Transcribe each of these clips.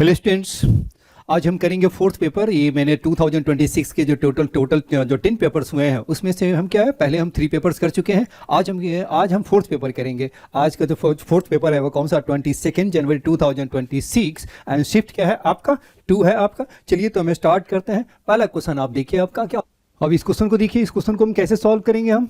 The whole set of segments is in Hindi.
हेलो स्टूडेंट्स, आज हम करेंगे फोर्थ पेपर। ये मैंने 2026 के जो टोटल जो 10 पेपर्स हुए हैं उसमें से हम क्या है, पहले हम 3 पेपर्स कर चुके हैं। आज हम फोर्थ पेपर करेंगे। आज का जो फोर्थ पेपर है वो कौन सा, 22 जनवरी 2026 एंड शिफ्ट क्या है आपका 2 है आपका। चलिए तो हमें स्टार्ट करते हैं। पहला क्वेश्चन आप देखिए आपका क्या। अब इस क्वेश्चन को देखिए, इस क्वेश्चन को हम कैसे सॉल्व करेंगे। हम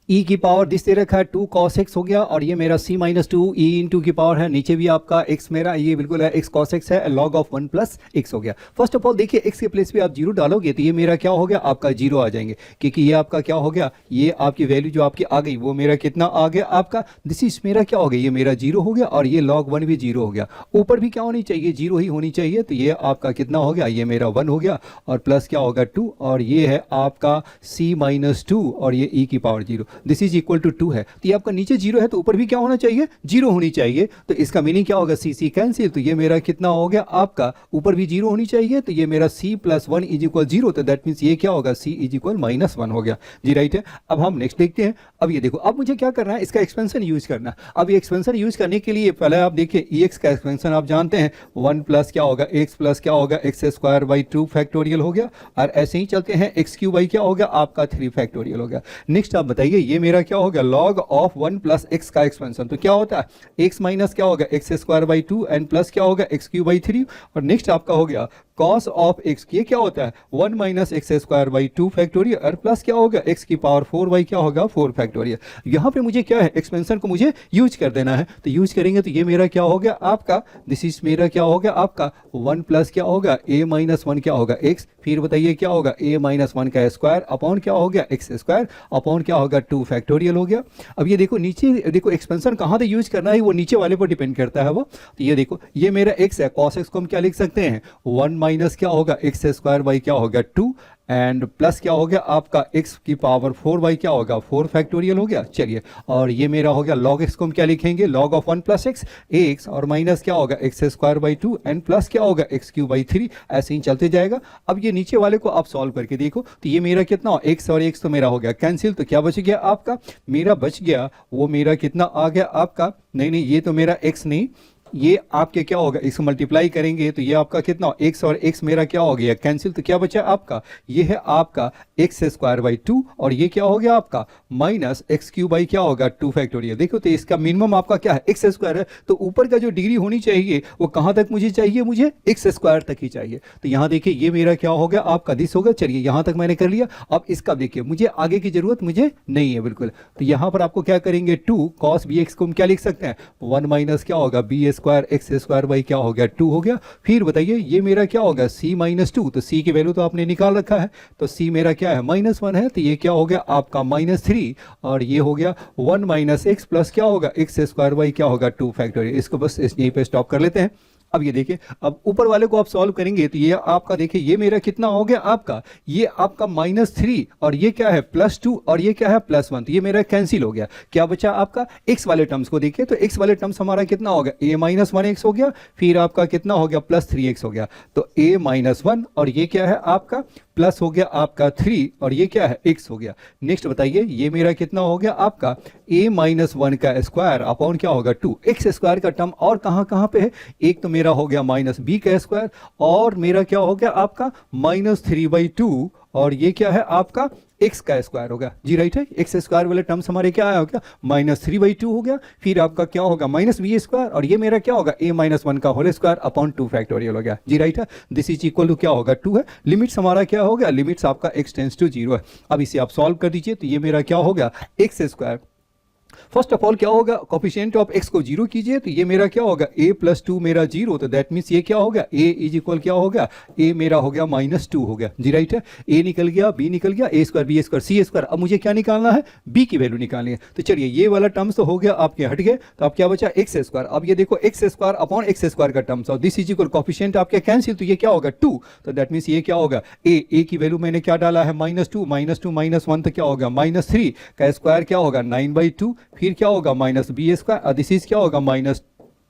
e की पावर दिस दे रखा है 2 cos x हो गया, और ये मेरा c माइनस 2 e इंटू की पावर है, नीचे भी आपका x मेरा ये बिल्कुल है x cos x है, log ऑफ 1 प्लस x हो गया। फर्स्ट ऑफ ऑल देखिए, x के प्लेस पे आप 0 डालोगे तो ये मेरा क्या हो गया, आपका 0 आ जाएंगे, क्योंकि ये आपका क्या हो गया, ये आपकी वैल्यू जो आपकी आ गई वो मेरा कितना आ गया आपका, दिस इज मेरा क्या हो गया, ये मेरा 0 हो गया, और ये log 1 भी 0 हो गया। ऊपर भी क्या होनी चाहिए, 0 ही होनी चाहिए, तो ये आपका कितना हो गया, ये मेरा 1 हो गया, और प्लस क्या होगा 2, और ये है आपका c माइनस 2, और ये e की power 0, this is equal to 2 है। तो ये आपका नीचे 0 है तो ऊपर भी क्या होना चाहिए, 0 होनी चाहिए। तो इसका मीनिंग क्या होगा, सी सी कैंसिल, तो ये मेरा कितना हो गया आपका, ऊपर भी 0 होनी चाहिए, तो ये मेरा c प्लस 1 इज इक्वल 0, तो दैट मीन्स ये क्या होगा, c इज इक्वल माइनस 1 हो गया जी, राइट है। अब हम नेक्स्ट देखते हैं। अब ये देखो, अब मुझे क्या करना है, इसका एक्सपेंशन यूज करना। अब ये एक्सपेंशन यूज करने के लिए पहले आप देखिए, ex का एक्सपेंशन आप जानते हैं, 1 प्लस क्या होगा, x प्लस क्या होगा, एक्स स्क्वायर बाई 2 फैक्टोरियल हो गया, और ऐसे ही चलते हैं, एक्स क्यू बाई क्या हो गया आपका 3 फैक्टोरियल हो गया। नेक्स्ट आप बताइए, ये मेरा क्या हो गया, log ऑफ 1 प्लस एक्स का एक्सपेंशन, तो क्या होता है x माइनस क्या होगा, x square by 2 and plus क्या होगा, एक्स क्यू बाई 3, और नेक्स्ट आपका हो गया cos ऑफ x, ये क्या होता है 1 minus x square by 2 factorial, और प्लस क्या होगा x की पावर 4 बाई क्या होगा 4 फैक्टोरियल। यहाँ पे मुझे क्या है, एक्सपेंशन को मुझे यूज कर देना है, तो यूज करेंगे तो ये मेरा क्या हो गया आपका, दिस इज मेरा क्या हो गया आपका 1 प्लस क्या होगा a माइनस 1 क्या होगा x, फिर बताइए क्या होगा a माइनस 1 का स्क्वायर अपॉन क्या हो गया एक्स स्क्वायर अपॉन क्या होगा 2 फैक्टोरियल हो गया। अब ये देखो नीचे देखो, एक्सपेंशन कहाँ से यूज करना है वो नीचे वाले पर डिपेंड करता है वो। तो ये देखो, ये मेरा x है, cos x को हम क्या लिख सकते हैं, 1 माइनस क्या होगा एक्स स्क्वायर बाई क्या होगा 2 एंड प्लस क्या हो गया आपका x की पावर 4 बाई क्या होगा 4 फैक्टोरियल हो गया। चलिए, और ये मेरा हो गया log x को हम क्या लिखेंगे, log of 1 plus x ax, और माइनस क्या होगा x square by 2 and plus क्या होगा एक्स क्यू बाई 3, ऐसे ही चलते जाएगा। अब ये नीचे वाले को आप सॉल्व करके देखो, तो ये मेरा कितना हो, x और x तो मेरा हो गया कैंसिल, तो क्या बच गया आपका, मेरा बच गया वो मेरा कितना आ गया आपका, नहीं ये तो मेरा x नहीं, ये आपके क्या होगा, इसको मल्टीप्लाई करेंगे तो ये आपका कितना, x और x मेरा क्या हो गया कैंसिल, तो क्या बचा आपका, ये है आपका एक्स स्क्वायर बाई 2, और ये क्या हो गया आपका माइनस एक्स क्यू बाई क्या होगा 2 फैक्टोरियल। देखो तो इसका मिनिमम आपका क्या है, एक्स स्क्वायर है, तो ऊपर का जो डिग्री होनी चाहिए वो कहाँ तक मुझे चाहिए, मुझे एक्स स्क्वायर तक ही चाहिए। तो यहाँ देखिए, ये मेरा क्या हो गया आपका दिस होगा। चलिए यहाँ तक मैंने कर लिया। अब इसका देखिए, मुझे आगे की जरूरत मुझे नहीं है बिल्कुल, तो यहाँ पर आपको क्या करेंगे, 2 cos bx को हम क्या लिख सकते हैं, 1 माइनस क्या होगा b square x square by क्या हो गया 2 हो गया। फिर बताइए ये मेरा क्या होगा, c माइनस 2, तो c की वैल्यू तो आपने निकाल रखा है, तो c मेरा क्या है माइनस 1 है, तो ये क्या हो गया आपका माइनस 3, और ये हो गया 1 माइनस एक्स प्लस क्या होगा एक्स स्क्वायर बाई क्या होगा 2 फैक्टोरियल। इसको बस यहीं पे स्टॉप कर लेते हैं। अब ये देखिए, अब ऊपर वाले को आप सॉल्व करेंगे तो ये आपका देखिए, ये मेरा कितना हो गया आपका, ये आपका माइनस 3, और ये क्या है प्लस 2, और ये क्या है प्लस 1, तो ये मेरा कैंसिल हो गया। क्या बचा आपका, x वाले टर्म्स को देखिए, तो x वाले टर्म्स हमारा कितना हो गया, a माइनस 1x हो गया, फिर आपका कितना हो गया प्लस 3x हो गया, तो a माइनस 1, और ये क्या है आपका प्लस हो गया आपका 3, और ये क्या है x हो गया। नेक्स्ट बताइए, ये मेरा कितना हो गया आपका a माइनस 1 का स्क्वायर अपॉन क्या होगा 2, एक्स स्क्वायर का टर्म और कहाँ पे है, एक तो मेरा हो गया माइनस b का स्क्वायर, और मेरा क्या हो गया आपका माइनस 3 बाई 2, और ये क्या है आपका x का स्क्वायर होगा जी, राइट है। एक्स स्क्वायर वाले टर्म्स हमारे क्या आया होगा, माइनस 3 बाई 2 हो गया, फिर आपका क्या होगा माइनस बी स्क्वायर, और ये मेरा क्या होगा a माइनस 1 का होल स्क्वायर अपॉन 2 फैक्टोरियल हो गया जी, राइट है। दिस इज इक्वल टू क्या होगा 2 है। लिमिट्स हमारा क्या हो गया, लिमिट्स आपका x टेंस टू 0 है। अब इसे आप सॉल्व कर दीजिए, तो ये मेरा क्या हो गया x square, first of all क्या होगा, कोफिशिएंट ऑफ x को 0 कीजिए, तो ये मेरा क्या होगा a प्लस 2 मेरा 0, तो दैट मीन्स ये क्या हो गया, a इज इक्वल क्या हो गया, a मेरा हो गया माइनस 2 हो गया जी, राइट है। a निकल गया, b निकल गया, a square b square c square. अब मुझे क्या निकालना है, b की वैल्यू निकालनी है, तो चलिए ये वाला टर्म्स तो हो गया आपके हट गए, तो अब क्या बचा एक्स स्क्वायर। अब ये देखो x square upon x square का टर्म्स, और दिस इज इक्वल कोफिशिएंट आपके कैंसिल, तो ये क्या होगा 2, तो दैट मीन्स ये क्या होगा a की वैल्यू मैंने क्या डाला है माइनस 2 माइनस 1, तो क्या होगा माइनस 3 का स्क्वायर क्या होगा 9 बाई 2, फिर क्या होगा minus b square, this is क्या होगा माइनस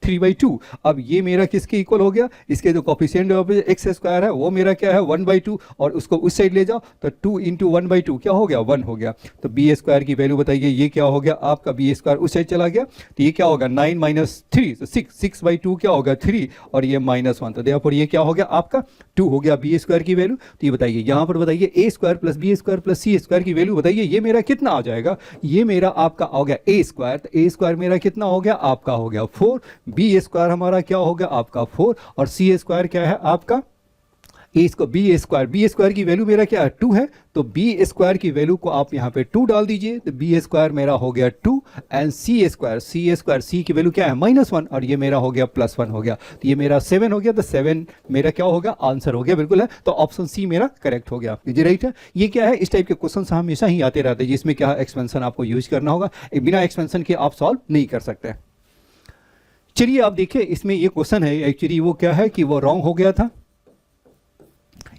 3/2। अब ये मेरा किसके इक्वल हो गया, इसके जो कोफिशिएंट ऑफ एक्स स्क्वायर है वो मेरा क्या है 1/2, और उसको उस साइड ले जाओ तो 2 इंटू 1/2 क्या हो गया 1 हो गया। तो बी स्क्वायर की वैल्यू बताइए, ये क्या हो गया आपका, बी स्क्वायर उस साइड चला गया तो ये क्या होगा 9 माइनस 3, तो 6/2 क्या होगा 3, और ये -1, तो देयरफॉर ये क्या हो गया आपका 2 हो गया बी स्क्वायर की वैल्यू। तो ये बताइए यहाँ पर बताइए A square plus B square plus C square की वैल्यू बताइए, ये मेरा कितना आ जाएगा, ये मेरा आपका हो गया ए स्क्वायर, तो ए स्क्वायर मेरा कितना हो गया आपका हो गया 4, बी स्क्वायर हमारा क्या हो गया आपका 4, और सी स्क्वायर क्या है आपका इसको बी स्क्वायर की वैल्यू मेरा क्या है 2 है, तो बी स्क्वायर की वैल्यू को आप यहाँ पे 2 डाल दीजिए, तो बी स्क्वायर मेरा हो गया 2, एंड सी स्क्वायर सी की वैल्यू क्या है -1, और ये मेरा हो गया +1 हो गया, तो ये मेरा 7 हो गया, तो 7 मेरा क्या होगा आंसर हो गया, बिल्कुल है, तो ऑप्शन सी मेरा करेक्ट हो गया जी, राइट है। ये क्या है, इस टाइप के क्वेश्चन हमेशा ही आते रहते हैं जिसमें क्या है एक्सपेंशन आपको यूज करना होगा, बिना एक्सपेंशन के आप सॉल्व नहीं कर सकते। चलिए आप देखिए इसमें ये क्वेश्चन है एक्चुअली वो क्या है कि वो रॉन्ग हो गया था,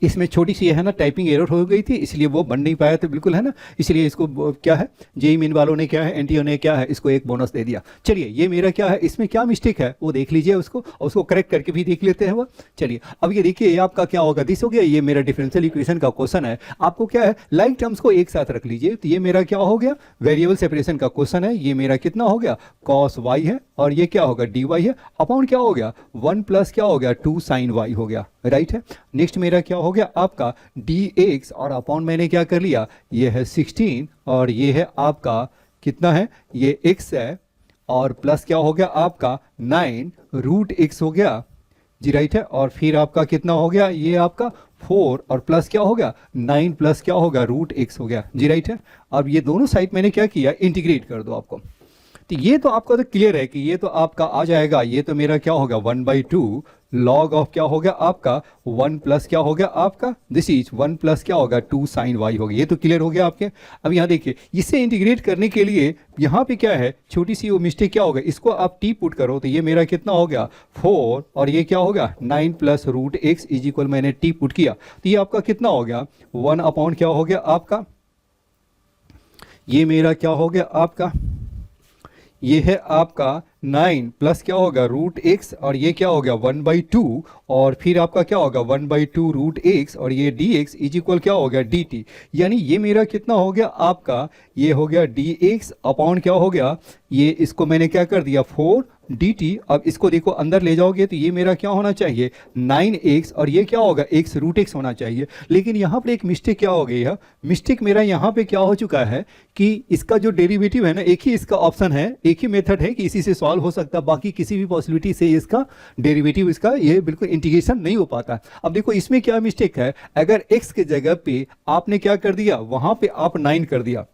इसमें छोटी सी है ना टाइपिंग एरर हो गई थी, इसलिए वो बन नहीं पाया था, बिल्कुल है ना, इसलिए इसको क्या है जेईई मेन वालों ने क्या है एनटीओ ने क्या है इसको एक बोनस दे दिया। चलिए ये मेरा क्या है, इसमें क्या मिस्टेक है वो देख लीजिए उसको, और उसको करेक्ट करके भी देख लेते हैं वो। चलिए अब ये देखिए ये आपका क्या होगा, दिस हो गया, ये मेरा डिफरेंशियल इक्वेशन का क्वेश्चन है, आपको क्या है लाइक टर्म्स को एक साथ रख लीजिए, तो ये मेरा क्या हो गया वेरिएबल सेपरेशन का क्वेश्चन है, ये मेरा कितना हो गया cos y है, और ये क्या होगा dy है, अपॉन क्या हो गया 1 प्लस क्या हो गया 2 sin y हो गया, राइट है। नेक्स्ट मेरा क्या हो गया आपका dx, और अपॉन मैंने क्या कर लिया ये है 16, और ये है आपका कितना है ये x है, और प्लस क्या हो गया आपका 9 रूट x हो गया जी, राइट है, और फिर आपका कितना हो गया ये आपका 4, और प्लस क्या हो गया 9 प्लस क्या होगा रूट x हो गया जी, राइट है। अब ये दोनों साइड मैंने क्या किया इंटीग्रेट कर दो आपको, तो ये तो आपका तो क्लियर है कि ये तो आपका आ जाएगा, ये तो मेरा क्या होगा 1/2 लॉग ऑफ क्या हो गया आपका 1 प्लस क्या हो गया आपका दिस इज 1 प्लस क्या होगा 2 sin y हो गया, ये तो क्लियर हो गया आपके। अब यहाँ देखिए इसे इंटीग्रेट करने के लिए यहाँ पे क्या है छोटी सी वो मिस्टेक क्या होगा, इसको आप टी पुट करो तो ये मेरा कितना हो गया 4, और ये क्या होगा 9 plus root x is equal मैंने टी पुट किया, तो ये आपका कितना हो गया 1 अपॉन क्या हो गया आपका, ये मेरा क्या हो गया आपका ये है आपका 9 प्लस क्या होगा रूट x, और ये क्या हो गया 1/2, और फिर आपका क्या होगा 1/2 रूट x, और ये dx इज इक्वल क्या हो गया dt, यानी ये मेरा कितना हो गया आपका ये हो गया dx अपॉन क्या हो गया ये इसको मैंने क्या कर दिया 4 dt। अब इसको देखो अंदर ले जाओगे तो ये मेरा क्या होना चाहिए 9x, और ये क्या होगा x रूट x होना चाहिए, लेकिन यहाँ पर एक मिस्टेक क्या हो गई है, मिस्टेक मेरा यहाँ पे क्या हो चुका है कि इसका जो डेरिवेटिव है ना एक ही इसका ऑप्शन है, एक ही मेथड है कि इसी से सॉल्व हो सकता है, बाकी किसी भी पॉसिबिलिटी से इसका डेरिवेटिव इसका ये बिल्कुल इंटीग्रेशन नहीं हो पाता। अब देखो इसमें क्या मिस्टेक है, अगर x के जगह पे आपने क्या कर दिया वहां पे आप 9 कर दिया,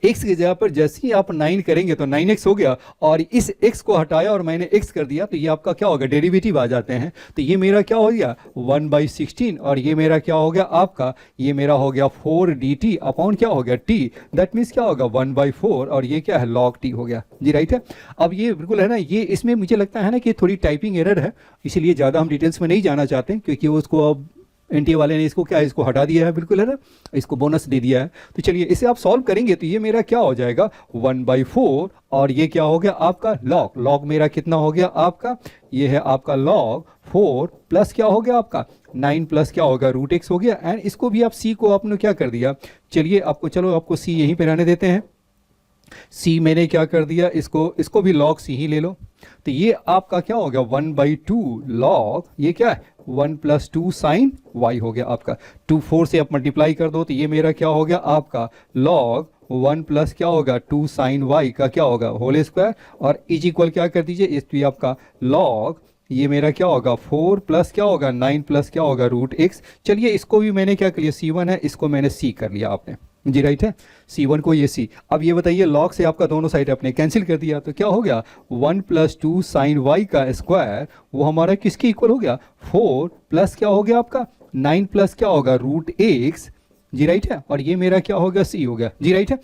x की जगह पर जैसे ही आप 9 करेंगे तो 9x हो गया, और इस x को हटाया और मैंने x कर दिया तो ये आपका क्या होगा डेरिवेटिव आ जाते हैं, तो ये मेरा क्या हो गया 1/16, और ये मेरा क्या हो गया आपका ये मेरा हो गया 4 dt अपॉन क्या हो गया t, दैट मीन्स क्या होगा 1/4, और ये क्या है log t हो गया जी, राइट है। अब ये बिल्कुल है ना, ये इसमें मुझे लगता है ना कि थोड़ी टाइपिंग एरर है, इसलिए ज़्यादा हम डिटेल्स में नहीं जाना चाहते क्योंकि वो उसको अब एनटीए वाले ने इसको क्या इसको हटा दिया है, बिल्कुल है ना, इसको बोनस दे दिया है। तो चलिए इसे आप सॉल्व करेंगे तो ये मेरा क्या हो जाएगा 1/4, और ये क्या हो गया आपका लॉग मेरा कितना हो गया आपका ये है आपका log 4 प्लस क्या हो गया आपका 9 प्लस क्या होगा रूट x हो गया, एंड इसको भी आप c को आपने क्या कर दिया, चलिए आपको c यहीं पे रहने देते हैं, c मैंने क्या कर दिया इसको भी log c ही ले लो, तो ये आपका क्या हो गया 1/2 log ये क्या है 1 प्लस 2 sin y हो गया आपका, 2 4 से आप मल्टीप्लाई कर दो तो ये मेरा क्या हो गया आपका log 1 प्लस क्या होगा 2 sin y का क्या होगा होल स्क्वायर, और इज इक्वल क्या कर दीजिए इस तो आपका log ये मेरा क्या होगा 4 प्लस क्या होगा 9 प्लस क्या होगा रूट x। चलिए इसको भी मैंने क्या कर लिया c1 है, इसको मैंने c कर लिया आपने जी, राइट है, c1 को ये c। अब ये बताइए log से आपका दोनों साइड आपने कैंसिल कर दिया तो क्या हो गया 1 प्लस 2 sin y का स्क्वायर वो हमारा किसके इक्वल हो गया 4 प्लस क्या हो गया आपका 9 प्लस क्या होगा रूट x जी, राइट है, और ये मेरा क्या हो गया c हो गया जी, राइट है।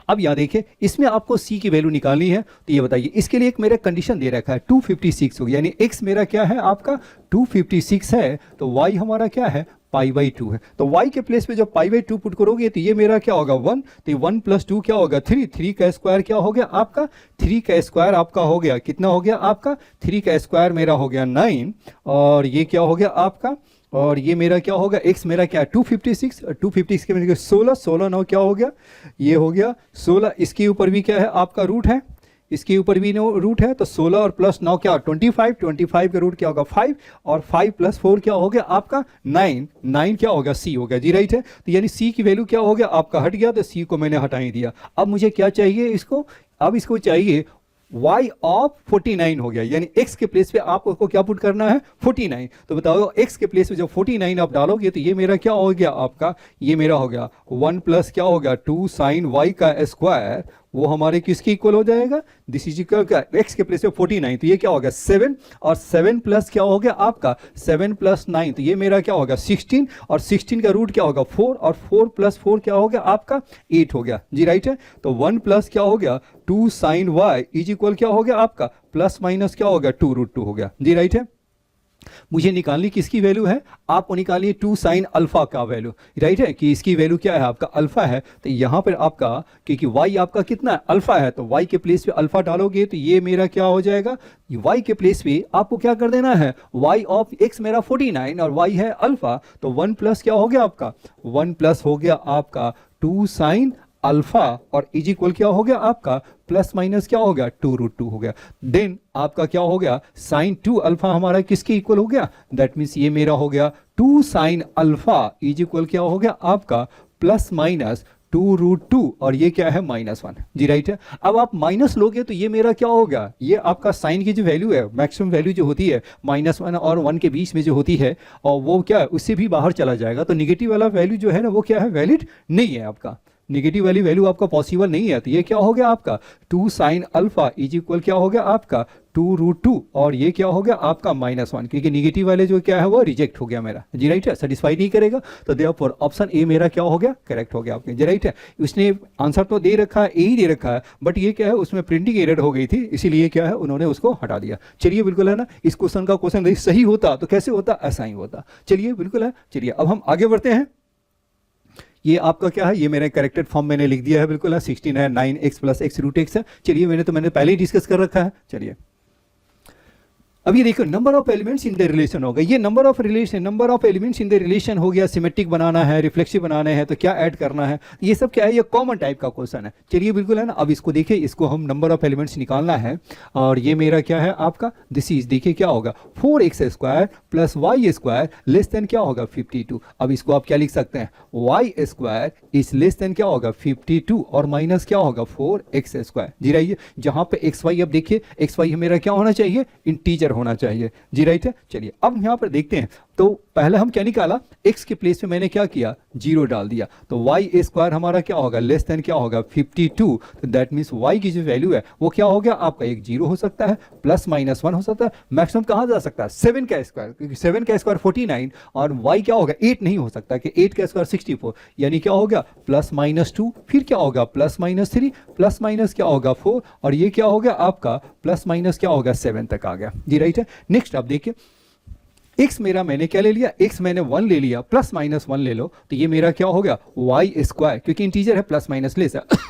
अब यहाँ देखिए इसमें आपको c की वैल्यू निकालनी है, तो ये बताइए इसके लिए एक मेरा कंडीशन दे रखा है 256 हो गया, यानी x मेरा क्या है आपका 256 है, तो y हमारा क्या है पाई बाई 2 है। तो y के प्लेस पे जब पाई बाई 2 पुट करोगे तो ये मेरा क्या होगा 1, तो 1 प्लस 2 क्या होगा 3, 3 का स्क्वायर क्या हो गया आपका, 3 का स्क्वायर आपका हो गया कितना हो गया आपका, 3 का स्क्वायर मेरा हो गया 9, और ये क्या हो गया आपका, और ये मेरा क्या होगा x मेरा क्या है 256, 256 के मेरे 16, 16 9 क्या हो गया, ये हो गया 16, इसके ऊपर भी क्या है आपका रूट है, इसके ऊपर भी रूट है, तो 16 और प्लस 9 क्या 25, 25 का रूट क्या होगा 5, और 5 प्लस 4 क्या हो गया आपका 9, 9 क्या होगा c हो गया जी, राइट है। तो यानी c की वैल्यू क्या हो गया आपका हट गया, तो c को मैंने हटा ही दिया। अब मुझे क्या चाहिए इसको, अब इसको चाहिए y ऑफ 49 हो गया, यानी x के प्लेस पे आपको उसको क्या पुट करना है 49। तो बताओ x के प्लेस पे जब 49 आप डालोगे तो ये मेरा क्या हो गया आपका, ये मेरा हो गया 1 प्लस क्या होगा 2 साइन y का स्क्वायर, वो हमारे किसके इक्वल हो जाएगा, दिस इज इक्वल का x के प्लेस पे 49, तो ये क्या होगा 7, और 7 प्लस क्या हो गया आपका 7 प्लस 9, तो ये मेरा क्या होगा 16, और 16 का रूट क्या होगा 4, और 4 प्लस 4 क्या हो गया आपका 8 हो गया जी, राइट है। तो 1 प्लस क्या हो गया 2 साइन y इज इक्वल क्या हो गया आपका प्लस माइनस क्या हो गया 2 रूट 2 हो गया जी, राइट है। मुझे निकालनी किसकी वैल्यू है, आपको निकालिए 2 साइन अल्फा का वैल्यू, राइट है, कि इसकी वैल्यू क्या है आपका अल्फा है। तो यहां पर आपका क्योंकि y आपका कितना है अल्फा है, तो y के प्लेस पे अल्फा डालोगे तो ये मेरा क्या हो जाएगा, y के प्लेस पे आपको क्या कर देना है, y ऑफ x मेरा 49 और y है अल्फा, तो 1 प्लस क्या हो गया आपका, 1 प्लस हो गया आपका 2 साइन अल्फा, और इज इक्वल क्या हो गया आपका प्लस माइनस क्या हो गया 2 रूट 2 हो गया। देन आपका क्या हो गया साइन 2 अल्फा हमारा किसके इक्वल हो गया, दैट मीन्स ये मेरा हो गया 2 साइन अल्फा इज इक्वल क्या हो गया आपका प्लस माइनस 2 रूट 2, और ये क्या है -1 जी, राइट है। अब आप माइनस लोगे तो ये मेरा क्या होगा, ये आपका साइन की जो वैल्यू है मैक्सिमम वैल्यू जो होती है -1 और 1 के बीच में जो होती है, और वो क्या है उससे भी बाहर चला जाएगा, तो निगेटिव वाला वैल्यू जो है ना वो क्या है वैलिड नहीं है, आपका निगेटिव वाली वैल्यू आपका पॉसिबल नहीं है। तो ये क्या हो गया आपका 2 साइन अल्फा इज इक्वल क्या हो गया आपका 2 रूट 2, और ये क्या हो गया आपका -1, क्योंकि निगेटिव वाले जो क्या है वो रिजेक्ट हो गया मेरा जी, राइट है, सेटिस्फाई नहीं करेगा। तो देयरफॉर ऑप्शन ए मेरा क्या हो गया करेक्ट हो गया आपके जी, राइट है। उसने आंसर तो दे रखा है, ए ही दे रखा है, बट ये क्या है उसमें प्रिंटिंग एरर हो गई थी, इसीलिए क्या है उन्होंने उसको हटा दिया। चलिए बिल्कुल है ना, इस क्वेश्चन का क्वेश्चन सही होता तो कैसे होता, ऐसा ही होता। चलिए बिल्कुल है, चलिए अब हम आगे बढ़ते हैं। ये आपका क्या है, ये मेरा करेक्टेड फॉर्म मैंने लिख दिया है बिल्कुल है, 16 है 9x plus x root x है। चलिए मैंने पहले ही डिस्कस कर रखा है। चलिए अब ये देखो number of elements in the relation होगा, ये number of elements in the relation हो गया, सिमेट्रिक बनाना है, रिफ्लेक्सिव बनाना है, तो क्या ऐड करना है, ये सब क्या है, ये कॉमन टाइप का क्वेश्चन है। चलिए बिल्कुल है ना, अब इसको देखिए, इसको हम नंबर ऑफ एलिमेंट्स निकालना है, और ये मेरा क्या है आपका दिस इज, देखिए क्या होगा 4x square plus y square less than क्या होगा 52। अब इसको आप क्या लिख सकते हैं, y square is less than क्या होगा 52, और माइनस क्या होगा 4x स्क्वायर जी, रहिए जहां पे एक्स वाई, अब देखिए एक्स वाई मेरा क्या होना चाहिए इंटीजर होना चाहिए जी, राइट है। चलिए अब यहां पर देखते हैं, तो पहले हम क्या निकाला, x के प्लेस में मैंने क्या किया 0 डाल दिया, तो y स्क्वायर हमारा क्या होगा लेस देन क्या होगा 52, तो दैट मींस y की जो वैल्यू है वो क्या हो गया आपका एक 0 हो सकता है, प्लस माइनस 1 हो सकता है, मैक्सिमम कहां जा सकता है 7 का स्क्वायर, क्योंकि 7 का स्क्वायर 49, और y क्या होगा 8 नहीं हो सकता कि 8 का स्क्वायर 64, यानी क्या होगा प्लस माइनस 2, फिर क्या होगा प्लस माइनस 3, प्लस माइनस क्या होगा 4, और ये क्या हो गया आपका प्लस माइनस क्या होगा 7 तक आ गया जी, राइट है। नेक्स्ट आप देखिए x मेरा मैंने क्या ले लिया, x मैंने 1 ले लिया, प्लस माइनस 1 ले लो, तो ये मेरा क्या हो गया y स्क्वायर, क्योंकि इंटीजर है प्लस माइनस ले सकते,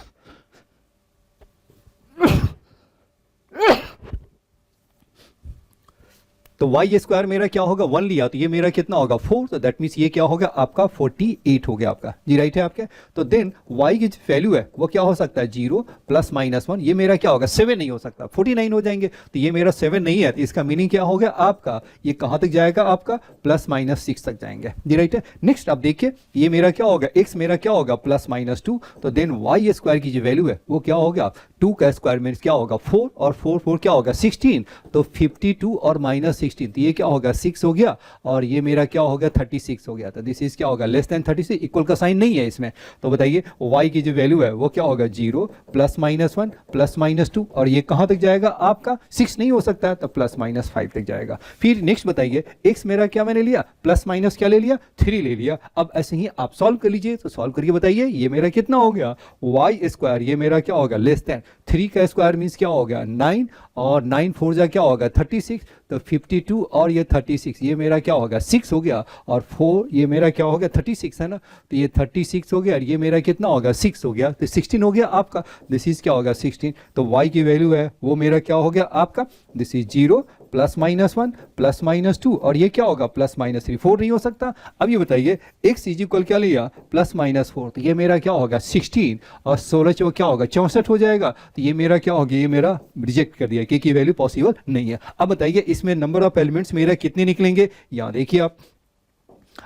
तो y स्क्वायर मेरा क्या होगा 1 लिया, तो ये मेरा कितना होगा 4, तो दैट मीन्स ये क्या होगा आपका 48 हो गया आपका जी, राइट है आपके। तो देन y की जो वैल्यू है वो क्या हो सकता है 0 प्लस माइनस 1, ये मेरा क्या होगा 7 नहीं हो सकता, 49 हो जाएंगे, तो ये मेरा 7 नहीं है, तो इसका मीनिंग क्या हो गया आपका ये कहां तक जाएगा आपका प्लस माइनस 6 तक जाएंगे जी, राइट है। नेक्स्ट आप देखिए ये मेरा क्या होगा x मेरा क्या होगा प्लस माइनस 2, तो देन y स्क्वायर की जो वैल्यू है वो क्या होगा 2 का स्क्वायर मीन्स क्या होगा 4, और 4 4 क्या होगा 16, तो 52 और माइनस 16, तो ये क्या होगा 6 हो गया, और ये मेरा क्या हो गया 36 हो गया, तो दिस इज क्या होगा लेस देन 36, इक्वल का साइन नहीं है इसमें, तो बताइए y की जो वैल्यू है वो क्या होगा 0 प्लस माइनस 1 प्लस माइनस 2, और ये कहां तक जाएगा आपका 6 नहीं हो सकता है, तो प्लस माइनस 5 तक जाएगा। फिर नेक्स्ट बताइए x मेरा क्या मैंने लिया प्लस माइनस क्या ले लिया 3 ले लिया। अब ऐसे ही आप सॉल्व कर लीजिए, तो सॉल्व करके बताइए ये मेरा कितना हो गया y स्क्वायर, ये मेरा क्या होगा लेस देन 3 का स्क्वायर मीन्स क्या हो गया 9, और 9 4 जा क्या होगा 36, तो 52 और ये 36, ये मेरा क्या होगा 6 हो गया, और 4 ये मेरा क्या हो गया 36 है ना, तो ये 36 हो गया, और ये मेरा कितना होगा 6 हो गया, तो 16 हो गया आपका, दिस इज क्या होगा 16। तो y की वैल्यू है वो मेरा क्या हो गया आपका, दिस इज 0 +-1 +-2, और ये क्या होगा +-3, 4 नहीं हो सकता। अब ये बताइए x इज इक्वल क्या लिया +-4, तो ये मेरा क्या होगा 16, और 16 चौ क्या होगा 64 हो जाएगा, तो ये मेरा क्या हो गया, ये मेरा रिजेक्ट कर दिया, k की वैल्यू पॉसिबल नहीं है। अब बताइए इसमें नंबर ऑफ एलिमेंट्स मेरा कितने निकलेंगे, यहाँ देखिए आप,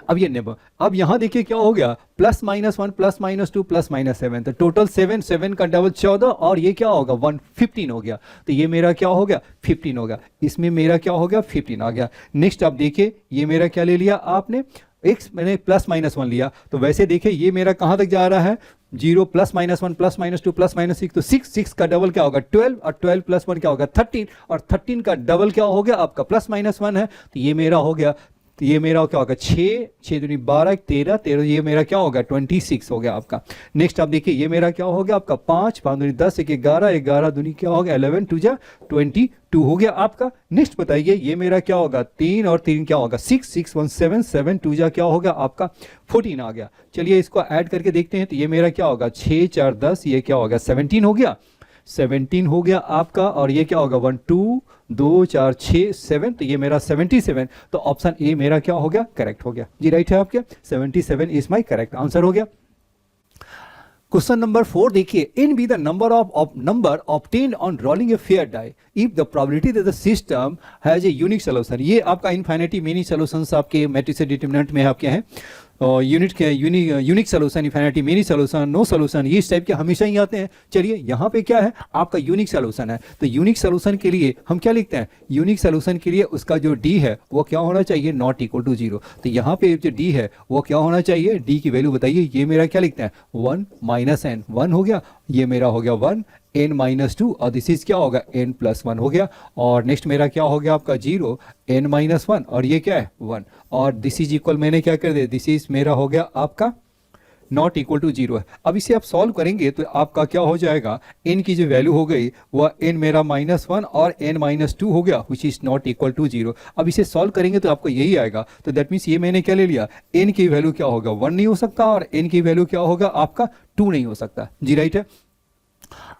अब ये नंबर, अब यहां देखिए क्या हो गया +-1 +-2 +-7, तो टोटल 7 का डबल 14, और ये क्या होगा 1 15 हो गया, तो ये मेरा क्या हो गया 15 हो गया, इसमें मेरा क्या हो गया 15 आ गया। नेक्स्ट आप देखिए ये मेरा क्या ले लिया आपने, x मैंने +-1 लिया, तो वैसे देखिए ये मेरा कहां तक जा रहा है 0 +-1 +-2 +-6, तो 6 का डबल क्या होगा 12, और 12 + 1 क्या होगा 13, और 13 का डबल क्या हो गया आपका +-1 है, तो ये मेरा हो गया, तो ये मेरा क्या होगा 6 दूनी 12 13 13, ये मेरा क्या होगा 26 हो गया आपका। नेक्स्ट आप देखिए ये मेरा क्या हो गया आपका 5 5 दूनी 10 1 11 11 दूनी क्या हो गया 11 2 जा 22 हो गया आपका। नेक्स्ट बताइए ये मेरा क्या होगा 3 और 3 क्या होगा 6 6 1 7 7 2 जा क्या हो गया आपका 14 आ गया। चलिए इसको ऐड करके देखते हैं, तो ये मेरा क्या होगा 6 4 10, ये क्या होगा 17 हो गया, 17 हो गया आपका, और ये क्या होगा 1 2 2 4 6 7, तो ये मेरा 77, तो ऑप्शन ए मेरा क्या हो गया करेक्ट हो गया जी, राइट है आपके 77 इज माय करेक्ट आंसर हो गया। क्वेश्चन नंबर 4 देखिए, n be the number obtained on rolling a fair die if the probability that the system has a unique solution. ये आपका इनफाइनिटी मेनी सॉल्यूशंस आपके मैट्रिक्स डिटरमिनेंट में आपके हैं, यूनिट के unique solution, infinity many solution, no solution, ये इस टाइप के हमेशा ही आते हैं। चलिए यहाँ पे क्या है आपका यूनिक सॉल्यूशन है, तो यूनिक सॉल्यूशन के लिए हम क्या लिखते हैं, यूनिक सॉल्यूशन के लिए उसका जो डी है वो क्या होना चाहिए नॉट इक्वल टू 0। तो यहाँ पे जो डी है वो क्या होना चाहिए, डी की वैल्यू बताइए, ये मेरा क्या लिखते हैं 1 -n, 1 हो गया, ये मेरा हो गया 1 n-2, और दिस इज क्या होगा n+1 हो गया, और नेक्स्ट मेरा क्या हो गया आपका 0 n-1, और ये क्या है 1, और दिस इज इक्वल मैंने क्या कर दिया, दिस इज मेरा हो गया आपका नॉट इक्वल टू 0 है। अब इसे आप सॉल्व करेंगे तो आपका क्या हो जाएगा, n की जो वैल्यू हो गई वह n मेरा -1 और n-2 हो गया which is not equal to 0। अब इसे सॉल्व करेंगे तो आपको यही आएगा, तो दैट मीन्स ये मैंने क्या ले लिया, n की वैल्यू क्या होगा 1 नहीं हो सकता, और n की वैल्यू क्या होगा आपका 2 नहीं हो सकता जी, राइट है।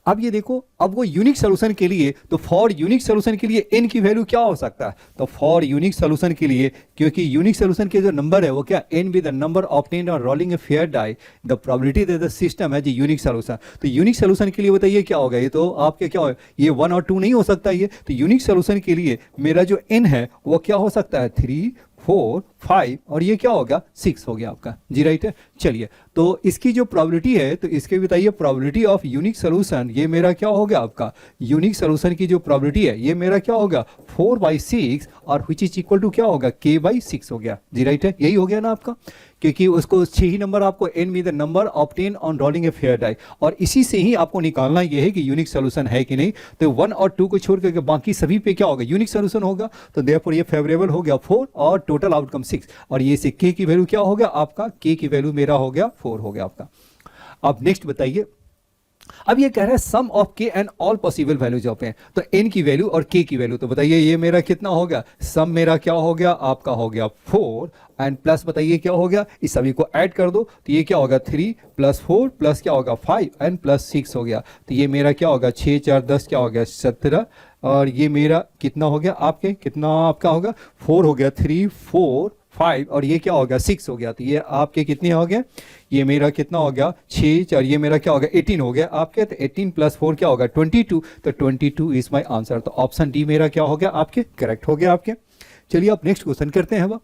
अब ये देखो, अब वो यूनिक सॉल्यूशन के लिए, तो फॉर यूनिक सॉल्यूशन के लिए n की वैल्यू क्या हो सकता है, तो फॉर यूनिक सॉल्यूशन के लिए, क्योंकि यूनिक सॉल्यूशन के जो नंबर है वो क्या n be the number obtained on rolling a fair die the probability that the system has a unique solution. तो यूनिक सॉल्यूशन के लिए बताइए क्या होगा, ये तो आपके क्या हो, ये 1 और 2 नहीं हो सकता ये, तो यूनिक सॉल्यूशन के लिए मेरा जो n है वो क्या हो सकता है 3 4 5, और ये क्या होगा 6 हो गया आपका जी, राइट है। चलिए तो इसकी जो प्रोबेबिलिटी है, तो इसके बताइए प्रोबेबिलिटी ऑफ यूनिक सॉल्यूशन, ये मेरा क्या होगा आपका यूनिक सॉल्यूशन की जो प्रोबेबिलिटी है ये मेरा क्या होगा 4/6, और विच इज इक्वल टू क्या होगा k/6 हो गया जी, राइट है, यही हो गया ना आपका, क्योंकि उसको 6 ही नंबर आपको n be the number obtain on rolling a fair die, और इसी से ही आपको निकालना ये है कि यूनिक सॉल्यूशन है कि नहीं। तो 1 और 2 को छोड़ करके बाकी सभी पे क्या होगा यूनिक सॉल्यूशन होगा, तो देयरफॉर ये फेवरेबल हो गया 4 और टोटल आउटकम 6, और ये से k की वैल्यू क्या हो गया आपका, k की वैल्यू मेरा हो गया 4 हो गया आपका। अब नेक्स्ट बताइए, अब ये कह रहा है sum of k and all possible values of n, तो n की वैल्यू और k की वैल्यू, तो बताइए ये मेरा कितना हो गया, सम मेरा क्या हो गया आपका हो गया 4 एंड प्लस बताइए क्या हो गया, इस सभी को ऐड कर दो, तो ये क्या होगा 3 + 4 प्लस क्या होगा 5 एंड +6 हो गया, तो ये मेरा क्या होगा 6 4 10 क्या हो गया 17, और ये मेरा कितना हो गया आपके, कितना आपका होगा 4 हो गया 3 4 5, और ये क्या हो गया 6 हो गया, तो ये आपके कितने हो गए, ये मेरा कितना हो गया 6 4, ये मेरा क्या हो गया 18 हो गया आपके, तो 18 + 4 क्या होगा 22, तो 22 इज माय आंसर, तो ऑप्शन डी मेरा क्या हो गया आपके करेक्ट हो गया आपके। चलिए आप नेक्स्ट क्वेश्चन करते हैं।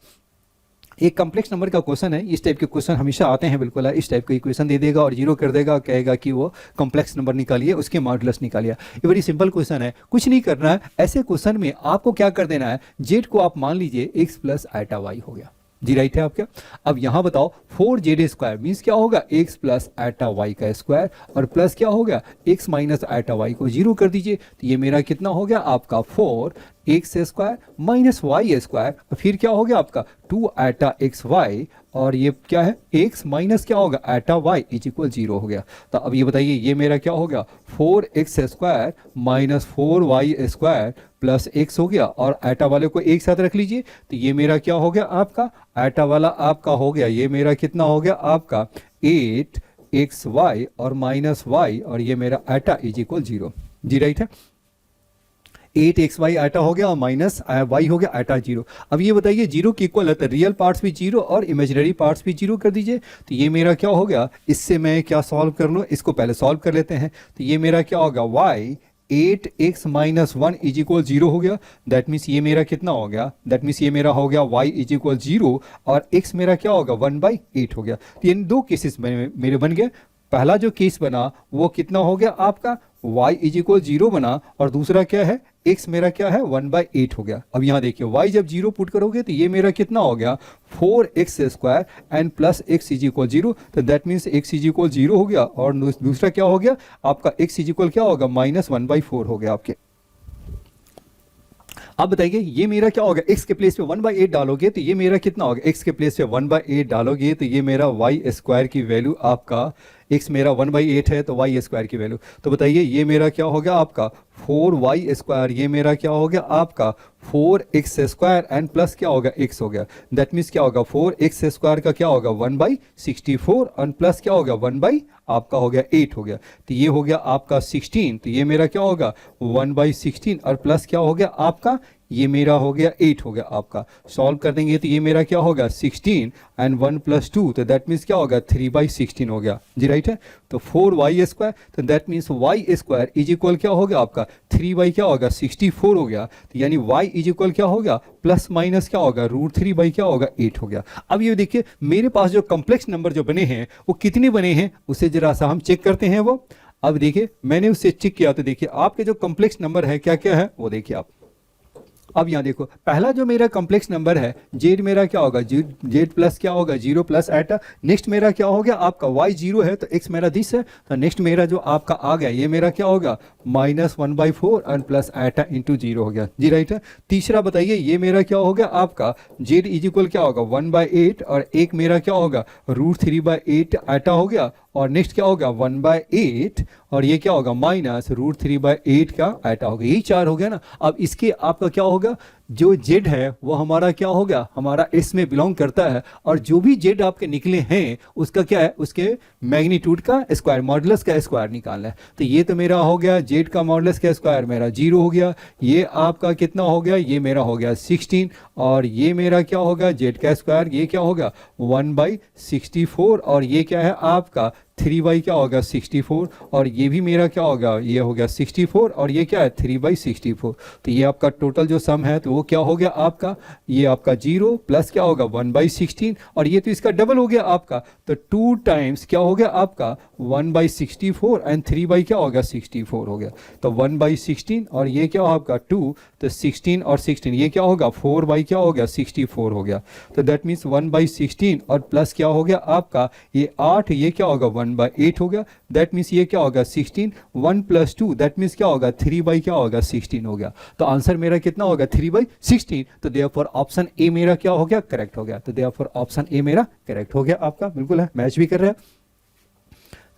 एक कॉम्प्लेक्स नंबर का क्वेश्चन है, इस टाइप के क्वेश्चन हमेशा आते हैं, बिल्कुल है, इस टाइप का इक्वेशन दे देगा और 0 कर देगा, कहेगा कि वो कॉम्प्लेक्स नंबर निकालिए, उसके मॉडुलस निकालिए। ये बड़ी सिंपल क्वेश्चन है, कुछ नहीं करना है, ऐसे क्वेश्चन में आपको क्या कर देना है, जेड को आप मान लीजिए x + η y हो गया जी, राइट है आपका। अब यहाँ बताओ 4z² मीन्स क्या होगा x + η y का स्क्वायर, और प्लस क्या होगा x - η y को 0 कर दीजिए, तो ये मेरा कितना हो गया आपका 4 x square minus y square, फिर क्या हो गया आपका 2 एटा एक्स वाई, और ये क्या है x माइनस क्या होगा एटा y इज इक्वल 0 हो गया। तो अब ये बताइए ये मेरा क्या हो गया 4x square minus 4y square plus x हो गया, और एटा वाले को एक साथ रख लीजिए, तो ये मेरा क्या हो गया आपका एटा वाला आपका हो गया, ये मेरा कितना हो गया आपका 8xy और माइनस y, और ये मेरा एटा इज इक्वल 0। जी राइट है, 8xy एटा हो गया और माइनस वाई हो गया एटा 0। अब ये बताइए 0 की इक्वल है तो रियल पार्ट्स भी 0 और इमेजिनरी पार्ट्स भी 0 कर दीजिए। तो ये मेरा क्या हो गया, इससे मैं क्या सॉल्व कर लूँ, इसको पहले सॉल्व कर लेते हैं। तो ये मेरा क्या होगा y 8x minus 1 is equal 0 हो गया। दैट मीन्स ये मेरा कितना हो गया, दैट मीन्स ये मेरा हो गया y इज इक्वल 0 और x मेरा क्या होगा 1/8 हो गया। तो ये दो केसेस मेरे बन गए। पहला जो केस बना वो कितना हो गया आपका y इज इक्वल 0 बना, और दूसरा क्या है x मेरा क्या है 1/8 हो गया। अब यहाँ देखिए y जब 0 पुट करोगे तो ये मेरा कितना हो गया 4x square and plus x is equal 0, तो that means x is equal 0 हो गया, और दूसरा क्या हो गया आपका x इज इक्वल क्या होगा माइनस 1/4 हो गया आपके। अब बताइए ये मेरा क्या होगा x के प्लेस पे 1/8 डालोगे तो ये मेरा कितना होगा, x के प्लेस पे 1/8 डालोगे तो ये मेरा y स्क्वायर की वैल्यू आपका, x मेरा 1/8 है तो y स्क्वायर की वैल्यू, तो बताइए ये मेरा क्या हो गया आपका 4y स्क्वायर, ये मेरा क्या हो गया आपका 4x स्क्वायर एंड प्लस क्या होगा x हो गया। दैट मीन्स क्या होगा 4x स्क्वायर का क्या होगा 1/64 और प्लस क्या होगा 1/ आपका हो गया 8 हो गया। तो ये हो गया आपका 16, तो ये मेरा क्या होगा 1/16 और प्लस क्या हो गया आपका ये मेरा हो गया 8 हो गया आपका। सॉल्व कर देंगे तो ये मेरा क्या होगा 16 एंड 1 + 2, तो दैट मीन्स क्या होगा 3/16 हो गया। जी राइट है, तो 4y स्क्वायर, तो that means y square is equal क्या हो गया आपका 3y क्या होगा 64 हो गया। तो यानी y इज इक्वल क्या होगा प्लस माइनस क्या होगा √3 क्या होगा 8 हो गया। अब ये देखिए मेरे पास जो कॉम्प्लेक्स नंबर जो बने हैं वो कितने बने हैं उसे जरा सा हम चेक करते हैं। वो अब देखिए मैंने उससे चेक किया तो देखिए आपके जो कॉम्प्लेक्स नंबर है क्या क्या है वो देखिए आप। अब यहाँ देखो पहला जो मेरा कॉम्प्लेक्स नंबर है जेड मेरा क्या होगा जेड प्लस क्या होगा 0 प्लस एटा। नेक्स्ट मेरा क्या हो गया आपका y 0 है तो x मेरा दिस है, तो नेक्स्ट मेरा जो आपका आ गया ये मेरा क्या होगा -1/4 और प्लस एटा इंटू 0 हो गया। जी राइट है। तीसरा बताइए ये मेरा क्या हो गया आपका z इज इक्वल क्या होगा 1/8 और एक मेरा क्या होगा √3/8 एटा हो गया, और नेक्स्ट क्या होगा 1/8 और ये क्या होगा -√3/8 का एटा होगा। यही 4 हो गया ना। अब इसके आपका क्या होगा जो z है वो हमारा क्या हो गया हमारा s में बिलोंग करता है, और जो भी z आपके निकले हैं उसका क्या है उसके मैग्नीट्यूड का स्क्वायर मॉडुलस का स्क्वायर निकालना है। तो ये तो मेरा हो गया z का मॉडुलस का स्क्वायर मेरा 0 हो गया, ये आपका कितना हो गया ये मेरा हो गया 16, और ये मेरा क्या होगा z का स्क्वायर ये क्या होगा 1/64, और ये क्या है आपका 3y क्या होगा 64, और ये भी मेरा क्या होगा ये हो गया 64, और ये क्या है 3/64। तो ये आपका टोटल जो सम है तो वो क्या हो गया आपका ये आपका 0 प्लस क्या होगा 1/16, और ये तो इसका डबल हो गया आपका, तो 2 टाइम्स क्या हो गया आपका 1/64 एंड 3 क्या होगा 64 हो गया। तो 1/16 और ये क्या होगा आपका 2, तो 16 और 16 ये क्या होगा 4 क्या हो गया 64 हो गया। तो दैट मीन्स 1/16 और प्लस क्या हो गया आपका ये 8 ये क्या होगा 1/8 हो गया। दैट मीन्स ये क्या होगा 16 1 + 2 दैट मीन्स क्या होगा 3 क्या होगा 16 हो गया। तो आंसर मेरा कितना होगा 3/16। तो देयरफॉर ऑप्शन ए मेरा क्या हो गया करेक्ट हो गया। तो देयरफॉर ऑप्शन ए मेरा करेक्ट हो गया आपका, बिल्कुल है मैच भी कर रहा है।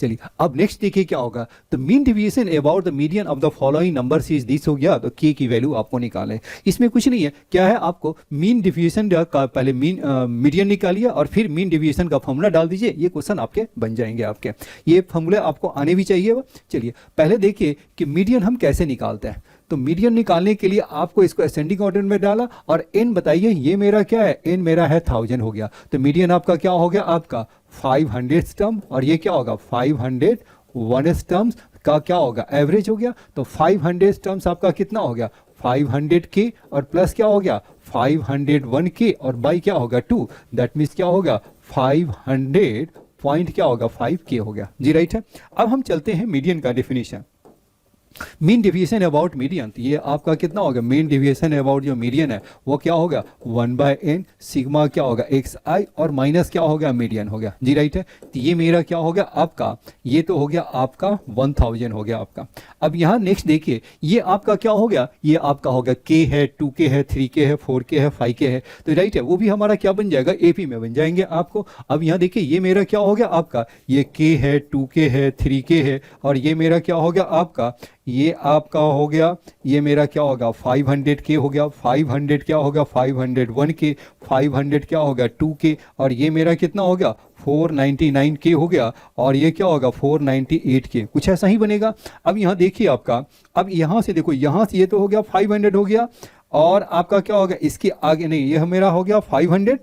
चलिए अब नेक्स्ट देखिए क्या होगा। तो mean deviation about the median of the following numbers is this हो गया। तो के की वैल्यू आपको निकाले, इसमें कुछ नहीं है क्या है आपको मीन डिविएशन का पहले मीडियन निकालिए और फिर मीन डिविएशन का फॉर्मूला डाल दीजिए, ये क्वेश्चन आपके बन जाएंगे। आपके ये फॉर्मूले आपको आने भी चाहिए। चलिए पहले देखिए कि मीडियन हम कैसे निकालते हैं। तो मीडियन निकालने के लिए आपको इसको असेंडिंग ऑर्डर में डाला, और n बताइए ये मेरा क्या है n मेरा है 1000 हो गया। तो मीडियन आपका क्या हो गया आपका 500 टर्म, और ये क्या होगा 501 टर्म्स का क्या होगा एवरेज हो गया। तो 500 टर्म्स आपका कितना हो गया 500k और प्लस क्या हो गया 501k और बाई क्या होगा 2, दैट मीन्स क्या होगा 500 पॉइंट क्या होगा 5k हो गया। जी राइट है। अब हम चलते हैं मीडियन का definition. Mean deviation about median, तो ये आपका कितना होगा, मीन डेविएशन अबाउट जो मीडियन है वो क्या होगा 1/n सिग्मा क्या होगा xi और माइनस क्या होगा मीडियन हो गया जी, राइट है। तो ये मेरा क्या हो गया आपका, ये तो हो गया आपका 1000 हो गया आपका। अब यहाँ नेक्स्ट देखिए, ये आपका क्या हो गया, ये आपका होगा k है, 2k है, 3k है, 4k है, 5k है, तो राइट है, वो भी हमारा क्या बन जाएगा AP में बन जाएंगे आपको। अब यहाँ देखिए ये मेरा क्या हो गया आपका, ये k है, 2k है, 3k है, और ये मेरा क्या हो गया आपका, ये आपका हो गया, ये मेरा क्या होगा 500k हो गया, 500 क्या होगा 501k, 500 क्या होगा 2k, और ये मेरा कितना हो गया 499k हो गया, और ये क्या होगा 498k, कुछ ऐसा ही बनेगा। अब यहाँ देखिए आपका, अब यहाँ से देखो, यहाँ से ये तो हो गया 500 हो गया, और आपका क्या होगा इसके आगे नहीं, ये मेरा हो गया 500,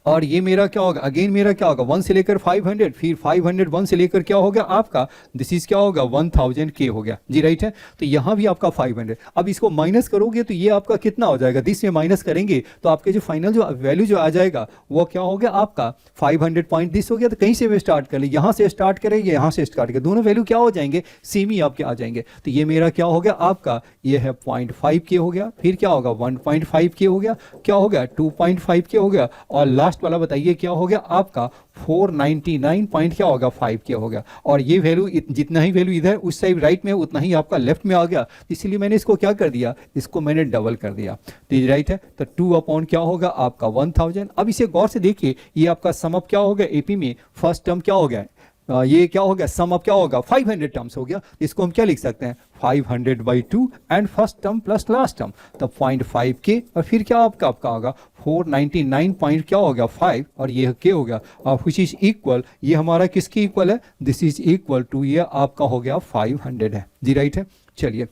और ये मेरा क्या होगा अगेन मेरा क्या होगा 1 से लेकर 500, फिर 501 से लेकर क्या होगा आपका, दिस इज क्या होगा 1000k हो गया जी, राइट है। तो यहाँ भी आपका 500, अब इसको माइनस करोगे तो ये आपका कितना हो जाएगा, दिस में माइनस करेंगे तो आपके जो फाइनल जो वैल्यू जो आ जाएगा वो क्या हो गया आपका 500 पॉइंट दिस हो गया। तो कहीं से भी स्टार्ट कर ले, यहाँ से स्टार्ट करेंगे, यहाँ से स्टार्ट करें, दोनों वैल्यू क्या हो जाएंगे सेम ही आपके आ जाएंगे। तो ये मेरा क्या हो गया आपका, ये है 0.5k हो गया, फिर क्या होगा 1.5k हो गया, क्या हो गया 2.5k हो गया, और लास्ट वाला बताइए क्या हो गया आपका 499 पॉइंट क्या होगा 5k हो गया। और ये वैल्यू जितना ही वैल्यू इधर उस साइड राइट में उतना ही आपका लेफ्ट में आ गया, इसलिए मैंने इसको क्या कर दिया, इसको मैंने डबल कर दिया, तो ये राइट है। तो 2 अपॉन क्या होगा आपका 1000। अब इसे गौर से देखिए, ये आपका सम अप क्या हो गया एपी में, फर्स्ट टर्म क्या हो गया, ये क्या हो गया सम अप क्या होगा 500 टर्म्स हो गया, इसको हम क्या लिख सकते हैं 500/2 and first term plus last term, तो 0.5k, और फिर क्या आपका होगा 499 पॉइंट क्या हो गया 5, और ये k हो गया, विच इज इक्वल, ये हमारा किसके इक्वल है, दिस इज इक्वल टू, ये आपका हो गया 500 है जी, राइट है। चलिए,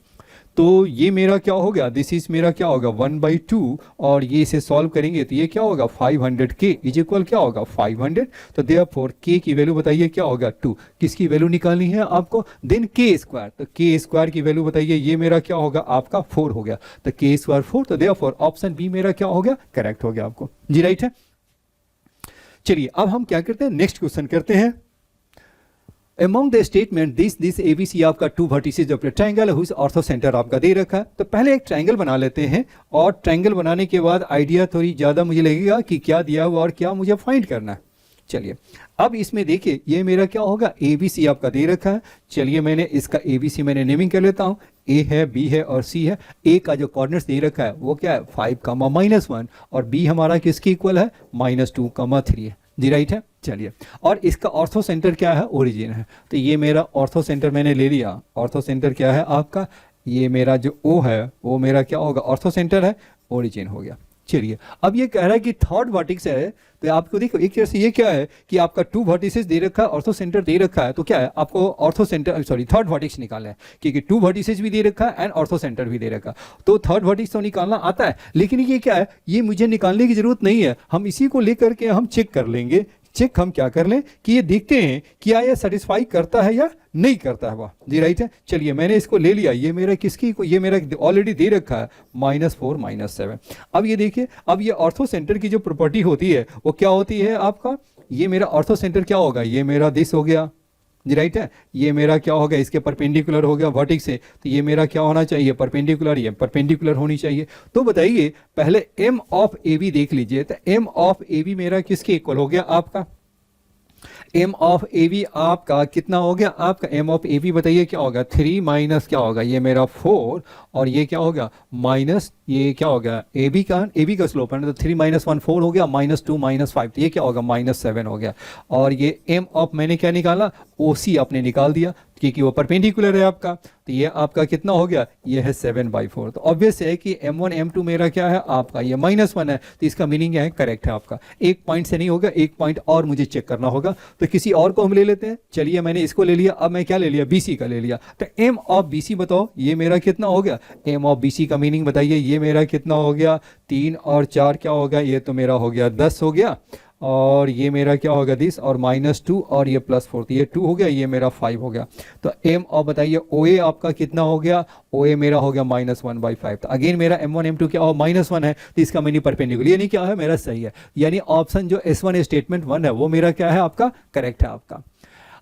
तो ये मेरा क्या हो गया, दिस इज मेरा क्या होगा 1/2, और ये इसे सॉल्व करेंगे तो ये क्या होगा 500k इज इक्वल क्या होगा 500। तो देयरफॉर k की वैल्यू बताइए क्या होगा 2, किसकी वैल्यू निकालनी है आपको, देन k स्क्वायर, तो k स्क्वायर की वैल्यू बताइए, ये मेरा क्या होगा आपका 4 हो गया, तो k स्क्वायर 4, तो देयरफॉर ऑप्शन बी मेरा क्या हो गया करेक्ट हो गया आपको जी, राइट है। चलिए अब हम क्या करते हैं, नेक्स्ट क्वेश्चन करते हैं। Among the statement this ABC आपका 2 vertices of a triangle whose ortho centre आपका दे रखा है। तो पहले एक ट्रायंगल बना लेते हैं, और ट्रायंगल बनाने के बाद आइडिया थोड़ी ज़्यादा मुझे लगेगा कि क्या दिया हुआ और क्या मुझे फाइंड करना है। चलिए अब इसमें देखिए, ये मेरा क्या होगा ABC आपका दे रखा है। चलिए मैंने इसका ABC मैंने नेमिंग कर लेता हूँ, A है, B है और C है। A का जो कॉर्नर्स दे रखा है वो क्या है 5, -1, और B हमारा किसकी इक्वल है -2, 3 है जी, राइट है। चलिए, और इसका ऑर्थो सेंटर क्या है, ओरिजिन है। तो ये मेरा ऑर्थो सेंटर मैंने ले लिया, ऑर्थो सेंटर क्या है आपका, ये मेरा जो O है वो मेरा क्या होगा ऑर्थो सेंटर है, ओरिजिन हो गया। चलिए अब ये कह रहा है कि थर्ड वर्टिक्स है, तो आपको देखो एक तरह से ये क्या है कि आपका 2 वर्टिसेस दे रखा है, ऑर्थो सेंटर दे रखा है, तो क्या है आपको ऑर्थो सेंटर थर्ड वर्टिक्स निकालना है, क्योंकि 2 वर्टिसेस भी दे रखा है एंड ऑर्थो सेंटर भी दे रखा है, तो थर्ड वर्टिक्स तो निकालना आता है। लेकिन ये क्या है, ये मुझे निकालने की जरूरत नहीं है, हम इसी को लेकर के हम चेक कर लेंगे। चेक हम क्या कर लें कि ये देखते हैं कि क्या ये सेटिस्फाई करता है या नहीं करता है, वाह जी, राइट है। चलिए मैंने इसको ले लिया, ये मेरा किसकी को, ये मेरा ऑलरेडी दे रखा है -4 -7। अब ये देखिए, अब ये ऑर्थो सेंटर की जो प्रॉपर्टी होती है वो क्या होती है आपका, ये मेरा ऑर्थो सेंटर क्या होगा, ये मेरा दिस हो गया जी, राइट है। ये मेरा क्या होगा इसके परपेंडिकुलर हो गया वर्टिक्स से, तो ये मेरा क्या होना चाहिए परपेंडिकुलर, ये परपेंडिकुलर होनी चाहिए। तो बताइए पहले m ऑफ AB देख लीजिए, तो m ऑफ AB मेरा किसके इक्वल हो गया आपका, m ऑफ AB आपका कितना हो गया आपका, m ऑफ AB बताइए क्या होगा 3 माइनस क्या होगा ये मेरा 4, और ये क्या होगा माइनस ये क्या होगा AB का स्लोप है, तो 3 - 1 4 हो गया, -2 -5, तो ये क्या होगा -7 हो गया। और ये m ऑफ मैंने क्या निकाला OC आपने निकाल दिया, क्योंकि वो परपेंडिकुलर है आपका, तो ये आपका कितना हो गया, ये है 7/4। तो ऑब्वियस है कि m1 m2 मेरा क्या है आपका ये -1 है, तो इसका मीनिंग क्या है करेक्ट है आपका। एक पॉइंट से नहीं होगा, एक पॉइंट और मुझे चेक करना होगा, तो किसी और को हम ले लेते हैं। चलिए मैंने इसको ले लिया, अब मैं क्या ले लिया BC का ले लिया, तो m ऑफ BC बताओ ये मेरा कितना हो गया, m ऑफ BC का मीनिंग बताइए, ये मेरा कितना हो गया 3 और 4 क्या हो गया, ये तो मेरा हो गया 10 हो गया, और ये मेरा क्या होगा दिस, और -2 और ये +4, तो ये 2 हो गया, ये मेरा 5 हो गया। तो m और बताइए OA आपका कितना हो गया, OA मेरा हो गया -1/5। तो अगेन मेरा m1 m2 क्या हो -1 है, तो इसका मीनिंग परपेंडिकुलर, यानी क्या है मेरा सही है, यानी ऑप्शन जो S1 स्टेटमेंट 1 है वो मेरा क्या है आपका करेक्ट है आपका।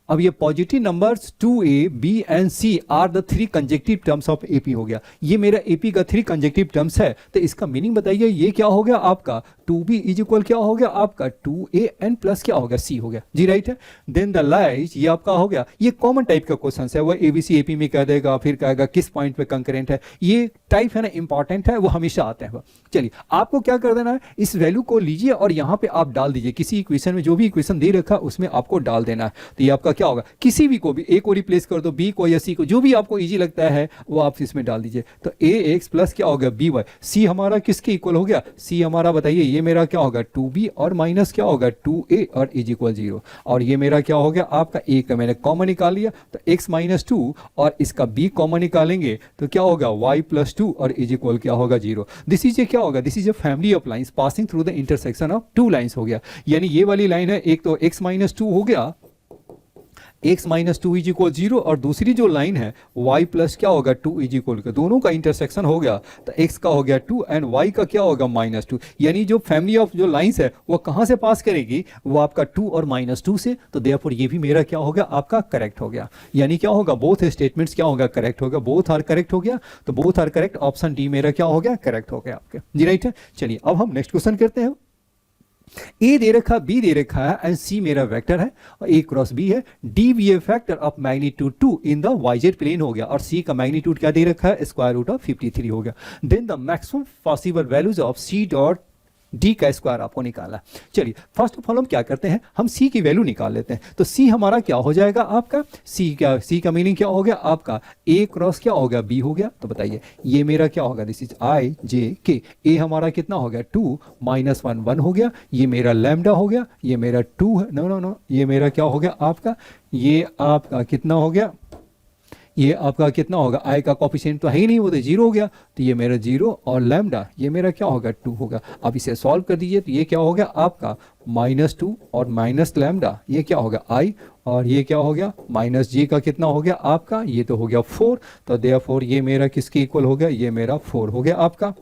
अब ये positive numbers 2a, b and c are the 3 consecutive terms of AP हो गया। ये मेरा AP का 3 कंजेक्टिव टर्म्स है, तो इसका मीनिंग बताइए ये क्या हो गया आपका 2b इज इक्वल क्या हो गया आपका 2a एन प्लस क्या हो गया c हो गया जी, राइट है। देन द लाइज ये आपका हो गया, ये कॉमन टाइप का क्वेश्चन है, वो ABC AP में कह देगा, फिर कहेगा किस पॉइंट पे कंकरेंट है, ये टाइप है ना इंपॉर्टेंट है, वो हमेशा आते हैं। चलिए आपको क्या कर देना है, इस वैल्यू को लीजिए और यहाँ पे आप डाल दीजिए, किसी इक्वेशन में जो भी इक्वेशन दे रखा उसमें आपको डाल देना है। तो ये आपका क्या होगा, किसी भी को भी A को रिप्लेस कर दो, B को या C को, जो भी आपको इजी लगता है वो आप इसमें डाल दीजिए। तो AX प्लस क्या होगा BY, C हमारा किसके इक्वल हो गया, C हमारा बताइए ये मेरा क्या होगा 2B और माइनस क्या होगा 2A और इज इक्वल 0, और ये मेरा क्या हो गया आपका A का मैंने कॉमन निकाल लिया, तो x माइनस 2 और इसका B कॉमन निकालेंगे तो क्या होगा y प्लस 2 और इज इक्वल क्या होगा 0। दिस इज ए क्या होगा, this is a family of lines passing through the intersection of two lines हो गया। यानी ये वाली लाइन है, एक तो x माइनस 2 हो गया, x माइनस 2 इज इक्वल 0, और दूसरी जो लाइन है y प्लस क्या होगा 2 इज इक्वल का, दोनों का इंटरसेक्शन हो गया, तो x का हो गया 2 एंड y का क्या होगा माइनस 2। यानी जो फैमिली ऑफ जो लाइंस है वो कहाँ से पास करेगी, वो आपका 2 और माइनस 2 से। तो देयरफॉर ये भी मेरा क्या हो गया आपका करेक्ट हो गया। यानी क्या होगा, बोथ स्टेटमेंट्स क्या होगा करेक्ट होगा, बोथ आर करेक्ट हो गया। तो both are correct, option d मेरा क्या हो गया करेक्ट हो गया आपके जी, राइट है। चलिए अब हम नेक्स्ट क्वेश्चन करते हैं। ए दे रखा, बी दे रखा है एंड सी मेरा वेक्टर है और ए क्रॉस बी है, d be a vector of magnitude 2 in the yz plane हो गया, और सी का मैग्नीट्यूड क्या दे रखा है स्क्वायर रूट ऑफ 53 हो गया। Then the maximum possible values of c dot d का स्क्वायर आपको निकाला। चलिए फर्स्ट ऑफ ऑल हम क्या करते हैं, हम सी की वैल्यू निकाल लेते हैं। तो सी हमारा क्या हो जाएगा आपका, सी का मीनिंग क्या हो गया आपका ए क्रॉस क्या हो गया बी हो गया। तो बताइए ये मेरा क्या होगा, दिस इज आई जे के, ए हमारा कितना हो गया 2 माइनस 1 1 हो गया, ये मेरा लैम्डा हो गया, ये मेरा 2 है, नो नो नो, ये मेरा क्या हो गया आपका, ये आपका कितना हो गया, ये आपका कितना होगा, आई का कॉफिशिएंट तो है ही नहीं, वो तो 0 हो गया, तो ये मेरा 0 और लैम्डा ये मेरा क्या होगा 2 होगा। अब इसे सॉल्व कर दीजिए, तो ये क्या हो गया आपका -2 और माइनस लैम्डा ये क्या होगा आई, और ये क्या हो गया माइनस जे का कितना हो गया आपका, ये तो हो गया 4। तो देयरफॉर ये मेरा किसके इक्वल हो गया, ये मेरा 4 हो गया आपका।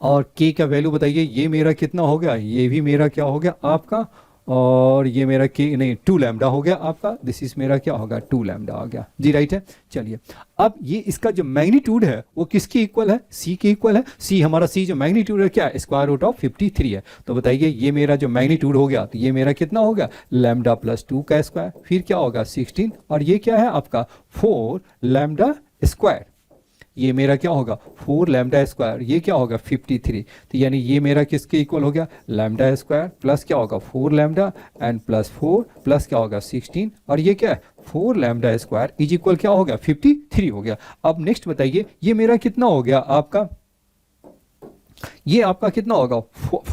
और के का वैल्यू बताइए, ये मेरा कितना हो गया, ये भी मेरा क्या हो गया आपका, और ये मेरा के नहीं 2 लैम्डा हो गया आपका, दिस इज मेरा क्या होगा 2 लैम्डा हो गया जी, राइट है। चलिए अब ये इसका जो मैग्नीट्यूड है वो किसके इक्वल है, सी के इक्वल है। सी हमारा सी जो मैग्नीट्यूड है क्या है स्क्वायर रूट ऑफ 53 है। तो बताइए ये मेरा जो मैग्नीट्यूड हो गया, तो ये मेरा कितना होगा लैम्डा प्लस 2 का स्क्वायर, फिर क्या होगा 16, और ये क्या है आपका 4 लैम्डा स्क्वायर, ये मेरा क्या होगा 4 लैम्डा स्क्वायर, ये क्या होगा 53। तो यानी ये मेरा किसके इक्वल हो गया लैम्डा स्क्वायर प्लस क्या होगा 4 लैम्डा एंड प्लस 4 प्लस क्या होगा 16, और ये क्या है 4 लैम्डा स्क्वायर इज इक्वल क्या हो गया 53 हो गया। अब नेक्स्ट बताइए ये मेरा कितना हो गया आपका, ये आपका कितना होगा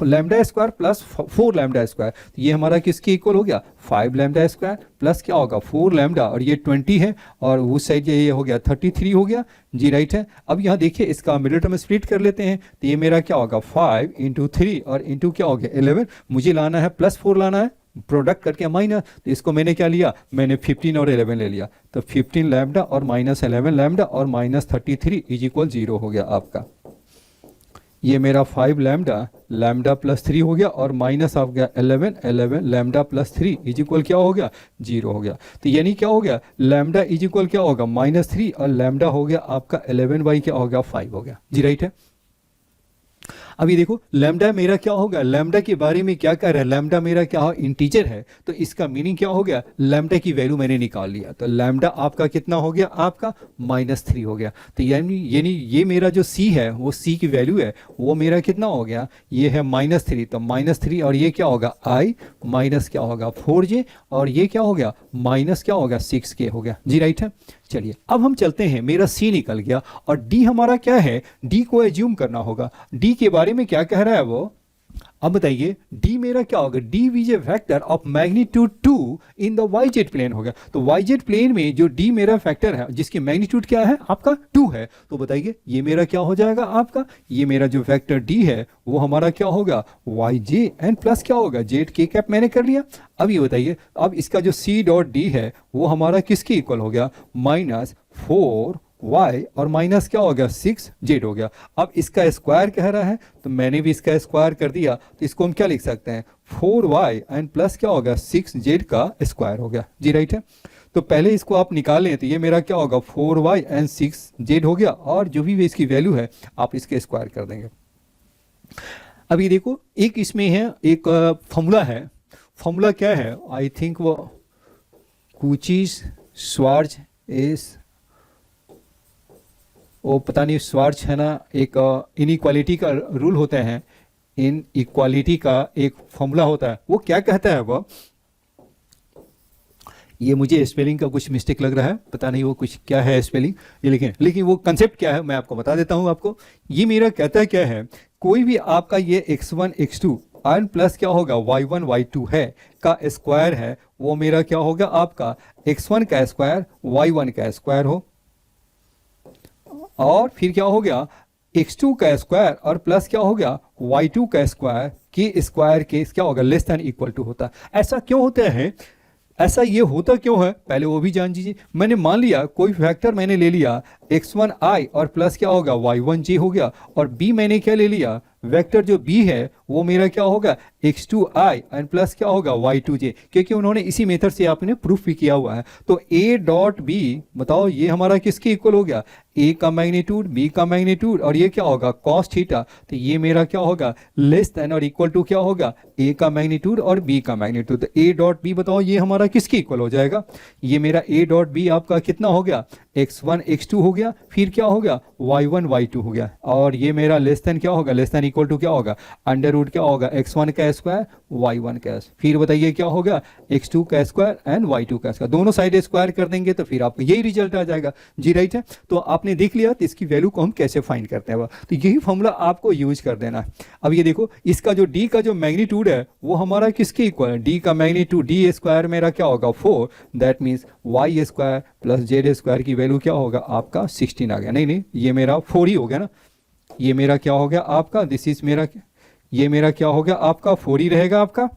lambda square plus 4 lambda square, तो ये हमारा किसके इक्वल हो गया 5 लैम्डा स्क्वायर प्लस क्या होगा 4 लैम्डा, और ये 20 है, और उस साइड ये हो गया 33 हो गया जी, राइट है। अब यहाँ देखिए इसका मिडिल टर्म स्प्लिट कर लेते हैं, तो ये मेरा क्या होगा 5 इंटू 3 और इंटू क्या हो गया 11, मुझे लाना है प्लस 4 लाना है, प्रोडक्ट करके माइनस, तो इसको मैंने क्या लिया, मैंने 15 और 11 ले लिया, तो 15 लैम्डा और माइनस 11 लैम्डा और माइनस 33 इज इक्वल 0 हो गया आपका। ये मेरा 5 लैम्डा लैम्डा प्लस 3 हो गया, और माइनस आ गया 11 लैम्डा प्लस 3 इज इक्वल क्या हो गया 0 हो गया। तो यानी क्या हो गया लैम्डा इज इक्वल क्या होगा -3 और लैम्डा हो गया आपका 11 बाई क्या हो गया 5 हो गया जी, राइट है। अभी देखो लैम्डा मेरा क्या होगा, लैम्डा के बारे में क्या कह रहा है, लैम्डा मेरा क्या हो इंटीजर है, तो इसका मीनिंग क्या हो गया लैम्डा की वैल्यू मैंने निकाल लिया, तो लैम्डा आपका कितना हो गया आपका -3 हो गया। तो यानी ये मेरा जो सी है वो सी की वैल्यू है वो मेरा कितना हो गया, ये है -3, तो -3 और ये क्या होगा आई माइनस क्या होगा 4j, और ये क्या हो गया माइनस क्या होगा 6k हो गया जी, राइट है। चलिए अब हम चलते हैं, मेरा सी निकल गया, और डी हमारा क्या है, डी को एज्यूम करना होगा, डी के बारे में क्या कह रहा है वो। अब बताइए डी मेरा क्या होगा, d is a vector of magnitude 2 in the y z plane हो गया। तो वाई जेड प्लेन में जो डी मेरा फैक्टर है जिसकी मैग्नीट्यूड क्या है आपका 2 है, तो बताइए ये मेरा क्या हो जाएगा आपका, ये मेरा जो वेक्टर डी है वो हमारा क्या होगा वाई जे एंड प्लस क्या होगा जेड के कैप मैंने कर लिया। अब ये बताइए अब इसका जो सी डॉट डी है वो हमारा किसके इक्वल हो गया -4 y और माइनस क्या हो गया 6z हो गया। अब इसका स्क्वायर कह रहा है तो मैंने भी इसका स्क्वायर कर दिया, तो इसको हम क्या लिख सकते हैं 4y एंड प्लस क्या होगा 6z का स्क्वायर हो गया जी, राइट है। तो पहले इसको आप निकालें तो ये मेरा क्या होगा 4y एंड 6z हो गया, और जो भी इसकी वैल्यू है आप इसके स्क्वायर कर देंगे। अब ये देखो एक इसमें है एक फॉर्मूला है, फॉर्मूला क्या है, आई थिंक वो कुचिस स्वार्ज इस, वो पता नहीं स्वार्ज है ना, एक इनइक्वालिटी का रूल होता है, इन इक्वालिटी का एक फॉर्मूला होता है। वो क्या कहता है, वो ये मुझे स्पेलिंग का कुछ मिस्टेक लग रहा है, पता नहीं वो कुछ क्या है स्पेलिंग ये, लेकिन वो कंसेप्ट क्या है मैं आपको बता देता हूं आपको। ये मेरा कहता है क्या है, कोई भी आपका ये x1 x2 एंड प्लस क्या होगा y1 y2 है का स्क्वायर है, वो मेरा क्या होगा आपका x1 का स्क्वायर y1 का स्क्वायर हो, और फिर क्या हो गया x2 का स्क्वायर और प्लस क्या हो गया y2 का स्क्वायर की स्क्वायर के क्या होगा लेस देन इक्वल टू होता है। ऐसा क्यों होता है, ऐसा ये होता क्यों है पहले वो भी जान लीजिए। मैंने मान लिया कोई फैक्टर मैंने ले लिया x1i और प्लस क्या होगा y1j हो गया, और b मैंने क्या ले लिया वेक्टर जो b है वो मेरा क्या होगा x2i एंड प्लस क्या होगा y2j, क्योंकि उन्होंने इसी मेथड से आपने प्रूफ भी किया हुआ है। तो a डॉट b बताओ ये हमारा किसके इक्वल हो गया, a का मैग्नीट्यूड b का मैग्नीट्यूड और ये क्या होगा cos थीटा, तो ये मेरा क्या होगा लेस देन और इक्वल टू क्या होगा a का मैग्नीट्यूड और b का मैग्नीट्यूड। तो a डॉट b बताओ ये हमारा किसके इक्वल हो जाएगा, ये मेरा a डॉट b आपका कितना हो गया x1 x2 हो गया, फिर क्या हो गया y1 y2 हो गया, और ये मेरा लेस देन क्या होगा लेस देन इक्वल टू क्या होगा अंडर रूट क्या होगा x1 का स्क्वायर y1 का, फिर बताइए क्या होगा x2 का स्क्वायर एंड y2 का स्क्वायर, दोनों साइड स्क्वायर कर देंगे तो फिर आपको यही रिजल्ट आ जाएगा जी, राइट है। तो आपने देख लिया तो इसकी वैल्यू को हम कैसे फाइंड करते हैं, तो यही फॉर्मूला आपको यूज कर देना है। अब ये देखो इसका जो d का जो मैग्नीट्यूड है वो हमारा किसके इक्वल है, d का मैग्नीट्यूड d स्क्वायर मेरा क्या होगा 4, that means y square plus z square की वैल्यू क्या होगा आपका 16 आ गया, नहीं ये मेरा 4 ही हो गया ना, ये मेरा क्या हो गया आपका दिस इज मेरा, ये मेरा क्या हो गया आपका 4 ही रहेगा आपका,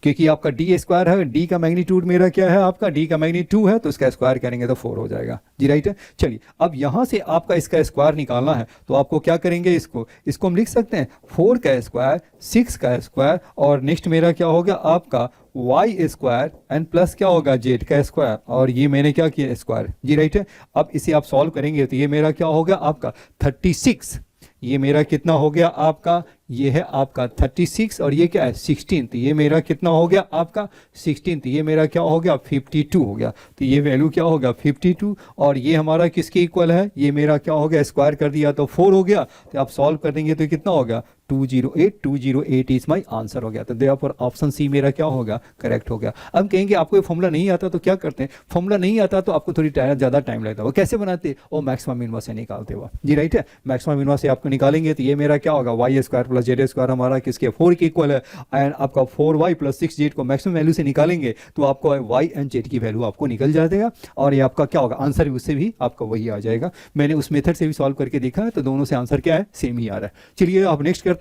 क्योंकि आपका डी स्क्वायर है, डी का मैग्नीट्यूड मेरा क्या है आपका डी का मैग्नीट्यूड 2 है, तो इसका स्क्वायर करेंगे तो 4 हो जाएगा जी, राइट है। चलिए अब यहां से आपका इसका स्क्वायर निकालना है, तो आपको क्या करेंगे इसको हम लिख सकते हैं 4 का स्क्वायर 6 का स्क्वायर और नेक्स्ट मेरा क्या होगा आपका y स्क्वायर एंड प्लस क्या होगा z का स्क्वायर, और ये मैंने क्या किया स्क्वायर जी, राइट है। अब इसे आप सॉल्व करेंगे तो ये मेरा क्या होगा आपका 36, ये मेरा कितना हो गया आपका, ये है आपका 36 और ये क्या है 16, तो ये मेरा कितना हो गया आपका 16, तो ये मेरा क्या हो गया 52 हो गया, तो ये वैल्यू क्या होगा 52, और ये हमारा किसके इक्वल है, ये मेरा क्या हो गया स्क्वायर कर दिया तो 4 हो गया, तो आप सॉल्व कर देंगे तो कितना होगा 208 इज माई आंसर हो गया। तो देयरफॉर ऑप्शन सी मेरा क्या होगा करेक्ट हो गया। अब कहेंगे आपको ये फॉर्मूला नहीं आता तो क्या करते हैं, फॉर्मूला नहीं आता तो आपको थोड़ी ज़्यादा टाइम लगता है, वो कैसे बनाते वो मैक्सिमम मिनिमम से निकालते हुआ जी, राइट है। मैक्सिमम मिनिमम से आपको निकालेंगे तो ये मेरा क्या होगा y square plus z square हमारा किसके 4 के इक्वल है, एंड आपका 4y प्लस 6z को मैक्सिमम वैल्यू से निकालेंगे तो आपको y एंड z की वैल्यू आपको निकल जाएगा, और ये आपका क्या होगा आंसर भी उससे भी आपका वही आ जाएगा। मैंने उस मेथड से भी सॉल्व करके देखा है तो दोनों से आंसर क्या है सेम ही आ रहा है। चलिए अब नेक्स्ट करते हैं।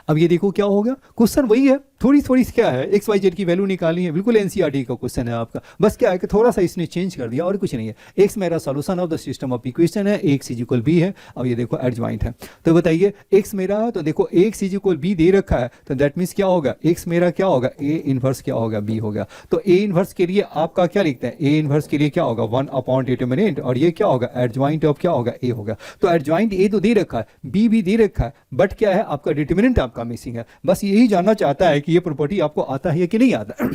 अब ये देखो क्या होगा, क्वेश्चन वही है, थोड़ी क्या है एक्स वाई जेड की वैल्यू निकालनी है, बिल्कुल एनसीईआरटी का क्वेश्चन है आपका, बस क्या है कि थोड़ा सा इसने चेंज कर दिया और कुछ नहीं है। एक्स मेरा solution of the system of equation है, एक्स इज इक्वल बी है। अब ये देखो एडजॉइंट है, तो बताइए एक्स मेरा, तो देखो एक्स इज इक्वल बी दे रखा है, तो दैट मीन्स क्या होगा एक्स मेरा क्या होगा ए इनवर्स क्या होगा बी होगा। तो ए इनवर्स के लिए आपका क्या लिखते हैं, ए इनवर्स के लिए क्या होगा 1/डिटर्मिनेंट, और ये क्या होगा एडजॉइंट ऑफ क्या होगा ए होगा। तो एडजॉइंट ए तो दे रखा है, बी भी दे रखा है, बट क्या है आपका डिटर्मिनेंट आपका मिसिंग है। बस यही जानना चाहता है कि ये प्रॉपर्टी आपको आता है कि नहीं आता।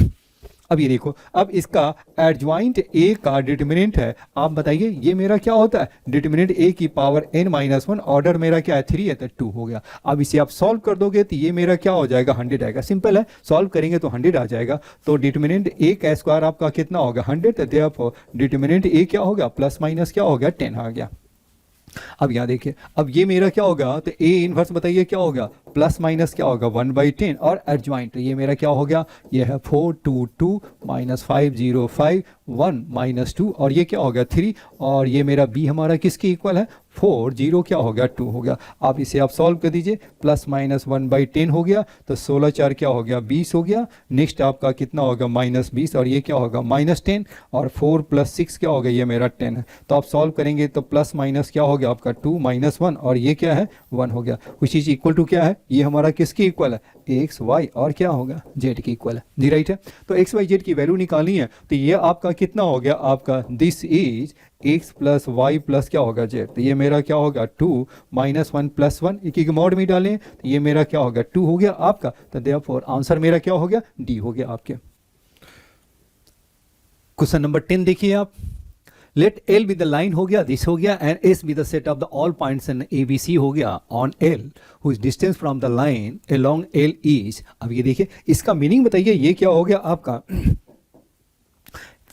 अब ये देखो, अब इसका एडजॉइंट ए का डिटर्मिनेंट है, आप बताइए ये मेरा क्या होता है डिटर्मिनेंट ए की पावर n-1, ऑर्डर मेरा क्या है 3 है तो 2 हो गया। अब इसे आप सॉल्व कर दोगे तो ये मेरा क्या हो जाएगा 100 आएगा, सिंपल है, सॉल्व करेंगे तो 100 आ जाएगा। तो डिटर्मिनेंट ए का स्क्वायर आपका कितना होगा 100, तो देयरफॉर डिटर्मिनेंट ए क्या होगा प्लस माइनस क्या होगा 10 आ गया। अब यहाँ देखिए, अब ये मेरा क्या होगा, तो ए इनवर्स बताइए क्या होगा प्लस माइनस क्या होगा 1/10, और एडजॉइंट तो ये मेरा क्या हो गया, ये है 422 - 505 1 - 2, और ये क्या हो गया 3, और ये मेरा बी हमारा किसके इक्वल है 4 0 क्या हो गया 2 हो गया। आप इसे आप सॉल्व कर दीजिए, प्लस माइनस 1/10 हो गया, तो 16 4 क्या हो गया 20 हो गया। नेक्स्ट आपका कितना होगा -20 और ये क्या होगा -10 और 4 + 6 क्या हो गया ये मेरा 10 है। तो आप सॉल्व करेंगे तो प्लस माइनस क्या हो गया आपका 2 - 1 और ये क्या है 1 हो गया। उस चीज़ इक्वल टू क्या है, ये हमारा किसकी इक्वल है एक्स वाई और क्या होगा जेड की इक्वल है जी, राइट है। तो एक्स वाई जेड की वैल्यू निकालनी है, तो ये आपका कितना हो गया आपका this is x plus y plus क्या होगा जेड। तो ये मेरा क्या होगा 2 - 1 + 1 एक ही मोड में डालें तो ये मेरा क्या होगा 2 हो गया आपका। तो देयरफॉर आंसर मेरा क्या हो गया डी हो गया आपके। क्वेश्चन नंबर 10 देखिए आप, let l be the line हो गया, दिस हो गया, and s be the set of the all points in a B C हो गया on l whose distance from the line along l is. अब ये देखिए इसका मीनिंग बताइए, ये क्या हो गया आपका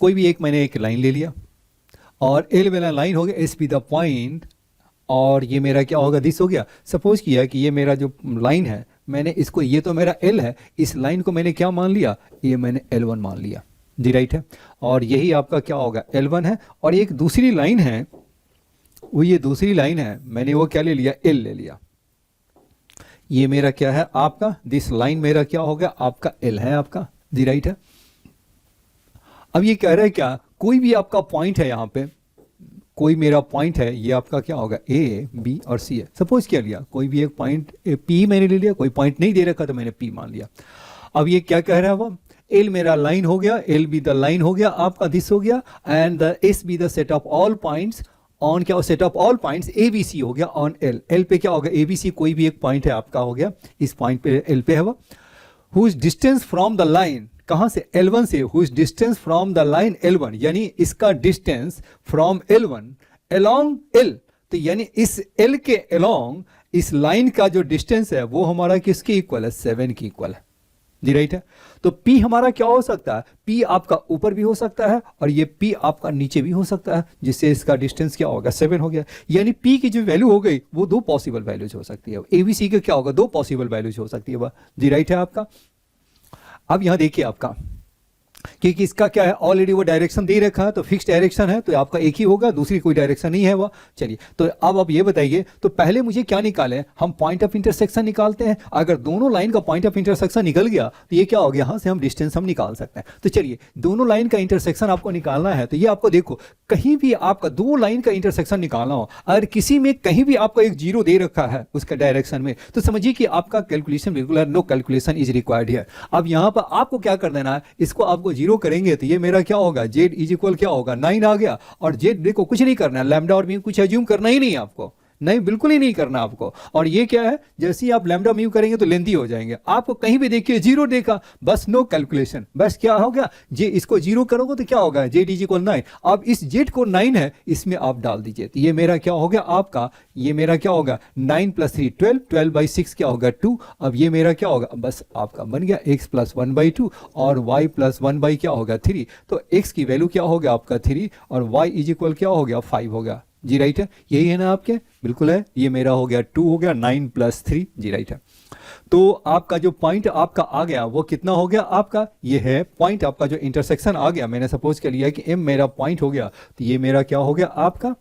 कोई भी एक मैंने एक लाइन ले लिया और एल वाला लाइन हो गया, एस बी द पॉइंट और ये मेरा क्या होगा दिस हो गया। सपोज किया कि ये मेरा जो लाइन है मैंने इसको, ये तो मेरा एल है, इस लाइन को मैंने क्या मान लिया, ये मैंने L1 मान लिया जी, राइट है। और यही आपका क्या होगा L1 है। और एक दूसरी लाइन है, वो ये दूसरी लाइन है, मैंने वो क्या ले लिया L ले लिया। ये मेरा क्या है आपका दिस लाइन मेरा क्या होगा आपका L है आपका जी, राइट है। अब ये कह रहा है क्या, कोई भी आपका पॉइंट है यहाँ पे, कोई मेरा पॉइंट है, ये आपका क्या होगा ए बी और सी है। सपोज क्या लिया, कोई भी एक पॉइंट पी मैंने ले लिया, कोई पॉइंट नहीं दे रखा तो मैंने पी मान लिया। अब ये क्या कह रहा है वो, एल मेरा लाइन हो गया, एल बी द लाइन हो गया आपका दिस हो गया, and the S be the set of all points on क्या set of all points A B C हो गया ऑन एल। एल पे क्या होगा ए बी सी, कोई भी एक पॉइंट है आपका हो गया, इस पॉइंट पे एल पे है वो, whose distance from the line, कहां से L1 से, whose distance from the line L1 यानी इसका distance from L1 along L। तो यानी इस L के अलोंग इस लाइन का जो डिस्टेंस है वो हमारा किसके इक्वल है 7 की इक्वल है जी, राइट है। तो P हमारा क्या हो सकता है, P आपका ऊपर भी हो सकता है और ये P आपका नीचे भी हो सकता है, जिससे इसका डिस्टेंस क्या होगा 7 हो गया। यानी P की जो वैल्यू हो गई वो 2 पॉसिबल वैल्यूज हो सकती है, ABC के क्या होगा 2 पॉसिबल वैल्यूज हो सकती है वह जी, राइट है आपका। अब यहां देखिए आपका क्योंकि इसका क्या है ऑलरेडी वो डायरेक्शन दे रखा है, तो फिक्स डायरेक्शन है तो आपका एक ही होगा, दूसरी कोई डायरेक्शन नहीं है वो। चलिए तो अब आप ये बताइए, तो पहले मुझे क्या निकाले, हम पॉइंट ऑफ इंटरसेक्शन निकालते हैं। अगर दोनों लाइन का पॉइंट ऑफ इंटरसेक्शन निकल गया तो ये क्या हो गया, यहाँ से हम डिस्टेंस हम निकाल सकते हैं। तो चलिए दोनों लाइन का इंटरसेक्शन आपको निकालना है, तो ये आपको देखो कहीं भी आपका 2 लाइन का इंटरसेक्शन निकालना हो, अगर किसी में कहीं भी आपका एक 0 दे रखा है उसका डायरेक्शन में, तो समझिए कि आपका कैलकुलेशन बिल्कुल नो कैलकुलेशन इज रिक्वायर्ड है। अब यहाँ पर आपको क्या कर देना है, इसको आपको 0 करेंगे तो ये मेरा क्या होगा z इज इक्वल क्या होगा 9 आ गया। और z देखो कुछ नहीं करना है, लैम्डा और म्यू कुछ एज्यूम करना ही नहीं है आपको, नहीं बिल्कुल ही नहीं करना आपको। और ये क्या है, जैसे ही आप लैम्डा म्यू करेंगे तो लेंथी हो जाएंगे। आपको कहीं भी देखिए 0 देखा, बस नो कैलकुलेशन, बस क्या हो गया जे इसको 0 करोगे तो क्या होगा जेड इज इक्वल 9। अब इस जेड को 9 है इसमें आप डाल दीजिए, तो ये मेरा क्या हो गया आपका, ये मेरा क्या होगा 9 + 3 12, 12/6 क्या होगा 2। अब ये मेरा क्या होगा, बस आपका बन गया x + 1/2 और y + 1 क्या होगा 3। तो x की वैल्यू क्या हो गया आपका 3 और y इज इक्वल क्या हो गया 5 हो गया जी, राइट है। यही है ना आपके, बिल्कुल है। ये मेरा हो गया 2 हो गया 9 + 3 जी, राइट है। तो आपका जो पॉइंट आपका आ गया वो कितना हो गया आपका, ये है पॉइंट आपका जो इंटरसेक्शन आ गया। मैंने सपोज कर लिया कि m मेरा पॉइंट हो गया, तो ये मेरा क्या हो गया आपका,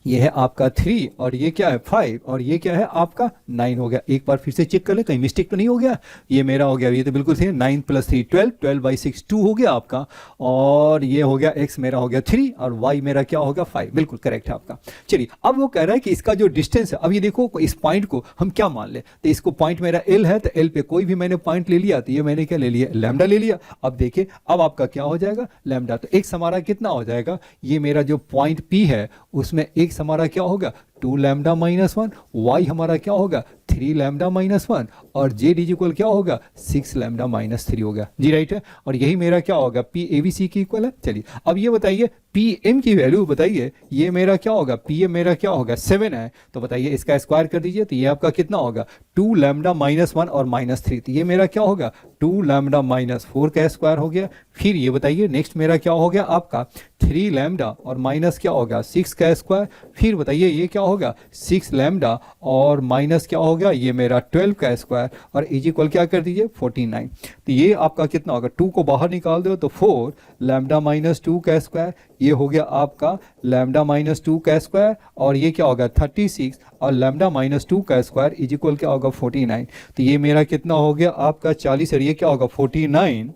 ये है आपका 3 और ये क्या है 5 और ये क्या है आपका 9 हो गया। एक बार फिर से चेक कर ले कहीं मिस्टेक तो नहीं हो गया। ये मेरा हो गया, ये तो बिल्कुल सही है, 9 + 3 12, 12/6 2 हो गया आपका। और ये हो गया x मेरा हो गया 3 और y मेरा क्या होगा 5, बिल्कुल करेक्ट है आपका। चलिए अब वो कह रहा है कि इसका जो डिस्टेंस है, अब ये देखो इस पॉइंट को हम क्या मान ले, तो इसको पॉइंट मेरा L है, तो L पे कोई भी मैंने पॉइंट ले लिया, तो ये मैंने क्या ले लिया लैम्डा ले लिया। अब देखिए अब आपका क्या हो जाएगा लैम्डा, तो x हमारा कितना हो जाएगा, ये मेरा जो पॉइंट P है उसमें x हमारा क्या होगा 2 लैम्डा - 1, y हमारा क्या होगा 3 लैम्डा - 1 और z इज इक्वल क्या होगा 6 लैम्डा - 3 हो गया जी, राइट है। और यही मेरा क्या होगा P ABC की इक्वल है। चलिए अब ये बताइए PM की वैल्यू बताइए, ये मेरा क्या होगा PM मेरा क्या होगा 7 है, तो बताइए इसका स्क्वायर कर दीजिए, तो ये आपका कितना होगा 2 लैम्डा -1 और -3, तो ये मेरा क्या होगा 2 लैम्डा -4 का स्क्वायर हो गया। फिर ये बताइए नेक्स्ट मेरा क्या हो गया आपका 3 लैम्डा और माइनस क्या होगा 6 का स्क्वायर। फिर बताइए ये क्या होगा 6 लैम्डा और माइनस क्या हो गया ये मेरा 12 का स्क्वायर स्क्वायर और इज इक्वल क्या कर दीजिए 49। तो ये आपका कितना होगा, 2 को बाहर निकाल दो तो 4 लैम्डा माइनस 2 का स्क्वायर, ये हो गया आपका लैम्डा माइनस 2 का स्क्वायर और ये क्या होगा 36 और लैम्डा माइनस 2 का स्क्वायर इज इक्वल क्या होगा 49। तो ये मेरा कितना हो गया आपका 40 और ये क्या होगा 49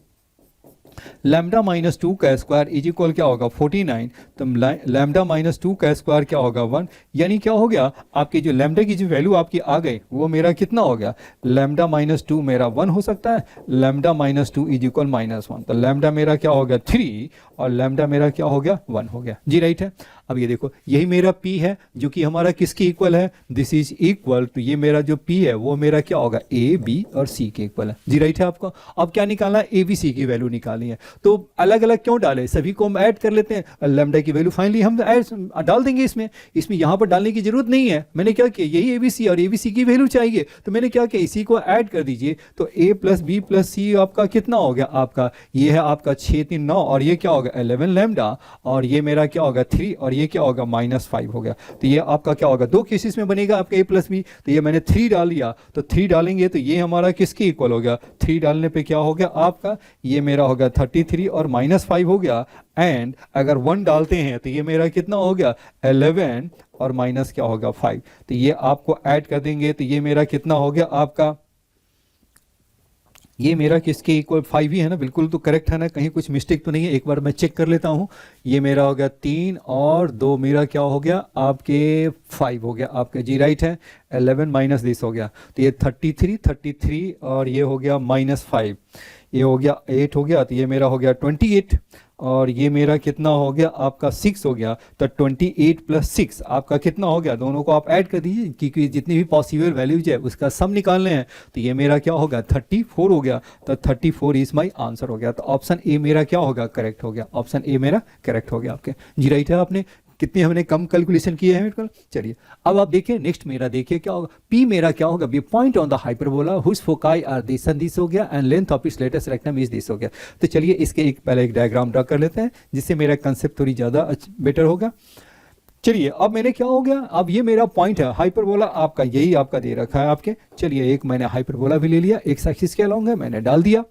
लैम्डा माइनस 2 का स्क्वायर इज इक्वल क्या होगा 49। तो लैम्डा माइनस 2 का स्क्वायर क्या होगा 1, यानी क्या हो गया आपकी जो लैम्डा की जो वैल्यू आपकी आ गई वो मेरा कितना हो गया, लैम्डा माइनस 2 मेरा 1 हो सकता है, लैम्डा माइनस 2 इज इक्वल -1। तो लैम्डा मेरा क्या हो गया 3 और लैम्डा मेरा क्या हो गया 1 हो गया जी, राइट है। अब ये देखो यही मेरा P है जो कि हमारा किसके इक्वल है, दिस इज इक्वल, तो ये मेरा जो P है वो मेरा क्या होगा A B और C के इक्वल है जी, राइट है। आपको अब क्या निकालना है, A B C की वैल्यू निकालनी है। तो अलग अलग क्यों डाले, सभी को हम ऐड कर लेते हैं, लैम्डा की वैल्यू फाइनली हम डाल देंगे इसमें यहाँ पर डालने की जरूरत नहीं है। मैंने क्या किया, यही ABC और ABC की वैल्यू चाहिए तो मैंने क्या किया, इसी को ऐड कर दीजिए। तो A plus B plus C आपका कितना हो गया, आपका ये है आपका 6 3 9 और ये क्या होगा 11 लैम्डा और ये मेरा क्या होगा 3 और ये क्या होगा -5 हो गया। तो ये आपका क्या होगा, दो केसेस में बनेगा आपका A प्लस B। तो ये मैंने 3 डाल दिया, तो 3 डालेंगे तो ये हमारा किसके इक्वल हो गया, 3 डालने पे क्या हो गया आपका, ये मेरा होगा 33 और -5 हो गया। एंड अगर 1 डालते हैं तो ये मेरा कितना हो गया 11 और माइनस क्या होगा 5। तो ये आपको ऐड कर देंगे तो ये मेरा कितना हो गया आपका, ये मेरा किसके इक्वल 5 ही है ना, बिल्कुल तो करेक्ट है ना, कहीं कुछ मिस्टेक तो नहीं है, एक बार मैं चेक कर लेता हूँ। ये मेरा हो गया 3 और 2 मेरा क्या हो गया आपके 5 हो गया आपके जी, राइट है। 11 माइनस दिस हो गया तो ये 33 और ये हो गया -5, ये हो गया 8 हो गया, तो ये मेरा हो गया 28 और ये मेरा कितना हो गया आपका 6 हो गया। तो 28 प्लस 6 आपका कितना हो गया, दोनों को आप ऐड कर दीजिए क्योंकि जितनी भी पॉसिबल वैल्यूज है उसका सम निकालने हैं। तो ये मेरा क्या होगा 34 हो गया, तो 34 इज माई आंसर हो गया। तो ऑप्शन ए मेरा क्या होगा करेक्ट हो गया, ऑप्शन ए मेरा करेक्ट हो गया आपके जी, राइट है। आपने कितनी हमने कम कैलकुलेशन किए हैं बिल्कुल। चलिए अब आप देखिए नेक्स्ट मेरा देखिए क्या होगा, P मेरा क्या होगा, be point on the hyperbola whose foci are this and this हो गया and length of its latus rectum is this हो गया। तो चलिए इसके पहले एक डायग्राम ड्रा कर लेते हैं जिससे मेरा कंसेप्ट थोड़ी ज़्यादा बेटर होगा। चलिए अब मैंने क्या हो गया, अब ये मेरा पॉइंट है हाइपरबोला आपका, यही आपका दे रखा है आपके। चलिए एक मैंने हाइपरबोला भी ले लिया, एक एक्सिस के अलॉन्ग है मैंने डाल दिया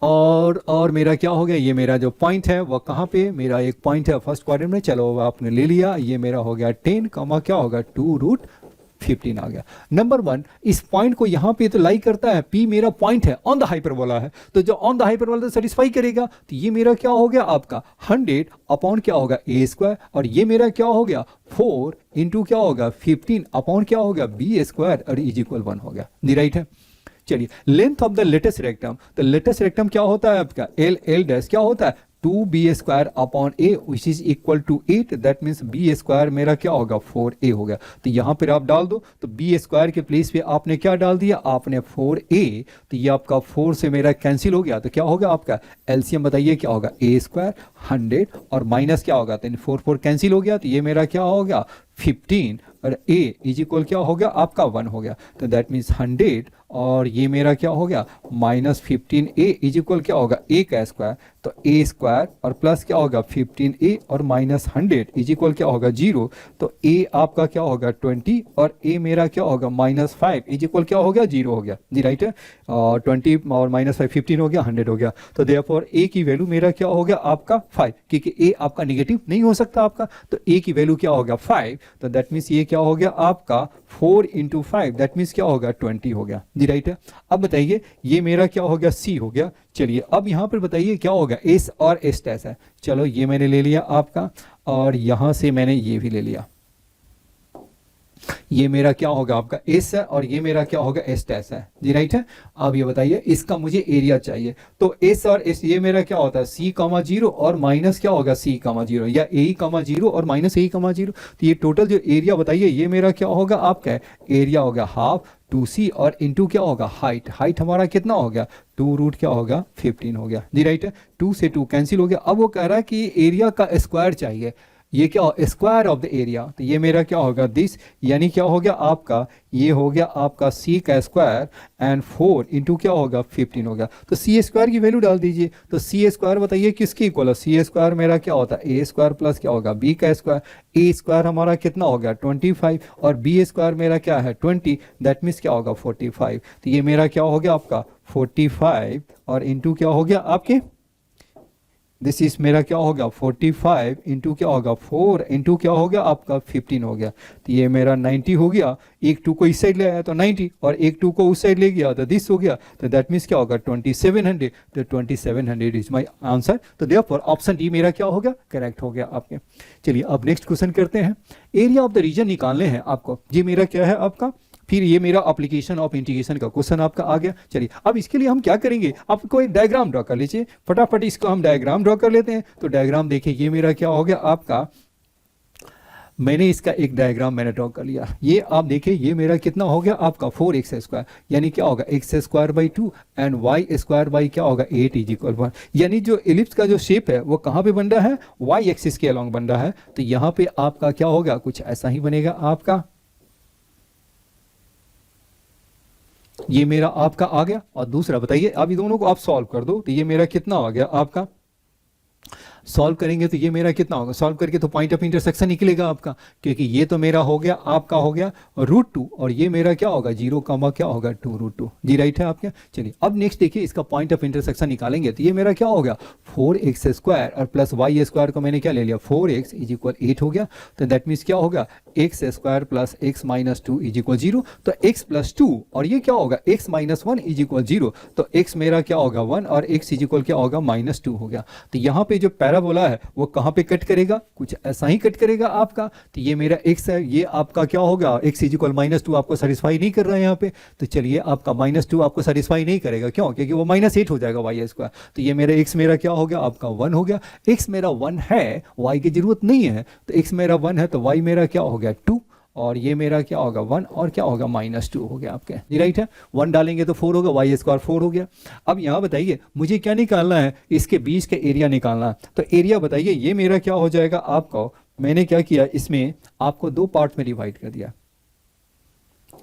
और मेरा क्या हो गया, ये मेरा जो पॉइंट है वो कहाँ पे, मेरा एक पॉइंट है फर्स्ट क्वाड्रेंट में, चलो आपने ले लिया, ये मेरा हो गया 10 कमा क्या होगा 2√15 आ गया। नंबर 1 इस पॉइंट को यहाँ पे तो लाई करता है, P मेरा पॉइंट है ऑन द हाइपरबोला है, तो जो ऑन द हाइपरबोला तो सेटिस्फाई करेगा। तो ये मेरा क्या हो गया आपका 100 अपॉन क्या होगा a स्क्वायर और ये मेरा क्या हो गया 4 इंटू क्या होगा 15 अपॉन क्या होगा b स्क्वायर और इज इक्वल 1 हो गया, राइट है। चलिए length of the latus rectum, तो लेटेस्ट रेक्टम क्या होता है आपका एल डैश क्या होता है 2b square upon a which is equal to 8, that means b square मेरा क्या होगा 4a हो गया। तो यहाँ पर आप डाल दो, तो b स्क्वायर के प्लेस पे आपने क्या डाल दिया, आपने 4a, तो ये आपका 4 से मेरा कैंसिल हो गया, तो क्या होगा आपका एलसीएम बताइए क्या होगा a स्क्वायर 100 और माइनस क्या होगा, तो 4 कैंसिल हो गया, तो ये मेरा क्या हो गया 15 और a इज इक्वल क्या हो गया आपका 1 हो गया। तो दैट मीन्स 100 और ये मेरा क्या हो गया -15a इज इक्वल क्या होगा a का स्क्वायर, तो a स्क्वायर और प्लस क्या होगा 15a और -100 इज इक्वल क्या होगा 0, तो a आपका क्या होगा 20 और a मेरा क्या होगा -5 इज इक्वल क्या हो गया 0 हो गया जी, राइट है। और 20 और -5 15 हो गया 100 हो गया, तो देयरफॉर a की वैल्यू मेरा क्या हो गया आपका 5, क्योंकि a आपका नेगेटिव नहीं हो सकता आपका, तो a की वैल्यू क्या होगा 5, तो दैट मीन्स ये क्या हो गया आपका 4 इंटू 5 दैट मीन्स क्या होगा 20 हो गया जी, राइट है। अब बताइए ये मेरा क्या हो गया C हो गया। चलिए अब यहाँ पर बताइए क्या होगा S और S डैश है, चलो ये मैंने ले लिया आपका और यहाँ से मैंने ये भी ले लिया, ये मेरा क्या होगा आपका S है और ये मेरा क्या होगा S डैश है जी, राइट है। अब ये बताइए इसका मुझे एरिया चाहिए, तो S और S ये मेरा क्या होता है C,0 और माइनस क्या होगा C,0 या A,0 और माइनस A,0। तो ये टोटल जो एरिया बताइए ये मेरा क्या होगा आपका एरिया होगा हाफ 2c और इंटू क्या होगा हाइट हमारा कितना हो गया 2 रूट क्या होगा 15 हो गया जी, राइट है। 2 से 2 कैंसिल हो गया। अब वो कह रहा है कि एरिया का स्क्वायर चाहिए, ये क्या स्क्वायर ऑफ द एरिया, तो ये मेरा क्या होगा दिस, यानी क्या हो गया आपका, ये हो गया आपका c का स्क्वायर एंड 4 इंटू क्या होगा 15 हो गया। तो c स्क्वायर की वैल्यू डाल दीजिए, तो c स्क्वायर बताइए किसकी इक्वल है, c स्क्वायर मेरा क्या होता है a स्क्वायर प्लस क्या होगा b का स्क्वायर, a स्क्वायर हमारा कितना हो गया 25 और b स्क्वायर मेरा क्या है 20, दैट मीन्स क्या होगा 45। तो ये मेरा क्या हो गया आपका 45 और इंटू क्या हो गया आपके, दिस इज मेरा क्या होगा 45 इंटू क्या होगा 4 इंटू क्या हो गया आपका 15 हो गया। तो ये मेरा 90 हो गया, एक 2 को इस साइड ले आया तो 90 और एक 2 को उस साइड ले गया तो दिस हो गया, तो दैट मीन्स क्या होगा 2700, तो 2700 इज माय आंसर। तो देयरफॉर ऑप्शन डी मेरा क्या हो गया करेक्ट हो गया आपके। चलिए अब नेक्स्ट क्वेश्चन करते हैं, एरिया ऑफ द रीजन निकालने हैं आपको, ये मेरा क्या है आपका, फिर ये मेरा एप्लीकेशन ऑफ इंटीग्रेशन का क्वेश्चन आपका आ गया। चलिए अब इसके लिए हम क्या करेंगे, आपको एक डायग्राम ड्रॉ कर लीजिए, फटाफट इसको हम डायग्राम ड्रॉ कर लेते हैं। तो डायग्राम देखिए, ये मेरा क्या हो गया आपका, मैंने इसका एक डायग्राम मैंने ड्रॉ कर लिया, ये आप देखिए ये मेरा कितना हो गया आपका 4x स्क्वायर, यानी क्या होगा x square by 2 and y square by क्या होगा 8 इज इक्वल 1, यानी जो एलिप्स का जो शेप है वो कहाँ पे बन रहा है, y एक्सिस के अलॉन्ग बन रहा है। तो यहाँ पे आपका क्या होगा, कुछ ऐसा ही बनेगा आपका, ये मेरा आपका आ गया। और दूसरा बताइए, अब इन दोनों को आप सॉल्व कर दो, तो ये मेरा कितना आ गया आपका, सॉल्व करेंगे तो ये मेरा कितना होगा, सॉल्व करके तो पॉइंट ऑफ इंटरसेक्शन निकलेगा आपका, क्योंकि ये तो मेरा हो गया आपका हो गया √2 और ये मेरा क्या होगा 0 क्या होगा 2√2 जी, राइट है आपके। चलिए अब नेक्स्ट देखिए, इसका पॉइंट ऑफ इंटरसेक्शन निकालेंगे तो ये मेरा क्या हो गया 4x स्क्वायर और प्लस y स्क्वायर को मैंने क्या ले लिया 4x इज इक्वल 8 हो गया। तो दैट मीन्स क्या होगा x square plus x minus 2 is equal 0, तो x प्लस 2 और ये क्या होगा x माइनस 1 इज इक्वल 0, तो x मेरा क्या होगा 1 और x इज इक्वल क्या होगा -2 हो गया। तो यहाँ पे जो पैराबोला है वो कहाँ पे कट करेगा, कुछ ऐसा ही कट करेगा आपका। तो ये मेरा x है, ये आपका क्या होगा x इज इक्वल -2 आपको सेटिस्फाई नहीं कर रहा है यहाँ पे, तो चलिए आपका -2 आपको सेटिस्फाई नहीं करेगा, क्यों, क्योंकि वो -8 हो जाएगा y स्क्वायर। तो ये मेरा x मेरा क्या हो गया आपका 1 हो गया, x मेरा 1 है, y की जरूरत नहीं है, तो x मेरा 1 है तो y मेरा क्या हो गया 2 और ये मेरा क्या होगा 1 और क्या होगा -2 हो गया आपके, जी राइट है। 1 डालेंगे तो 4 होगा, y स्क्वायर 4 हो गया। अब यहाँ बताइए मुझे क्या निकालना है, इसके बीच का एरिया निकालना है। तो एरिया बताइए ये मेरा क्या हो जाएगा आपको, मैंने क्या किया इसमें आपको 2 पार्ट में डिवाइड कर दिया,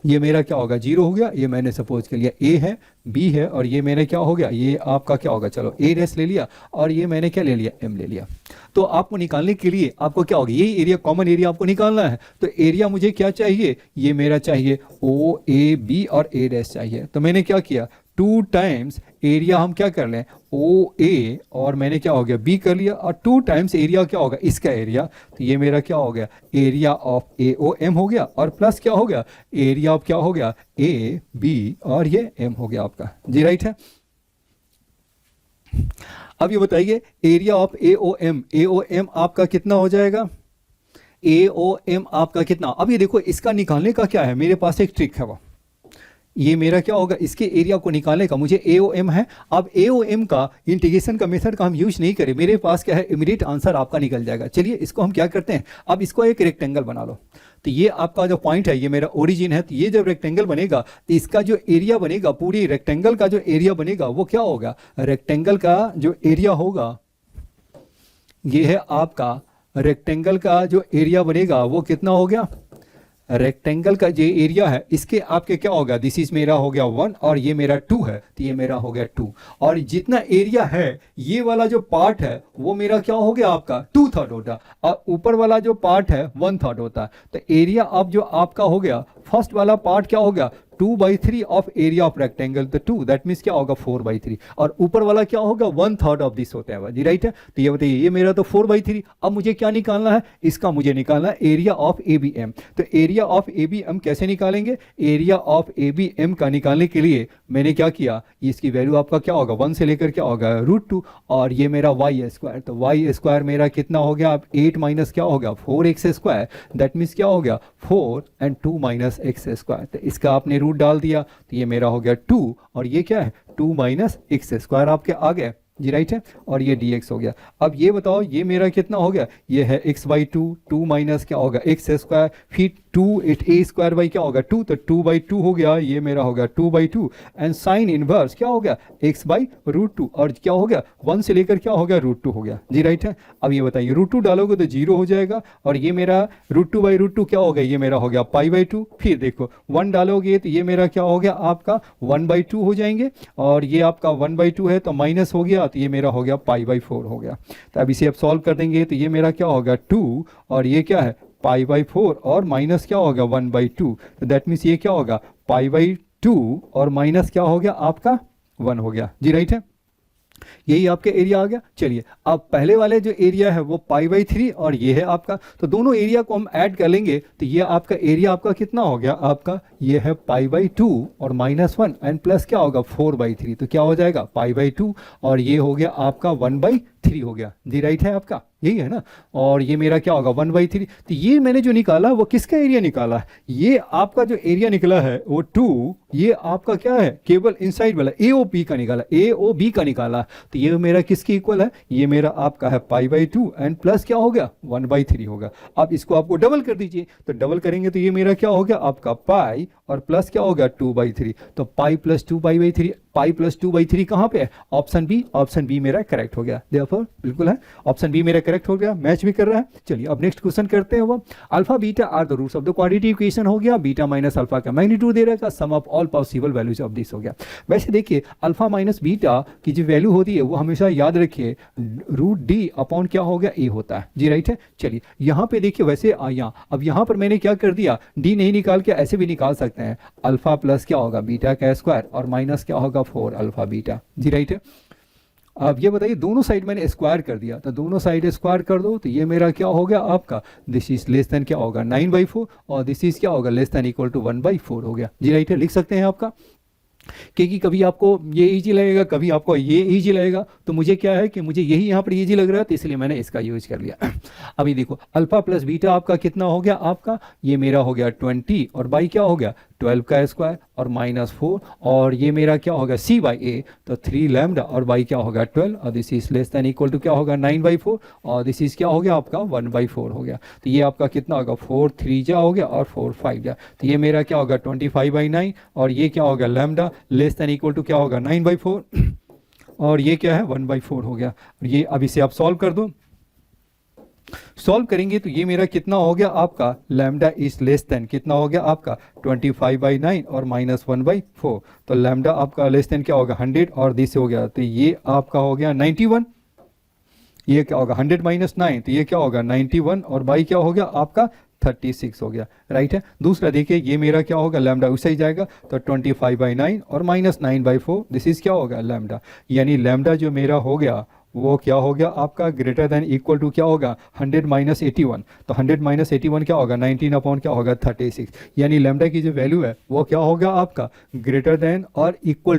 ये मेरा क्या होगा 0 हो गया, ये मैंने सपोज कर लिया a है b है और ये मैंने क्या हो गया ये आपका क्या होगा, चलो a रेस ले लिया और ये मैंने क्या ले लिया m ले लिया। तो आपको निकालने के लिए आपको क्या होगा, ये एरिया कॉमन एरिया आपको निकालना है। तो एरिया मुझे क्या चाहिए, ये मेरा चाहिए o a b और a रेस चाहिए। तो मैंने क्या किया 2 टाइम्स एरिया हम क्या कर लें ओ ए और मैंने क्या हो गया बी कर लिया और 2 टाइम्स एरिया क्या होगा इसका एरिया, तो ये मेरा क्या हो गया area of a o m हो गया और प्लस क्या हो गया एरिया ऑफ क्या हो गया ए बी और ये एम हो गया आपका, जी राइट है। अब ये बताइए area of a o m आपका कितना हो जाएगा, ए ओ एम आपका कितना। अब ये देखो इसका निकालने का क्या है, मेरे पास एक ट्रिक है, वो ये मेरा क्या होगा इसके एरिया को निकालने का मुझे AOM है। अब AOM का इंटीग्रेशन का मेथड का हम यूज नहीं करें, मेरे पास क्या है इमीडिएट आंसर आपका निकल जाएगा। चलिए इसको हम क्या करते हैं, अब इसको एक रेक्टेंगल बना लो। तो ये आपका जो पॉइंट है ये मेरा ओरिजिन है, तो ये जब रेक्टेंगल बनेगा तो इसका जो एरिया बनेगा पूरी रेक्टेंगल का जो एरिया बनेगा वो क्या होगा, रेक्टेंगल का जो एरिया होगा ये है आपका रेक्टेंगल का जो एरिया बनेगा वो कितना हो गया, रेक्टेंगल का जो एरिया है इसके आपके क्या होगा, दिस इज मेरा हो गया 1 और ये मेरा 2 है, तो ये मेरा हो गया 2 और जितना एरिया है ये वाला जो पार्ट है वो मेरा क्या हो गया आपका 2/3 होता और ऊपर वाला जो पार्ट है 1/3 होता है। तो एरिया अब जो आपका हो गया फर्स्ट वाला पार्ट क्या हो गया 2/3 ऑफ एरिया ऑफ रेक्टेंगल, तो 2 दैट मीन्स क्या होगा 4/3 और ऊपर वाला क्या होगा 1/3 ऑफ दिस होता है, जी राइट है। तो ये बताइए ये मेरा तो 4/3। अब मुझे क्या निकालना है, इसका मुझे निकालना है एरिया ऑफ ABM। तो एरिया ऑफ ABM कैसे निकालेंगे, एरिया ऑफ ABM का निकालने के लिए मैंने क्या किया, इसकी वैल्यू आपका क्या होगा 1 से लेकर क्या होगा √2 और ये मेरा y स्क्वायर, तो y स्क्वायर मेरा कितना हो गया, अब 8 माइनस क्या होगा 4x स्क्वायर, दैट मीन्स क्या हो गया 4 एंड 2 माइनस x स्क्वायर। तो इसका आपने रूट डाल दिया तो ये मेरा हो गया 2 और ये क्या है 2 माइनस x स्क्वायर आपके आ गया, जी राइट है, और ये dx हो गया। अब ये बताओ ये मेरा कितना हो गया, ये है x/2, 2 माइनस क्या होगा x स्क्वायर, फिर to it a square by क्या होगा 2, तो 2/2 हो गया, ये मेरा होगा 2/2 एंड साइन इनवर्स क्या हो गया x/√2 और क्या हो गया 1 से लेकर क्या हो गया √2 हो गया जी, राइट है। अब ये बताइए √2 डालोगे तो 0 हो जाएगा और ये मेरा √2/√2 क्या हो गया, ये मेरा हो गया π/2। फिर देखो 1 डालोगे तो ये मेरा क्या हो गया आपका 1/2 हो जाएंगे और ये आपका 1/2 है तो माइनस हो गया तो ये मेरा हो गया π/4 हो गया। तो अब इसे अब सॉल्व कर देंगे तो ये मेरा क्या होगा 2 और ये क्या है π/4 और माइनस क्या होगा 1/2, तो दैट मीन्स ये क्या होगा π/2 और माइनस क्या हो गया आपका 1 हो गया जी, राइट है। यही आपका एरिया आ गया। चलिए अब पहले वाले जो एरिया है वो π/3 और ये है आपका, तो दोनों एरिया को हम ऐड कर लेंगे तो ये आपका एरिया आपका कितना हो गया आपका, ये है π/2 और -1 एंड प्लस क्या होगा 4/3, तो क्या हो जाएगा π/2 और ये हो गया आपका 1/3 हो गया जी, राइट है आपका, यही है ना। और ये मेरा क्या होगा 1/3, तो ये मैंने जो निकाला वो किसका एरिया निकाला है, ये आपका जो एरिया निकला है वो 2, ये आपका क्या है केवल इनसाइड वाला AOB का निकाला, AOB का निकाला, तो ये मेरा किसकी इक्वल है, ये मेरा आपका है π/2 एंड प्लस क्या हो गया 1/3 होगा। अब इसको आपको डबल कर दीजिए, तो डबल करेंगे तो ये मेरा क्या हो गया आपका पाई और प्लस क्या हो गया 2/3, तो पाई प्लस 2/3, पाई प्लस 2/3 कहाँ पे है, ऑप्शन बी, ऑप्शन बी मेरा करेक्ट हो गया, देयरफॉर बिल्कुल है ऑप्शन बी मेरा करेक्ट हो गया, मैच भी कर रहा है। चलिए अब नेक्स्ट क्वेश्चन करते हैं। वो alpha beta are the roots of the quadratic equation हो गया, बीटा माइनस अल्फा का मैग्नीट्यूड दे रखा, sum of all possible values of this हो गया। वैसे देखिए अल्फा माइनस बीटा की जो वैल्यू होती है वो हमेशा याद रखिए √d अपॉन क्या हो गया a होता है जी, राइट है। चलिए यहाँ पे देखिए वैसे आया, अब यहाँ पर मैंने क्या कर दिया d नहीं निकाल के ऐसे भी निकाल सकते हैं, अल्फा प्लस क्या होगा बीटा का स्क्वायर और माइनस क्या होगा 4 अल्फा बीटा जी, राइट है। अब ये बताइए दोनों साइड मैंने स्क्वायर कर दिया, तो दोनों साइड स्क्वायर कर दो तो ये मेरा क्या हो गया आपका, दिस इज लेस देन क्या होगा 9/4 और दिस इज क्या होगा लेस देन इक्वल टू 1/4 हो गया जी, राइट है। लिख सकते हैं आपका, क्योंकि कभी आपको ये इजी लगेगा कभी आपको ये इजी लगेगा, तो मुझे क्या है कि मुझे यही यहाँ पर इजी लग रहा है तो इसलिए मैंने इसका यूज कर लिया। अभी देखो अल्फा प्लस बीटा आपका कितना हो गया आपका, ये मेरा हो गया 20 और बाई क्या हो गया 12 का स्क्वायर और -4 और ये मेरा क्या होगा c/a, तो 3 लैम्डा और बाई क्या होगा 12 और this is less than equal to क्या होगा 9/4 और दिस इज क्या हो गया आपका 1/4 हो गया। तो ये आपका कितना होगा 4 3 जा हो गया और 4 5 जा, तो ये मेरा क्या होगा 25/9 और ये क्या होगा lambda less than equal to क्या होगा 9/4 और ये क्या है 1/4 हो गया। ये अब इसे आप सॉल्व कर दो, सॉल्व करेंगे तो ये मेरा कितना हो गया आपका लैम्डा इज लेस देन कितना हो गया आपका 25/9 और -1/4, तो लैम्डा आपका लेस देन क्या होगा 100 और दिस हो गया, तो ये आपका हो गया 91, ये क्या होगा 100 - 9 तो ये क्या होगा 91 और बाई क्या हो गया आपका 36 हो गया, राइट है। दूसरा देखिए ये मेरा क्या होगा लैम्डा उससे ही जाएगा तो 25/9 और -9/4 दिस इज क्या होगा लैम्डा, यानी लैम्डा जो मेरा हो गया वो क्या हो गया आपका ग्रेटर देन इक्वल टू क्या होगा 100 - 81, तो 100 - 81 क्या होगा 19 अपॉन क्या होगा 36, यानी लैम्डा की जो वैल्यू है वो क्या होगा आपका ग्रेटर देन और इक्वल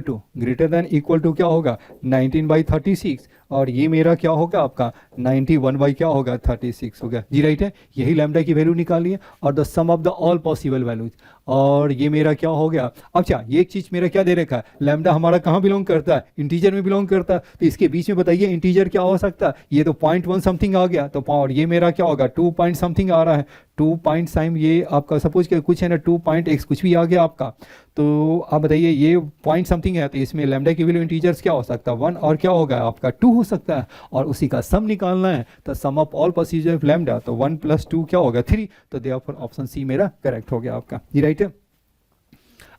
टू क्या होगा 19/36 और ये मेरा क्या होगा आपका 91 क्या होगा 36 हो गया जी, राइट है। यही लैम्डा की वैल्यू निकाली है और the sum of the all possible values, और ये मेरा क्या हो गया। अच्छा ये एक चीज मेरा क्या दे रखा है, लैम्डा हमारा कहाँ बिलोंग करता है, इंटीजर में बिलोंग करता है, तो इसके बीच में बताइए इंटीजर क्या हो सकता है, ये तो 0.1 समथिंग आ गया, तो और ये मेरा क्या होगा 2 पॉइंट समथिंग आ रहा है, 2 पॉइंट साइन ये आपका सपोज कि कुछ है ना 2.x कुछ भी आ गया आपका, तो आप बताइए ये पॉइंट समथिंग है, तो इसमें लैम्डा की वैल्यू इंटीजर्स क्या हो सकता है 1 और क्या होगा आपका 2 हो सकता है, और उसी का सम निकालना है, तो sum of all possible of lambda, तो 1 + 2 क्या होगा 3, तो देयरफॉर ऑप्शन सी मेरा करेक्ट हो गया आपका जी, राइट है।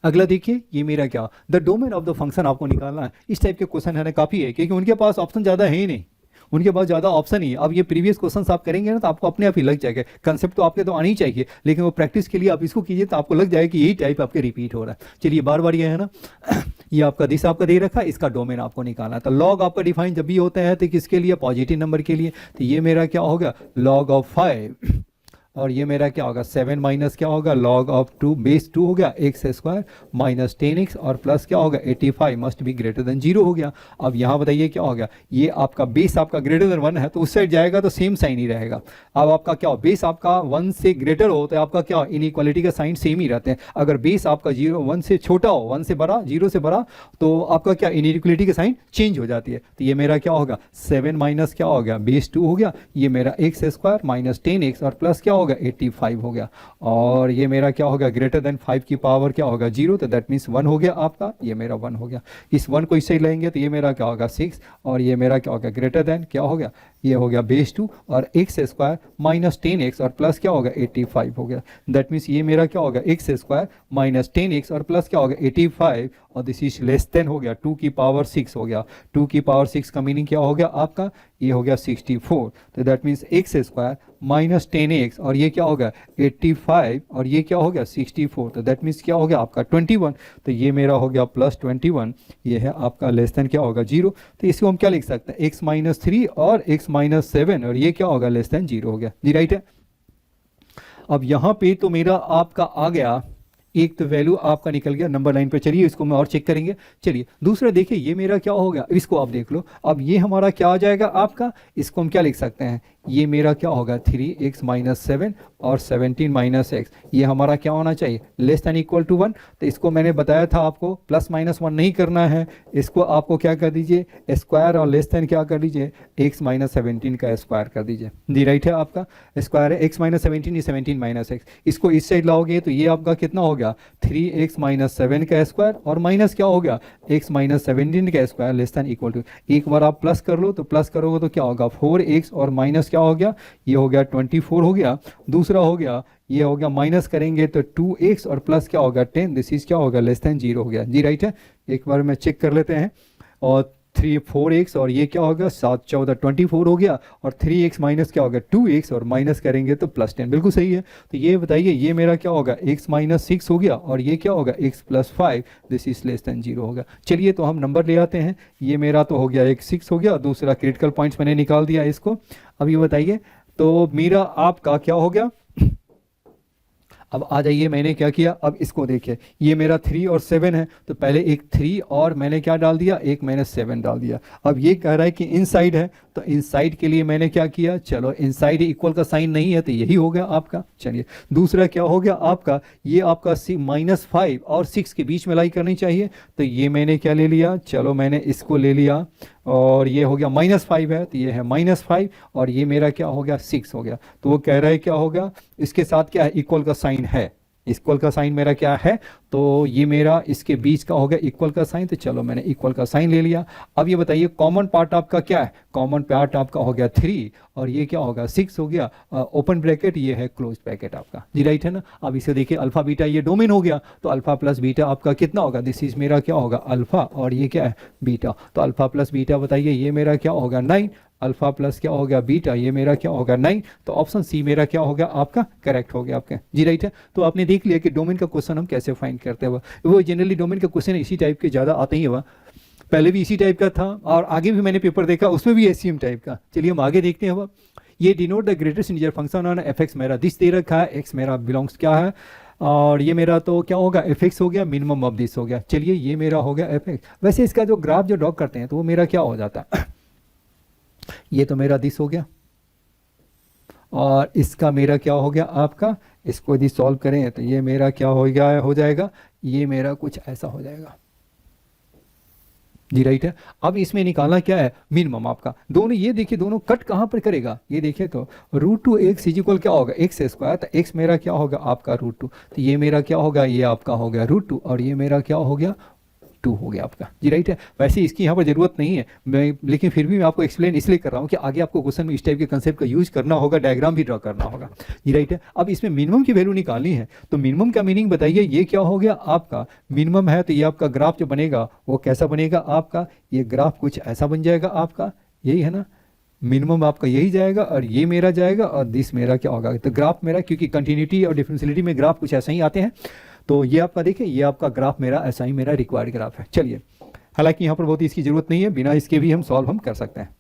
अगला देखिए ये मेरा क्या the domain of the function आपको निकालना है। इस टाइप के क्वेश्चन है ना काफ़ी है, क्योंकि उनके पास ऑप्शन ज़्यादा है ही नहीं, उनके पास ज़्यादा ऑप्शन ही है। अब ये प्रीवियस क्वेश्चंस आप करेंगे ना तो आपको अपने आप ही लग जाएगा, कंसेप्ट तो आपके तो आनी ही चाहिए, लेकिन वो प्रैक्टिस के लिए आप इसको कीजिए तो आपको लग जाएगा कि यही टाइप आपके रिपीट हो रहा है। चलिए बार बार ये है ना ये आपका दिस आपका दे रखा है, इसका डोमेन आपको निकालना है। तो लॉग आपका डिफाइन जब भी होता है तो किसके लिए पॉजिटिव नंबर के लिए, तो ये मेरा क्या होगा लॉग ऑफ 5 और ये मेरा क्या होगा 7 माइनस क्या होगा लॉग ऑफ 2 बेस 2 हो गया x² माइनस 10x और प्लस क्या होगा 85 मस्ट बी ग्रेटर देन 0 हो गया। अब यहाँ बताइए क्या होगा, ये आपका बेस आपका ग्रेटर देन 1 है तो उस साइड जाएगा तो सेम साइन ही रहेगा। अब आपका क्या हो बेस आपका 1 से ग्रेटर हो तो आपका क्या इनइक्वालिटी का साइन सेम ही रहते हैं। अगर बेस आपका 1 से छोटा हो 1 से बड़ा 0 से बड़ा तो आपका क्या इनइक्वालिटी का साइन चेंज हो जाती है। तो ये मेरा क्या होगा 7 माइनस क्या हो गया बेस 2 हो गया, ये मेरा x² माइनस 10x और प्लस क्या होगा 85 हो गया, और ये मेरा क्या होगा ग्रेटर देन 5 की पावर क्या होगा 0, तो दैट मीन्स 1 हो गया आपका, ये मेरा 1 हो गया। इस 1 को इससे लेंगे तो ये मेरा क्या होगा 6, और ये मेरा क्या होगा ग्रेटर देन क्या हो गया, ये हो गया बेस 2 और एक्स स्क्वायर माइनस 10x और प्लस क्या होगा 85 हो गया। दैट मीन्स ये मेरा क्या होगा एक्स स्क्वायर माइनस 10x और प्लस क्या होगा 85, और दिस इज लेस देन हो गया 2 की पावर 6 हो गया। 2 की पावर 6 का मीनिंग क्या हो गया आपका, ये हो गया 64, तो that means x square minus 10x और ये क्या होगा 85 और ये क्या हो गया 64, तो दैट मीन्स क्या हो गया आपका 21, तो ये मेरा हो गया प्लस 21, ये है आपका लेस देन क्या होगा 0। तो इसको हम क्या लिख सकते हैं x माइनस 3 और x माइनस 7 और ये क्या होगा लेस देन 0 हो गया जी, राइट है। अब यहाँ पे तो मेरा आपका आ गया एक, तो वैल्यू आपका निकल गया नंबर 9 पे। चलिए इसको मैं और चेक करेंगे। चलिए दूसरा देखिए ये मेरा क्या हो गया, इसको आप देख लो। अब ये हमारा क्या आ जाएगा आपका, इसको हम क्या लिख सकते हैं, ये मेरा क्या होगा 3x माइनस 7 और 17 माइनस एक्स, ये हमारा क्या होना चाहिए लेस दैन इक्वल टू 1। तो इसको मैंने बताया था आपको प्लस माइनस 1 नहीं करना है, इसको आपको क्या कर दीजिए स्क्वायर और लेस दैन क्या कर दीजिए x माइनस 17 का स्क्वायर कर दीजिए जी, राइट है। आपका स्क्वायर है x माइनस 17 17 माइनस एक्स, इसको इस साइड लाओगे तो ये आपका कितना हो गया 3x माइनस 7 का स्क्वायर और माइनस क्या हो गया x माइनस 17 का square less than equal to, एक बार आप प्लस कर लो तो प्लस करोगे तो क्या होगा 4x और माइनस क्या हो गया, ये हो गया 24 हो गया। दूसरा हो गया ये हो गया माइनस करेंगे तो 2x और प्लस क्या होगा 10, दिस इज क्या होगा लेस देन 0 हो गया जी, राइट है। एक बार मैं चेक कर लेते हैं, और 4x और ये क्या होगा 7 14 24 हो गया, और 3x माइनस क्या होगा 2x और माइनस करेंगे तो प्लस 10, बिल्कुल सही है। तो ये बताइए ये मेरा क्या होगा x माइनस 6 हो गया और ये क्या होगा x plus 5, this is less then 0 होगा। चलिए तो हम नंबर ले आते हैं, ये मेरा तो हो गया एक 6 हो गया, दूसरा क्रिटिकल पॉइंट्स मैंने निकाल दिया इसको। अब ये बताइए तो मेरा आपका क्या हो गया, अब आ जाइए मैंने क्या किया, अब इसको देखिए ये मेरा 3 और 7 है, तो पहले एक 3 और मैंने क्या डाल दिया, एक मैंने 7 डाल दिया। अब ये कह रहा है कि इनसाइड है, तो इनसाइड के लिए मैंने क्या किया, चलो इनसाइड इक्वल का साइन नहीं है तो यही हो गया आपका। चलिए दूसरा क्या हो गया आपका, ये आपका माइनस 5 और 6 के बीच में लाई करनी चाहिए, तो ये मैंने क्या ले लिया, चलो मैंने इसको ले लिया, और ये हो गया माइनस 5 है तो ये है माइनस 5 और ये मेरा क्या हो गया 6 हो गया। तो वो कह रहा है क्या होगा, इसके साथ क्या है इक्वल का साइन है, इक्वल का साइन मेरा क्या है, तो ये मेरा इसके बीच का हो गया इक्वल का साइन, तो चलो मैंने इक्वल का साइन ले लिया। अब ये बताइए कॉमन पार्ट आपका क्या है, कॉमन पार्ट आपका हो गया 3 और ये क्या होगा 6 हो गया, ओपन ब्रैकेट ये है क्लोज ब्रैकेट आपका जी, राइट है ना। अब इसे देखिए अल्फा बीटा ये डोमेन हो गया, तो अल्फा प्लस बीटा आपका कितना होगा, दिस इज मेरा क्या होगा अल्फा और ये क्या है बीटा, तो अल्फा प्लस बीटा बताइए ये मेरा क्या होगा 9, अल्फा प्लस क्या हो गया बीटा ये मेरा क्या होगा 9, तो ऑप्शन सी मेरा क्या हो गया आपका करेक्ट हो गया आपका जी, राइट है। तो आपने देख लिया कि डोमेन का क्वेश्चन हम कैसे फाइंड करते हैं, वो जनरली डोमेन का क्वेश्चन इसी टाइप के ज़्यादा आते ही है, पहले भी इसी टाइप का था और आगे भी मैंने पेपर देखा उसमें भी एससीएम टाइप का। चलिए हम आगे देखते हैं। ये denote the greatest integer function on F मेरा दिस दे रखा है, एक्स मेरा बिलोंग्स क्या है, और ये मेरा तो क्या होगा एफ हो गया, मिनिमम ऑफ दिस हो गया। चलिए ये मेरा हो गया एफ। वैसे इसका जो ग्राफ जो ड्रॉ करते हैं तो वो मेरा क्या हो जाता है, ये तो मेरा दिस हो गया और इसका मेरा क्या हो गया आपका, इसको यदि सॉल्व करें तो ये मेरा क्या हो जाएगा, ये मेरा कुछ ऐसा हो जाएगा जी, राइट है। अब इसमें निकालना क्या है मिनिमम आपका, दोनों ये देखिए दोनों कट कहाँ पर करेगा, ये देखिए तो √2 एक्स इज इक्वल क्या होगा एक्स स्क्वायर, तो एक्स मेरा क्या होगा आपका √2, तो ये मेरा क्या होगा ये आपका हो गया √2 और ये मेरा क्या हो गया 2 हो गया आपका जी, राइट है। वैसे इसकी यहाँ पर जरूरत नहीं है मैं, लेकिन फिर भी मैं आपको एक्सप्लेन इसलिए कर रहा हूँ कि आगे आपको क्वेश्चन में इस टाइप के कंसेप्ट का यूज करना होगा, डायग्राम भी ड्रॉ करना होगा जी, राइट है। अब इसमें मिनिमम की वैल्यू निकालनी है, तो मिनिमम का मीनिंग बताइए, ये क्या हो गया आपका मिनिमम है, तो ये आपका ग्राफ जो बनेगा वो कैसा बनेगा आपका, ये ग्राफ कुछ ऐसा बन जाएगा आपका, यही है ना, मिनिमम आपका यही जाएगा और ये मेरा जाएगा और दिस मेरा क्या होगा, तो ग्राफ मेरा क्योंकि कंटिन्यूटी और डिफरेंशियलिटी में ग्राफ कुछ ऐसा ही आते हैं, तो ये आपका देखिए ये आपका ग्राफ मेरा ऐसा ही मेरा रिक्वायर्ड ग्राफ है। चलिए हालांकि यहाँ पर बहुत इसकी जरूरत नहीं है, बिना इसके भी हम सॉल्व हम कर सकते हैं।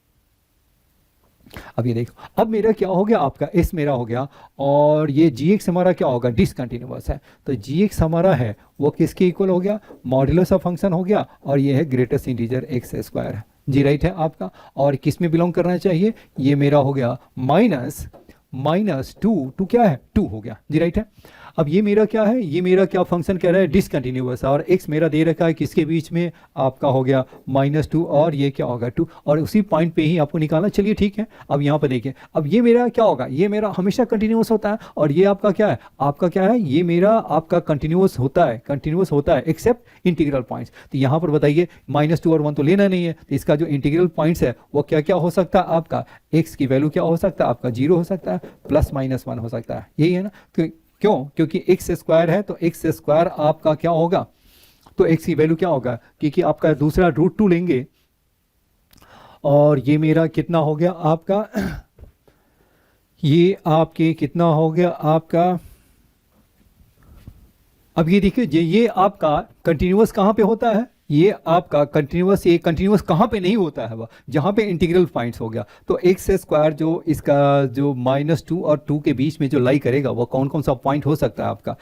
अब ये देखो अब मेरा क्या हो गया आपका एस मेरा हो गया और ये gx हमारा क्या होगा डिसकंटिन्यूअस है, तो gx हमारा है वो किसके इक्वल हो गया, मॉड्यूलस ऑफ फंक्शन हो गया और ये है ग्रेटेस्ट इंटीजर एक्स स्क्वायर है जी, राइट है आपका। और किस में बिलोंग करना चाहिए, ये मेरा हो गया माइनस 2 क्या है 2 हो गया जी, राइट है। अब ये मेरा क्या है, ये मेरा क्या फंक्शन कह रहा है, डिसकंटिन्यूअस, और x मेरा दे रखा है किसके बीच में, आपका हो गया -2, और ये क्या होगा 2, और उसी पॉइंट पे ही आपको निकालना। चलिए ठीक है, अब यहाँ पर देखिए, अब ये मेरा क्या होगा, ये मेरा हमेशा कंटिन्यूअस होता है, और ये आपका क्या है, आपका क्या है, ये मेरा आपका कंटिन्यूअस होता है, कंटिन्यूअस होता है एक्सेप्ट इंटीग्रल पॉइंट्स। तो यहाँ पर बताइए -2 और 1 तो लेना नहीं है, तो इसका जो इंटीग्रल पॉइंट्स है वो क्या क्या हो सकता है, आपका x की वैल्यू क्या हो सकता है, आपका 0 हो सकता है, +-1 हो सकता है, यही है ना। क्यों, क्योंकि x स्क्वायर है, तो x स्क्वायर आपका क्या होगा, तो x की वैल्यू क्या होगा, क्योंकि आपका दूसरा √2 लेंगे, और ये मेरा कितना हो गया आपका, ये आपके कितना हो गया आपका, अब ये देखिए, ये आपका कंटिन्यूअस कहाँ पे होता है, ये आपका कंटिन्यूअस, ये कंटिन्यूअस कहाँ पे नहीं होता है, वह जहाँ पे इंटीग्रल पॉइंट्स हो गया। तो x स्क्वायर जो इसका जो -2 और 2 के बीच में जो लाई करेगा, वो कौन कौन सा पॉइंट हो सकता है आपका,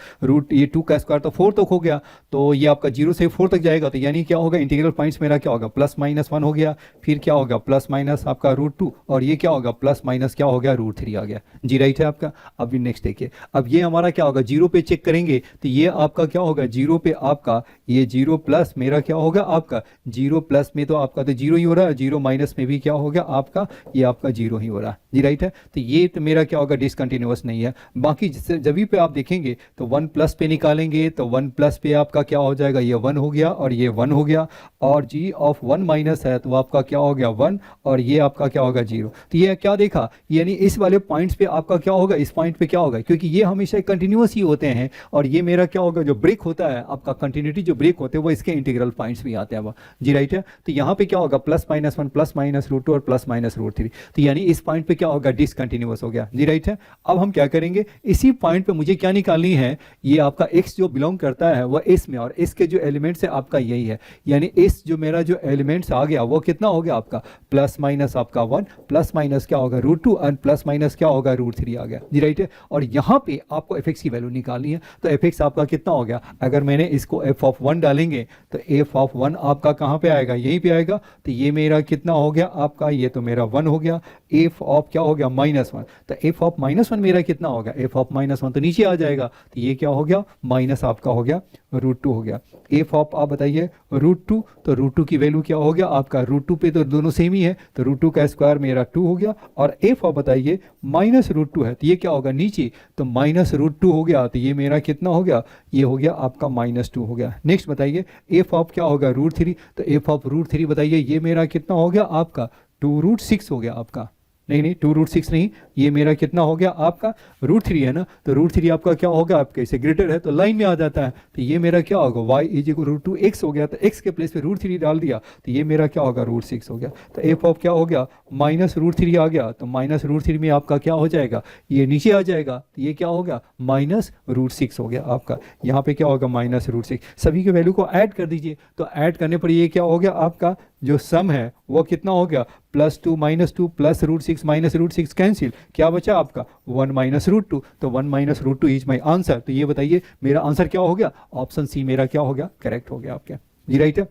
ये 2 का स्क्वायर तो 4 तक हो गया, तो ये आपका 0 से 4 तक जाएगा, तो यानी क्या होगा, इंटीग्रल पॉइंट्स मेरा क्या होगा, +-1 हो गया, फिर क्या होगा +- आपका √2, और ये क्या होगा +- क्या हो गया, √3 आ गया जी, राइट है आपका। अब नेक्स्ट देखिए, अब ये हमारा क्या होगा, 0 पे चेक करेंगे, तो ये आपका क्या होगा, 0 पे आपका ये 0 प्लस मेरा क्या होगा आपका, 0 प्लस में तो आपका तो 0 ही हो रहा है, 0 माइनस में भी क्या हो गया आपका, ये आपका 0 ही हो रहा है जी, राइट है। तो ये तो मेरा क्या होगा, डिसकंटिन्यूअस नहीं है। बाकी जब भी पे आप देखेंगे तो 1 प्लस पे निकालेंगे, तो 1 प्लस पे आपका क्या हो जाएगा, ये 1 हो गया, और ये 1 हो गया, और g ऑफ 1 माइनस है, तो आपका क्या हो गया 1, और ये आपका क्या होगा 0। तो ये क्या देखा, यानी इस वाले पॉइंट्स पे आपका क्या होगा, इस पॉइंट पे क्या होगा, क्योंकि ये हमेशा कंटिन्यूअस ही होते हैं, और ये मेरा क्या होगा, जो ब्रेक होता है आपका, कंटिन्यूटी जो ब्रेक होते हैं वो इसके इंटीग्रल पॉइंट्स भी आते हैं वो जी, राइट है। तो यहाँ पे क्या होगा, +-1 +-√2 और +-√3, तो यानी इस पॉइंट पे क्या होगा, डिसकंटिन्यूअस हो गया जी, राइट है। अब हम क्या करेंगे, इसी पॉइंट पे मुझे क्या निकालनी है, ये आपका x जो बिलोंग करता है वो इस में, और इसके जो एलिमेंट्स है आपका यही है, यानी इस जो मेरा जो एलिमेंट्स आ गया वो कितना हो गया आपका, +- आपका 1, +- क्या होगा √2, और +- क्या होगा √3 आ गया जी, राइट है। और यहाँ पे आपको f(x) की वैल्यू निकालनी है, तो f(x) आपका कितना हो गया, अगर मैंने इसको f(1) डालेंगे, तो f(1) आपका कहाँ पे आएगा, यहीं पे आएगा, तो ये मेरा कितना हो गया आपका, ये तो मेरा 1 हो गया, f(ऑफ) क्या हो गया -1, तो f(ऑफ -1) मेरा कितना होगा, f(ऑफ -1) तो नीचे आ जाएगा, तो ये क्या हो गया, माइनस आपका हो गया √2 हो गया, f(ऑफ) आप बताइए √2, तो √2 की वैल्यू क्या हो गया आपका, √2 पे तो दोनों सेम ही है, तो √2 का स्क्वायर मेरा 2 हो गया, और f(ऑफ) बताइए -√2 है, तो ये क्या होगा नीचे, तो -√2 हो गया, तो ये मेरा कितना हो गया, ये हो गया आपका -2 हो गया। नेक्स्ट बताइए f(ऑफ) क्या होगा √3, तो f(ऑफ √3) बताइए ये मेरा कितना हो गया आपका, 2√6 हो गया आपका, नहीं 2√6 नहीं, ये मेरा कितना हो गया आपका √3 है ना, तो √3 आपका क्या होगा, आपके से ग्रेटर है तो लाइन में आ जाता है, तो ये मेरा क्या होगा, y = √2x हो गया, तो x के प्लेस पे √3 डाल दिया, तो ये मेरा क्या होगा √6 हो गया, तो f(ऑफ) क्या हो गया -√3 आ गया, तो -√3 में आपका क्या हो जाएगा, ये नीचे आ जाएगा, तो ये क्या होगा -√6 हो गया आपका, यहाँ पे क्या होगा -√6। सभी के वैल्यू को ऐड कर दीजिए, तो ऐड करने पर ये क्या हो गया आपका, जो सम है वो कितना हो गया, +2 -2 +√6 -√6 कैंसिल, क्या बचा आपका 1 -√2, तो 1 -√2 इज माई आंसर। तो ये बताइए मेरा आंसर क्या हो गया, ऑप्शन सी मेरा क्या हो गया, करेक्ट हो गया आपके जी, राइट है।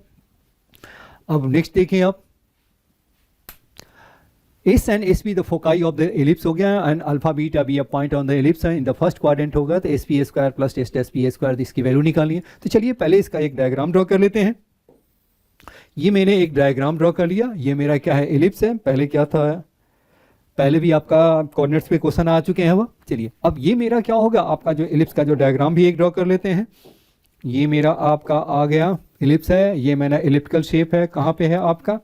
अब नेक्स्ट देखें आप, S and SP the foci of the ellipse हो गया, एंड अल्फा बीटा भी पॉइंट ऑन द एलिप्स है, इन द फर्स्ट क्वाड्रेंट होगा, तो SP² + SP² इसकी वैल्यू निकालिए। तो चलिए पहले इसका एक डायग्राम ड्रॉ कर लेते हैं। ये मैंने एक डायग्राम ड्रॉ कर लिया, ये मेरा क्या है, एलिप्स है, पहले क्या था, पहले भी आपका कोऑर्डिनेट्स पे क्वेश्चन आ चुके हैं वो। चलिए अब ये मेरा क्या होगा, आपका जो एलिप्स का जो डायग्राम भी एक ड्रॉ कर लेते हैं। ये मेरा आपका आ गया एलिप्स है, ये मेरा एलिप्टिकल शेप है, कहाँ पे है आपका,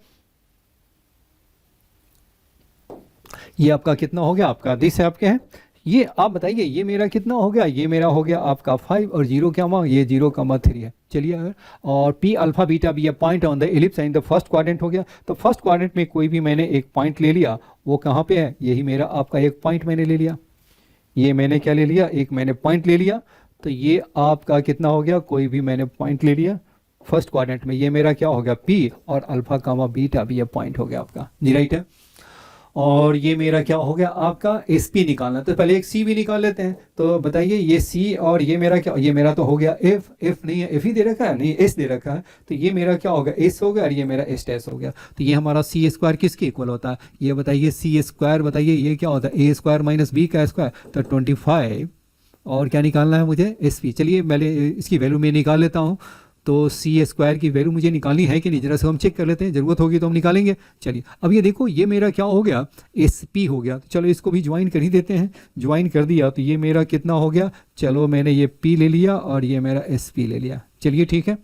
ये आपका कितना हो गया आपका, दिस है आपके हैं, ये आप बताइए ये मेरा कितना हो गया, ये मेरा हो गया आपका 5, और 0 क्या हुआ, ये 0,3 है। चलिए अगर, और P अल्फा बीटा भी point on the ellipse in the first quadrant हो गया, तो फर्स्ट क्वाड्रेंट में कोई भी मैंने एक पॉइंट ले लिया, वो कहाँ पे है, यही मेरा आपका एक पॉइंट मैंने ले लिया, ये मैंने क्या ले लिया, एक मैंने पॉइंट ले लिया, तो ये आपका कितना हो गया, कोई भी मैंने पॉइंट ले लिया फर्स्ट क्वाड्रेंट में, ये मेरा क्या हो गया P, और अल्फा कामा बीटा भी ये पॉइंट हो गया आपका जी, राइट है। और ये मेरा क्या हो गया आपका SP निकालना, तो पहले एक C भी निकाल लेते हैं। तो बताइए ये C और ये मेरा क्या, ये मेरा तो हो गया F नहीं है, F ही दे रखा है, नहीं S दे रखा है, तो ये मेरा क्या होगा S हो गया, और ये मेरा S' हो गया। तो ये हमारा C² किसके इक्वल होता है, ये बताइए C², बताइए ये क्या होता है, A² - B का स्क्वायर, तो 25 और क्या निकालना है मुझे, एस पी। चलिए पहले इसकी वैल्यू मैं निकाल लेता हूँ। तो सी स्क्वायर की वैल्यू मुझे निकालनी है कि नहीं, जरा से हम चेक कर लेते हैं, ज़रूरत होगी तो हम निकालेंगे। चलिए अब ये देखो, ये मेरा क्या हो गया, एस पी हो गया। तो चलो इसको भी ज्वाइन कर ही देते हैं। ज्वाइन कर दिया तो ये मेरा कितना हो गया, चलो मैंने ये पी ले लिया और ये मेरा एस पी ले लिया। चलिए ठीक है।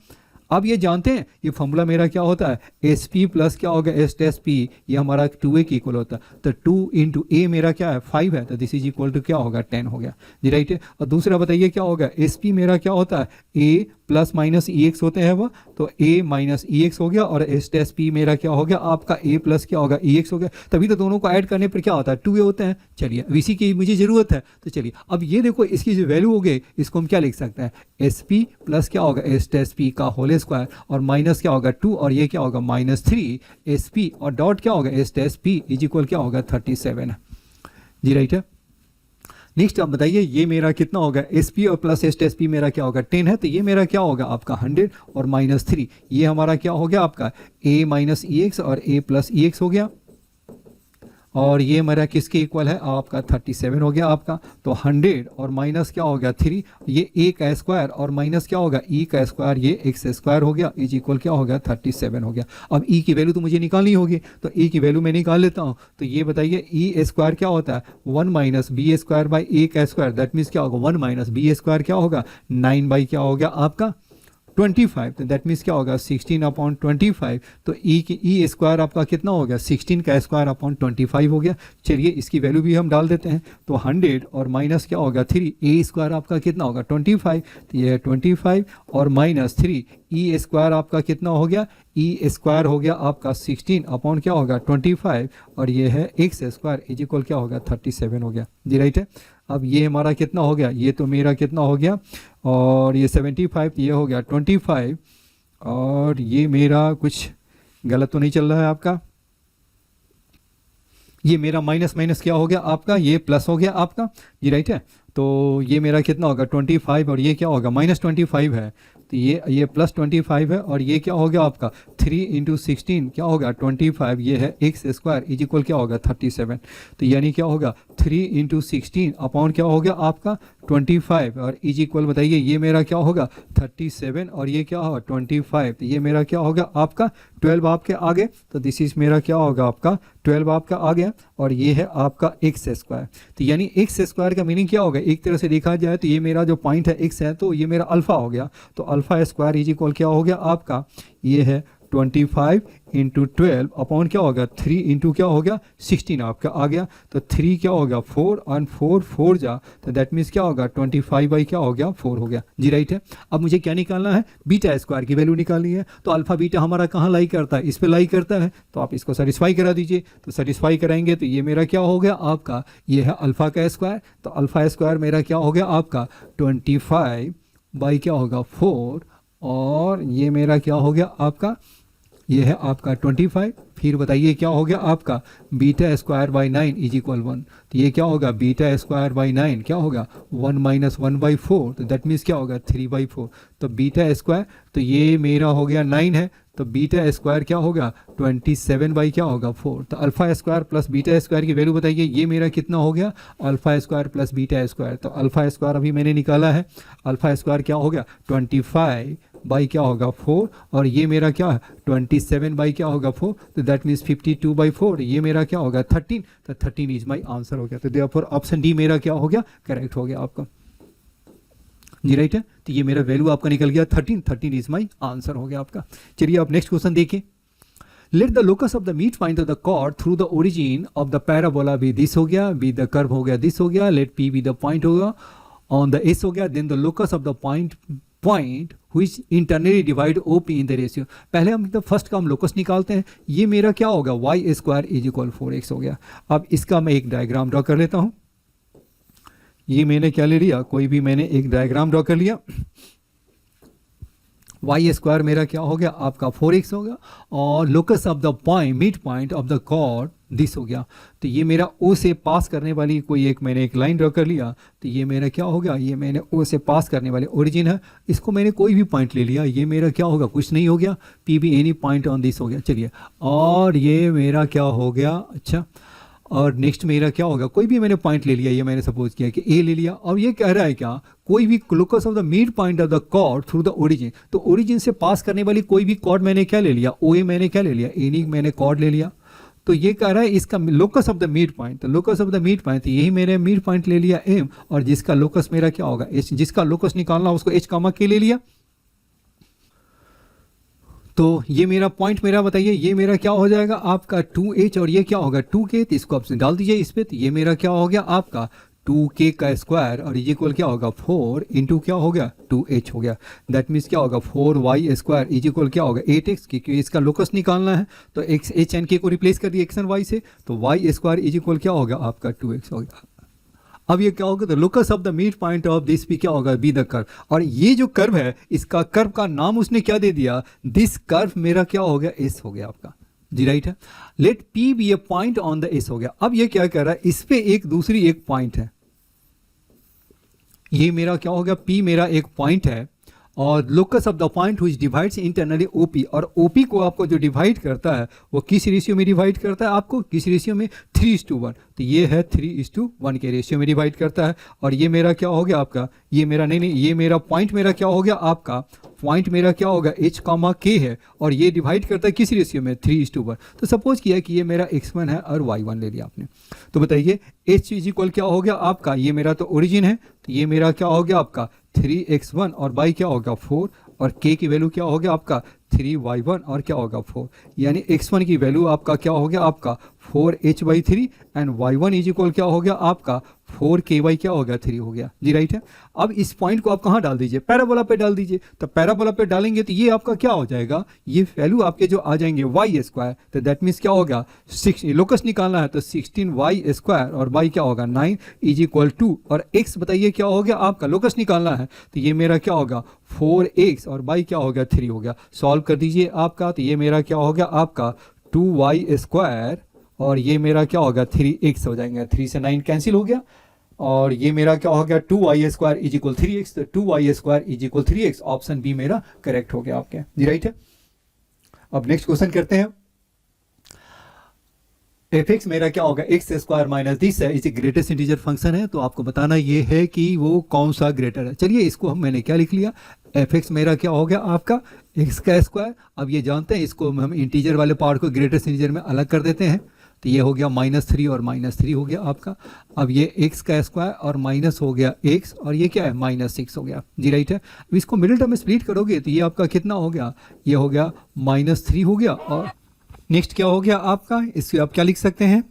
अब ये जानते हैं ये फॉर्मूला मेरा क्या होता है, एस पी प्लस क्या होगा, एस टेस पी, ये हमारा 2a की इक्वल होता है। तो 2 इंटू ए मेरा क्या है 5 है, तो दिस इज इक्वल टू क्या होगा 10 हो गया जी, राइट है। और दूसरा बताइए क्या होगा, एस पी मेरा क्या होता है, ए प्लस माइनस ई एक्स होते हैं वो, तो ए माइनस ई एक्स हो गया। और एस टेस पी मेरा क्या हो गया आपका, ए प्लस क्या होगा ई एक्स हो गया। तभी तो दोनों को ऐड करने पर क्या होता है 2a होते हैं। चलिए अब इसी की मुझे ज़रूरत है। तो चलिए अब ये देखो, इसकी जो वैल्यू हो गई इसको हम क्या लिख सकते हैं, एस पी प्लस क्या होगा एस टेस पी का होल स्क्वायर और माइनस क्या होगा 2 और ये क्या होगा -3 एस पी और डॉट क्या होगा एस टेस पी इज इक्वल क्या होगा 37 जी, राइट है। नेक्स्ट आप बताइए ये मेरा कितना होगा, एस पी और प्लस एस टेस पी मेरा क्या होगा 10 है, तो ये मेरा क्या होगा आपका 100 और -3 ये हमारा क्या हो गया आपका ए माइनस ई एक्स और ए प्लस ई एक्स हो गया। और ये मेरा किसके इक्वल है आपका 37 हो गया आपका। तो 100 और माइनस क्या हो गया 3, ये ए का स्क्वायर और माइनस क्या होगा ई का स्क्वायर, ये एक्स स्क्वायर हो गया इज इक्वल क्या हो गया 37 हो गया। अब ई की वैल्यू तो मुझे निकालनी होगी, तो ई की वैल्यू मैं निकाल लेता हूँ। तो ये बताइए ई स्क्वायर क्या होता है 1 माइनस बी स्क्वायर बाई ए का स्क्वायर, दैट मीन्स क्या होगा 1 माइनस बी स्क्वायर क्या होगा 9 बाई क्या हो गया आपका 25, तो दैट मीन्स क्या होगा 16 अपॉन 25। तो ई स्क्वायर आपका कितना हो गया 16 का स्क्वायर अपॉन 25 हो गया। चलिए इसकी वैल्यू भी हम डाल देते हैं। तो 100 और माइनस क्या होगा 3, ए स्क्वायर आपका कितना होगा 25, तो ये 25 और -3 ई स्क्वायर आपका कितना हो गया, ई स्क्वायर हो गया आपका 16 अपॉन क्या होगा 25 और ये है एक्स स्क्वायर इज इक्वल क्या होगा 37 हो गया जी, राइट है। अब ये हमारा कितना हो गया, ये तो मेरा कितना हो गया और ये 75, ये हो गया 25 और ये मेरा कुछ गलत तो नहीं चल रहा है आपका, ये मेरा माइनस माइनस क्या हो गया आपका, ये प्लस हो गया आपका जी, राइट है। तो ये मेरा कितना होगा 25 और ये क्या होगा -25 है, तो ये प्लस 25 है और ये क्या हो गया आपका 3 इंटू 16 क्या होगा 25, ये है एक्स स्क्वायर इज इक्वल क्या होगा 37। तो यानी क्या होगा 3 इंटू 16 अपॉन क्या हो गया आपका 25 और इज इक्वल बताइए ये मेरा क्या होगा 37 और ये क्या होगा 25, तो ये मेरा क्या होगा आपका 12 आपके आगे। तो दिस इज मेरा क्या होगा आपका 12 आपका आ गया और ये है आपका एक्स स्क्वायर। तो यानी एक्स स्क्वायर का मीनिंग क्या होगा, एक तरह से देखा जाए तो ये मेरा जो पॉइंट है एक्स है, तो ये मेरा अल्फा हो गया। तो अल्फा स्क्वायर इज इक्वल क्या हो गया आपका, ये है 25 इंटू 12 अपॉन क्या होगा 3 इंटू क्या हो गया 16 आपका आ गया। तो 3 क्या होगा 4 और 4 जा, तो दैट मीन्स क्या होगा 25 बाई क्या हो गया 4 हो गया जी, राइट है। अब मुझे क्या निकालना है, बीटा स्क्वायर की वैल्यू निकालनी है। तो अल्फा बीटा हमारा कहाँ लाई करता है, इस पे लाई करता है। तो आप इसको सेटिस्फाई करा दीजिए। तो सेटिस्फाई कराएंगे तो ये मेरा क्या हो गया आपका, ये है अल्फा का स्क्वायर। तो अल्फा स्क्वायर मेरा क्या हो गया आपका 25 बाई क्या होगा 4 और ये मेरा क्या हो गया आपका, ये है आपका 25। फिर बताइए क्या हो गया आपका beta square by 9 is equal 1। तो ये क्या होगा बीटा स्क्वायर बाई 9 क्या होगा 1 माइनस 1/4, तो दैट मीन्स क्या होगा 3/4। तो बीटा स्क्वायर तो ये मेरा हो गया 9 है, तो बीटा स्क्वायर क्या होगा 27 बाई क्या होगा 4। तो alpha square plus beta square की वैल्यू बताइए ये मेरा कितना हो गया, alpha square plus beta square. तो अल्फा स्क्वायर अभी मैंने निकाला है, अल्फा स्क्वायर क्या हो गया 25 बाई क्या होगा 4 और ये मेरा क्या है 27 बाई क्या होगा 4, तो दैट मीन्स 52/4, ये मेरा क्या होगा 13। तो 13 इज माई आंसर हो गया। तो देयरफॉर ऑप्शन डी मेरा क्या हो गया करेक्ट हो गया आपका जी, राइट है। तो ये मेरा वैल्यू आपका निकल गया 13 इज माई आंसर हो गया आपका। चलिए आप नेक्स्ट क्वेश्चन देखिए। Let the locus of the mid point of the chord through the origin of the parabola be this हो गया, बी द कर्व हो गया दिस हो गया, let p be the point होगा ऑन द एस हो गया, then the locus of the point which internally divide OP in the ratio। पहले हम तो फर्स्ट का हम लोकस निकालते हैं। ये मेरा क्या होगा y square is equal 4x हो गया। अब इसका मैं एक डायग्राम ड्रॉ कर लेता हूँ। ये मैंने क्या ले लिया, कोई भी मैंने एक डायग्राम ड्रॉ कर लिया। y स्क्वायर मेरा क्या हो गया आपका 4x हो गया और locus of the point mid point of the chord this हो गया। तो ये मेरा O से पास करने वाली कोई एक मैंने एक लाइन ड्रॉ कर लिया। तो ये मेरा क्या हो गया, ये मैंने O से पास करने वाले ओरिजिन है, इसको मैंने कोई भी पॉइंट ले लिया। ये मेरा क्या होगा कुछ नहीं हो गया, P be any point on this हो गया। चलिए और ये मेरा क्या हो गया, अच्छा और नेक्स्ट मेरा क्या होगा, कोई भी मैंने पॉइंट ले लिया, ये मैंने सपोज किया कि ए ले लिया, और ये कह रहा है क्या, कोई भी locus of the mid point of the chord through the origin, तो ओरिजिन से पास करने वाली कोई भी कॉर्ड मैंने क्या ले लिया, ओ ए मैंने क्या ले लिया, एनी मैंने कॉर्ड ले लिया, तो ये कह रहा है इसका locus of the mid point, तो locus of the mid point यही मैंने मिड पॉइंट ले लिया एम, और जिसका लोकस मेरा क्या होगा एच, जिसका लोकस निकालना उसको एच कामा के ले लिया। तो ये मेरा पॉइंट मेरा बताइए, ये मेरा क्या हो जाएगा आपका 2h, और ये क्या होगा 2k, तो इसको आप डाल दीजिए इस पे, तो ये मेरा क्या हो गया आपका 2k का स्क्वायर, और ये इक्वल क्या होगा 4 इंटू क्या हो गया 2h हो गया। दैट मीन्स क्या होगा 4y स्क्वायर इज इक्वल क्या होगा 8x, क्योंकि इसका लोकस निकालना है, तो x h n k को रिप्लेस कर दिया x एंड y से, तो y स्क्वायर इज इक्वल क्या होगा आपका 2x हो गया। अब ये क्या होगा, तो locus of the mid point of this भी क्या होगा बी द कर्व, और ये जो कर्व है इसका कर्व का नाम उसने क्या दे दिया, दिस कर्व मेरा क्या हो गया एस हो गया आपका जी, राइट है। Let p be a point on the s हो गया। अब ये क्या कह रहा है, इस पे एक दूसरी एक पॉइंट है, ये मेरा क्या हो गया पी मेरा एक पॉइंट है, और locus of the point which divides internally OP, और ओपी को आपको जो डिवाइड करता है वो किस रेशियो में डिवाइड करता है, आपको किस रेशियो में 3:1, तो ये है 3:1 के रेशियो में डिवाइड करता है। और ये मेरा क्या हो गया आपका, ये मेरा नहीं ये मेरा पॉइंट मेरा क्या हो गया आपका, पॉइंट मेरा क्या होगा h कामा k है, और ये डिवाइड करता है किस रेशियो में 3:1। तो सपोज किया कि ये मेरा x1 है और y1 ले लिया आपने, तो बताइए h इज इक्वल क्या हो गया आपका, ये मेरा तो ओरिजिन है, तो ये मेरा क्या हो गया आपका 3x1, और y क्या होगा 4, और k की वैल्यू क्या हो गया आपका 3y1, और क्या होगा 4, यानी x1 की वैल्यू आपका क्या हो गया आपका 4h/3, and y1 is equal क्या हो गया आपका 4ky क्या हो गया 3 हो गया जी, राइट है। अब इस पॉइंट को आप कहाँ डाल दीजिए, पैराबोला पे डाल दीजिए, तो पैराबोला पे डालेंगे तो ये आपका क्या हो जाएगा, ये वैल्यू आपके जो आ जाएंगे y स्क्वायर, तो दैट मीन्स क्या होगा 6, लोकस निकालना है तो 16y स्क्वायर, और y क्या होगा 9 इज इक्वल टू, और x बताइए क्या हो गया आपका, लोकस निकालना है तो ये मेरा क्या होगा 4x, और y क्या हो गया 3 हो गया। सॉल्व कर दीजिए आपका, तो ये मेरा क्या हो गया आपका 2y स्क्वायर, और ये मेरा क्या होगा 3x हो जाएंगे, 3 से 9 कैंसिल हो गया, और ये मेरा क्या हो गया 2y square is equal 3x, तो 2y square is equal 3x, option b मेरा करेक्ट हो गया आपके जी, राइट है। अब नेक्स्ट क्वेश्चन करते हैं, fx मेरा क्या होगा x स्क्वायर माइनस दिस है, इसे ग्रेटेस्ट इंटीजर फंक्शन है, तो आपको बताना ये है कि वो कौन सा ग्रेटर है। चलिए इसको हम मैंने क्या लिख लिया, fx मेरा क्या हो गया आपका x का स्क्वायर। अब ये जानते हैं इसको हम इंटीजर वाले पार्ट को ग्रेटेस्ट इंटीजर में अलग कर देते हैं, तो ये हो गया -3 और -3 हो गया आपका। अब ये x का स्क्वायर और माइनस हो गया x, और ये क्या है -6 हो गया जी, राइट है। अब इसको मिडिल टर्म में स्प्लिट करोगे तो ये आपका कितना हो गया, ये हो गया -3 हो गया, और नेक्स्ट क्या हो गया आपका, इसको आप क्या लिख सकते हैं,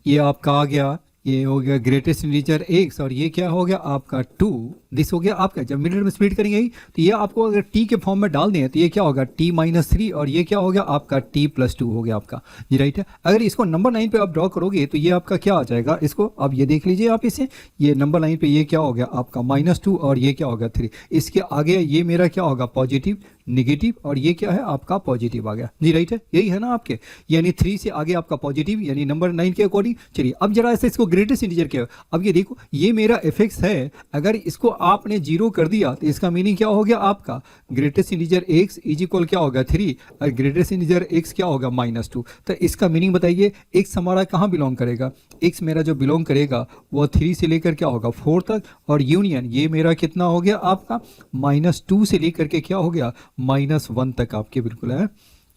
ये आपका आ गया, ये हो गया ग्रेटेस्ट इंटीजर x, और ये क्या हो गया आपका 2, दिस हो गया आपका। जब मिडिल में स्प्लिट करेंगे तो ये आपको अगर t के फॉर्म में डाल दें तो ये क्या होगा t-3, और ये क्या हो गया आपका t+2 हो गया आपका जी, राइट है। अगर इसको नंबर 9 पे आप ड्रॉ करोगे तो ये आपका क्या आ जाएगा, इसको अब ये देख लीजिए आप इसे, ये नंबर 9 पे ये क्या हो गया आपका -2, और ये क्या होगा 3, इसके आगे ये मेरा क्या होगा पॉजिटिव नेगेटिव, और ये क्या है आपका पॉजिटिव आ गया जी, राइट है। यही है ना आपके, यानी 3 से आगे आपका पॉजिटिव, यानी नंबर 9 के अकॉर्डिंग। चलिए अब जरा ऐसे इसको ग्रेटेस्ट इंटीजर क्या, अब ये देखो ये मेरा fx है, अगर इसको आपने 0 कर दिया तो इसका मीनिंग क्या हो गया आपका greatest integer x is equal क्या होगा 3, और ग्रेटेस्ट इंटीजर x क्या होगा -2। तो इसका मीनिंग बताइए x हमारा कहाँ बिलोंग करेगा, x मेरा जो बिलोंग करेगा वो 3 से लेकर क्या होगा 4 तक, और यूनियन ये मेरा कितना हो गया आपका -2 से लेकर के क्या हो गया -1 तक आपके बिल्कुल है।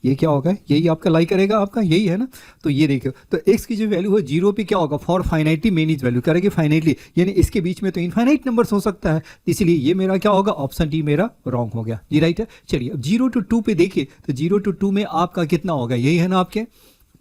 ये क्या होगा, यही आपका लाई करेगा आपका, यही है ना। तो ये देखो, तो x की जो वैल्यू है 0 पे क्या होगा for finitely main is value करेंगे फाइनाइटली, यानी इसके बीच में तो इनफाइनाइट नंबर्स हो सकता है, इसलिए ये मेरा क्या होगा ऑप्शन डी मेरा रॉन्ग हो गया जी, राइट है। चलिए अब 0 to 2 पे देखिए, तो 0 to 2 में आपका कितना होगा, यही है ना आपके,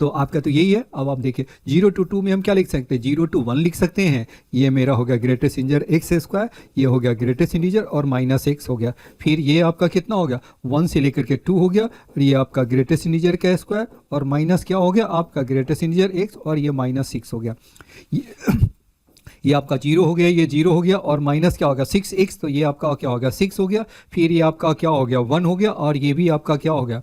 तो आपका तो यही है। अब आप देखिए 0 to 2 में हम क्या लिख सकते हैं, 0 to 1 लिख सकते हैं, ये मेरा हो गया ग्रेटेस्ट इंटीजर x स्क्वायर, ये हो गया ग्रेटेस्ट इंटीजर और -x हो गया, फिर ये आपका कितना हो गया 1 से लेकर के 2 हो गया, और ये आपका ग्रेटेस्ट इंटीजर का स्क्वायर, और माइनस क्या हो गया आपका ग्रेटेस्ट इंटीजर x, और ये -6 हो गया, ये आपका 0 हो गया, ये 0 हो गया, और माइनस क्या होगा 6x, तो ये आपका क्या हो गया 6 हो गया, फिर ये आपका क्या हो गया 1 हो गया, और ये भी आपका क्या हो गया,